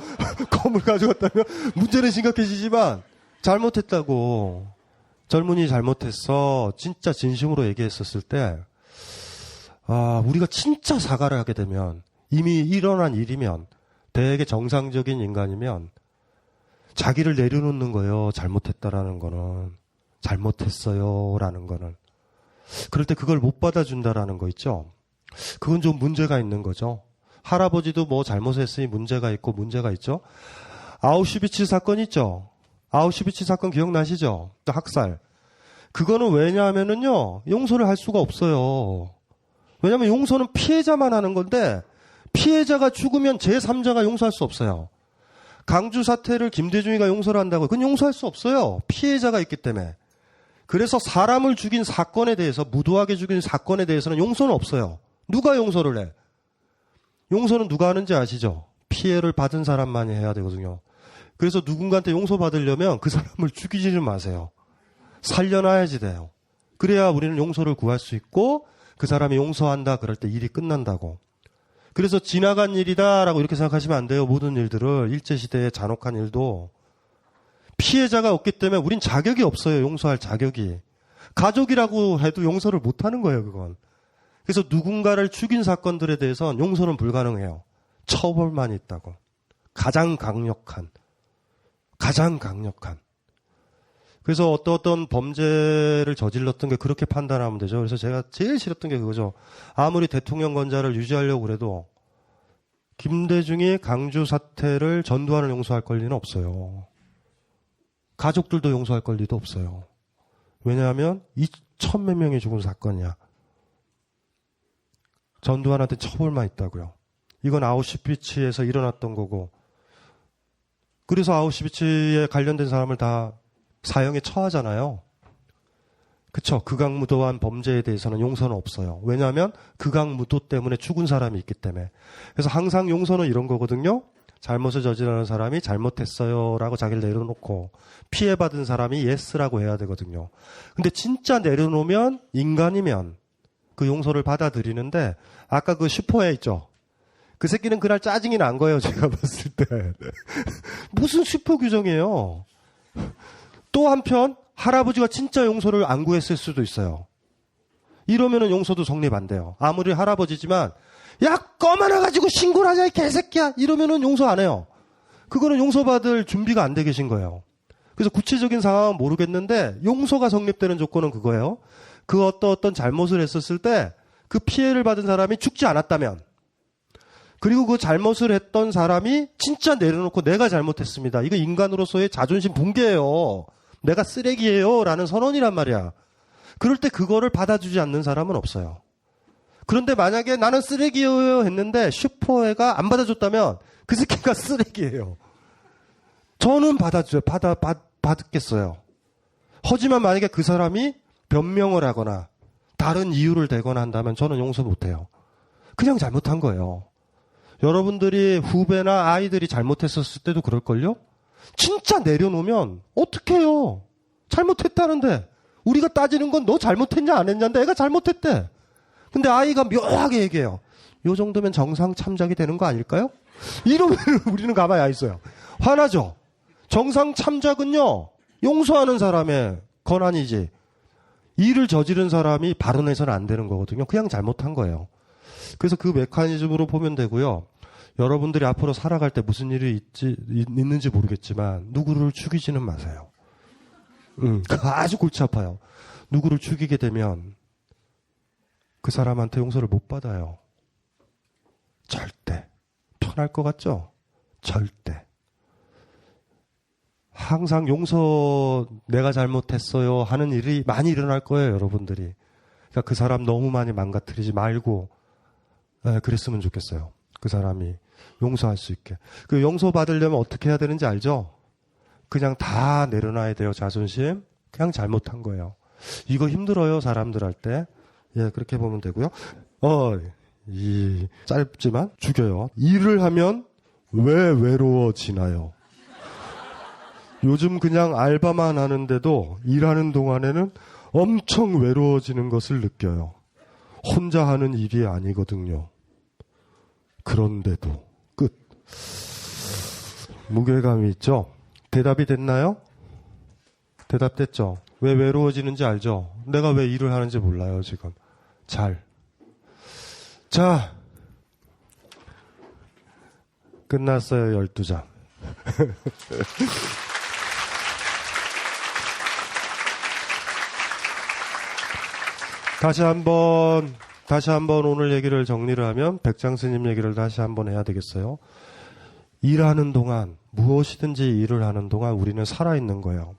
껌을 가져갔다면 문제는 심각해지지만, 잘못했다고, 젊은이 잘못했어, 진짜 진심으로 얘기했었을 때, 우리가 진짜 사과를 하게 되면, 이미 일어난 일이면, 되게 정상적인 인간이면 자기를 내려놓는 거예요. 잘못했다라는 거는. 잘못했어요 라는 거는. 그럴 때 그걸 못 받아준다라는 거 있죠. 그건 좀 문제가 있는 거죠. 할아버지도 뭐 잘못했으니 문제가 있죠. 아우슈비츠 사건 있죠. 아우슈비츠 사건 기억나시죠? 학살. 그거는 왜냐하면은요, 용서를 할 수가 없어요. 왜냐하면 용서는 피해자만 하는 건데, 피해자가 죽으면 제3자가 용서할 수 없어요. 강주 사태를 김대중이가 용서를 한다고, 그건 용서할 수 없어요. 피해자가 있기 때문에. 그래서 사람을 죽인 사건에 대해서, 무도하게 죽인 사건에 대해서는 용서는 없어요. 누가 용서를 해? 용서는 누가 하는지 아시죠? 피해를 받은 사람만이 해야 되거든요. 그래서 누군가한테 용서받으려면 그 사람을 죽이지는 마세요. 살려놔야지 돼요. 그래야 우리는 용서를 구할 수 있고, 그 사람이 용서한다 그럴 때 일이 끝난다고. 그래서 지나간 일이다라고 이렇게 생각하시면 안 돼요. 모든 일들을. 일제시대의 잔혹한 일도. 피해자가 없기 때문에 우린 자격이 없어요. 용서할 자격이. 가족이라고 해도 용서를 못하는 거예요. 그건. 그래서 누군가를 죽인 사건들에 대해서는 용서는 불가능해요. 처벌만 있다고. 가장 강력한. 그래서 어떤 범죄를 저질렀던 게 그렇게 판단하면 되죠. 그래서 제가 제일 싫었던 게 그거죠. 아무리 대통령 권좌를 유지하려고 그래도 김대중이 강주 사태를 전두환을 용서할 권리는 없어요. 가족들도 용서할 권리도 없어요. 왜냐하면 2,000몇 명이 죽은 사건이야. 전두환한테 처벌만 있다고요. 이건 아우슈비츠에서 일어났던 거고, 그래서 아우슈비츠에 관련된 사람을 다 사형에 처하잖아요. 그쵸? 극악무도한 범죄에 대해서는 용서는 없어요. 왜냐하면 극악무도 때문에 죽은 사람이 있기 때문에. 그래서 항상 용서는 이런 거거든요. 잘못을 저지르는 사람이 잘못했어요 라고 자기를 내려놓고, 피해받은 사람이 예스라고 해야 되거든요. 근데 진짜 내려놓으면, 인간이면 그 용서를 받아들이는데, 아까 그 슈퍼에 있죠? 그 새끼는 그날 짜증이 난 거예요. 제가 봤을 때. 무슨 슈퍼 규정이에요. 또 한편 할아버지가 진짜 용서를 안 구했을 수도 있어요. 이러면은 용서도 성립 안 돼요. 아무리 할아버지지만, 야, 껌 하나 가지고 신고를 하자 이 개새끼야, 이러면은 용서 안 해요. 그거는 용서받을 준비가 안 돼 계신 거예요. 그래서 구체적인 상황은 모르겠는데 용서가 성립되는 조건은 그거예요. 그 어떤 잘못을 했었을 때 그 피해를 받은 사람이 죽지 않았다면, 그리고 그 잘못을 했던 사람이 진짜 내려놓고 내가 잘못했습니다. 이거 인간으로서의 자존심 붕괴예요. 내가 쓰레기예요. 라는 선언이란 말이야. 그럴 때 그거를 받아주지 않는 사람은 없어요. 그런데 만약에 나는 쓰레기예요 했는데 슈퍼회가 안 받아줬다면 그 새끼가 쓰레기예요. 저는 받았겠어요. 하지만 만약에 그 사람이 변명을 하거나 다른 이유를 대거나 한다면 저는 용서 못해요. 그냥 잘못한 거예요. 여러분들이 후배나 아이들이 잘못했었을 때도 그럴걸요? 진짜 내려놓으면 어떡해요? 잘못했다는데. 우리가 따지는 건 너 잘못했냐 안 했냐인데 애가 잘못했대. 근데 아이가 묘하게 얘기해요. 요 정도면 정상 참작이 되는 거 아닐까요? 이러면 우리는 가만히 안 있어요. 화나죠? 정상 참작은요, 용서하는 사람의 권한이지. 일을 저지른 사람이 발언해서는 안 되는 거거든요. 그냥 잘못한 거예요. 그래서 그 메커니즘으로 보면 되고요. 여러분들이 앞으로 살아갈 때 무슨 일이 있는지 모르겠지만 누구를 죽이지는 마세요. 아주 골치 아파요. 누구를 죽이게 되면 그 사람한테 용서를 못 받아요. 절대. 편할 것 같죠? 절대. 항상 용서 내가 잘못했어요 하는 일이 많이 일어날 거예요, 여러분들이. 그러니까 그 사람 너무 많이 망가뜨리지 말고 그랬으면 좋겠어요. 그 사람이 용서할 수 있게. 그 용서 받으려면 어떻게 해야 되는지 알죠? 그냥 다 내려놔야 돼요, 자존심. 그냥 잘못한 거예요. 이거 힘들어요, 사람들 할 때. 예, 그렇게 보면 되고요. 짧지만 죽여요. 일을 하면 왜 외로워지나요? 요즘 그냥 알바만 하는데도 일하는 동안에는 엄청 외로워지는 것을 느껴요. 혼자 하는 일이 아니거든요. 그런데도 끝. 무게감이 있죠? 대답이 됐나요? 대답됐죠? 왜 외로워지는지 알죠? 내가 왜 일을 하는지 몰라요, 지금. 자, 끝났어요, 12장. 다시 한번 오늘 얘기를 정리를 하면 백장 스님 얘기를 다시 한번 해야 되겠어요. 일하는 동안, 무엇이든지 일을 하는 동안 우리는 살아있는 거예요.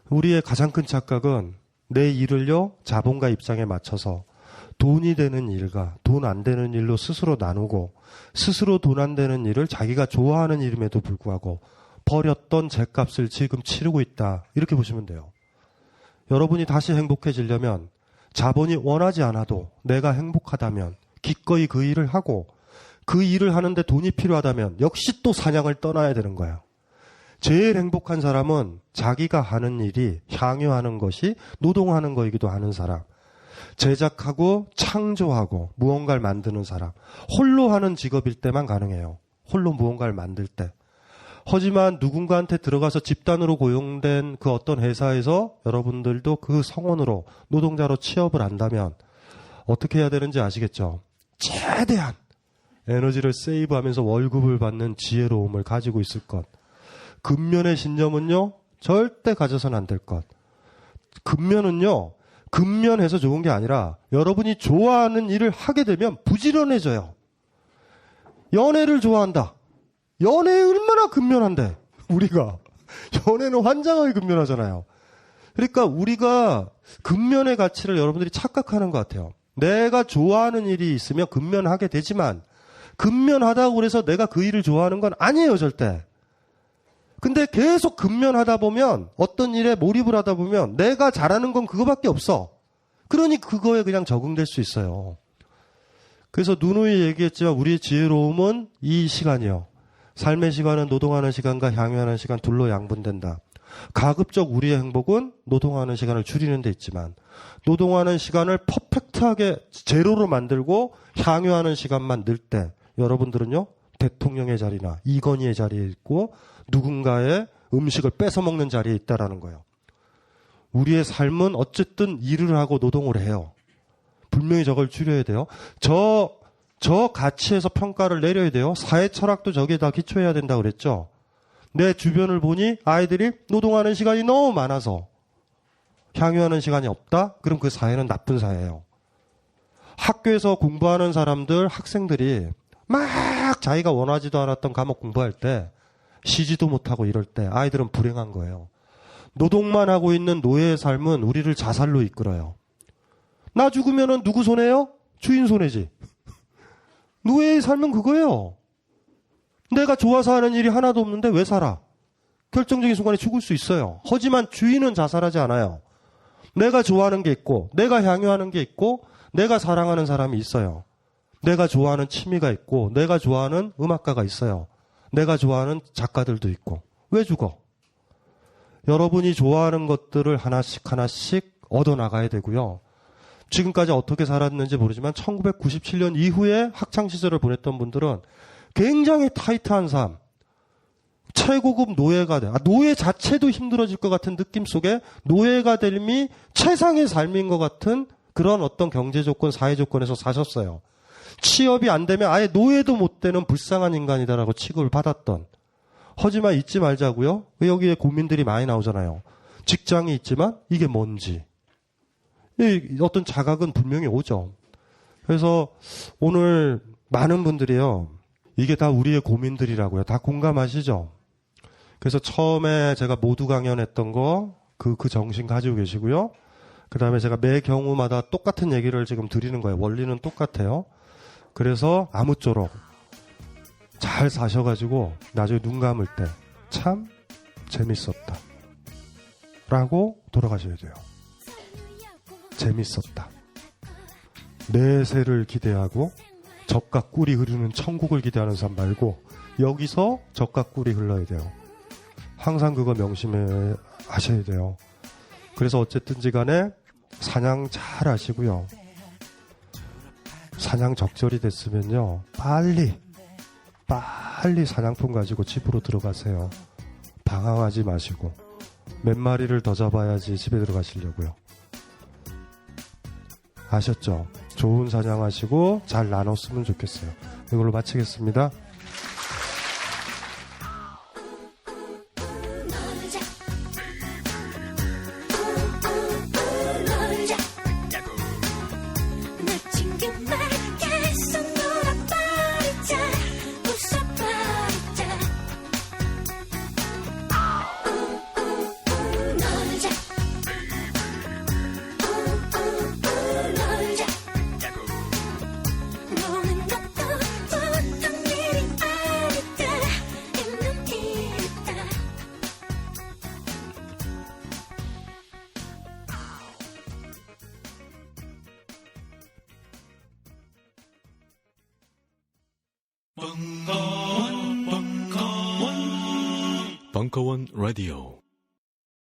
우리의 가장 큰 착각은 내 일을요, 자본가 입장에 맞춰서 돈이 되는 일과 돈 안 되는 일로 스스로 나누고, 스스로 돈 안 되는 일을 자기가 좋아하는 일임에도 불구하고 버렸던 죗값을 지금 치르고 있다. 이렇게 보시면 돼요. 여러분이 다시 행복해지려면 자본이 원하지 않아도 내가 행복하다면 기꺼이 그 일을 하고, 그 일을 하는데 돈이 필요하다면 역시 또 사냥을 떠나야 되는 거예요. 제일 행복한 사람은 자기가 하는 일이 향유하는 것이 노동하는 거이기도 하는 사람. 제작하고 창조하고 무언가를 만드는 사람. 홀로 하는 직업일 때만 가능해요. 홀로 무언가를 만들 때. 하지만 누군가한테 들어가서 집단으로 고용된 그 어떤 회사에서 여러분들도 그 성원으로 노동자로 취업을 한다면 어떻게 해야 되는지 아시겠죠? 최대한 에너지를 세이브하면서 월급을 받는 지혜로움을 가지고 있을 것. 근면의 신념은요, 절대 가져서는 안 될 것. 근면은요, 근면해서 좋은 게 아니라 여러분이 좋아하는 일을 하게 되면 부지런해져요. 연애를 좋아한다. 연애 얼마나 근면한데, 우리가. 연애는 환장하게 근면하잖아요. 그러니까 우리가 근면의 가치를 여러분들이 착각하는 것 같아요. 내가 좋아하는 일이 있으면 근면하게 되지만, 근면하다고 해서 내가 그 일을 좋아하는 건 아니에요, 절대. 근데 계속 근면하다 보면, 어떤 일에 몰입을 하다 보면 내가 잘하는 건 그거밖에 없어. 그러니 그거에 그냥 적응될 수 있어요. 그래서 누누이 얘기했지만 우리의 지혜로움은 이 시간이요. 삶의 시간은 노동하는 시간과 향유하는 시간 둘로 양분된다. 가급적 우리의 행복은 노동하는 시간을 줄이는 데 있지만, 노동하는 시간을 퍼펙트하게 제로로 만들고 향유하는 시간만 늘 때 여러분들은요, 대통령의 자리나 이건희의 자리에 있고 누군가의 음식을 뺏어 먹는 자리에 있다라는 거예요. 우리의 삶은 어쨌든 일을 하고 노동을 해요. 분명히 저걸 줄여야 돼요. 저 가치에서 평가를 내려야 돼요. 사회 철학도 저기에 다 기초해야 된다고 그랬죠. 내 주변을 보니 아이들이 노동하는 시간이 너무 많아서 향유하는 시간이 없다? 그럼 그 사회는 나쁜 사회예요. 학교에서 공부하는 사람들, 학생들이 막 자기가 원하지도 않았던 과목 공부할 때 쉬지도 못하고 이럴 때 아이들은 불행한 거예요. 노동만 하고 있는 노예의 삶은 우리를 자살로 이끌어요. 나 죽으면은 누구 손해요? 주인 손해지. 노예의 삶은 그거예요. 내가 좋아서 하는 일이 하나도 없는데 왜 살아? 결정적인 순간에 죽을 수 있어요. 하지만 주인은 자살하지 않아요. 내가 좋아하는 게 있고, 내가 향유하는 게 있고, 내가 사랑하는 사람이 있어요. 내가 좋아하는 취미가 있고, 내가 좋아하는 음악가가 있어요. 내가 좋아하는 작가들도 있고. 왜 죽어? 여러분이 좋아하는 것들을 하나씩 하나씩 얻어나가야 되고요. 지금까지 어떻게 살았는지 모르지만 1997년 이후에 학창시절을 보냈던 분들은 굉장히 타이트한 삶, 최고급 노예가 돼. 노예 자체도 힘들어질 것 같은 느낌 속에 노예가 됨이 최상의 삶인 것 같은 그런 어떤 경제 조건, 사회 조건에서 사셨어요. 취업이 안 되면 아예 노예도 못 되는 불쌍한 인간이다라고 취급을 받았던. 하지만 잊지 말자고요. 여기에 고민들이 많이 나오잖아요. 직장이 있지만 이게 뭔지. 어떤 자각은 분명히 오죠. 그래서 오늘 많은 분들이요. 이게 다 우리의 고민들이라고요. 다 공감하시죠? 그래서 처음에 제가 모두 강연했던 거, 그 정신 가지고 계시고요. 그 다음에 제가 매 경우마다 똑같은 얘기를 지금 드리는 거예요. 원리는 똑같아요. 그래서 아무쪼록 잘 사셔가지고 나중에 눈 감을 때 참 재밌었다. 라고 돌아가셔야 돼요. 재밌었다. 내세를 기대하고 젖과 꿀이 흐르는 천국을 기대하는 사람 말고 여기서 젖과 꿀이 흘러야 돼요. 항상 그거 명심해 하셔야 돼요. 그래서 어쨌든지 간에 사냥 잘 하시고요. 사냥 적절히 됐으면요. 빨리 사냥품 가지고 집으로 들어가세요. 방황하지 마시고 몇 마리를 더 잡아야지 집에 들어가시려고요. 아셨죠? 좋은 사냥하시고 잘 나눴으면 좋겠어요. 이걸로 마치겠습니다. 벙커원 라디오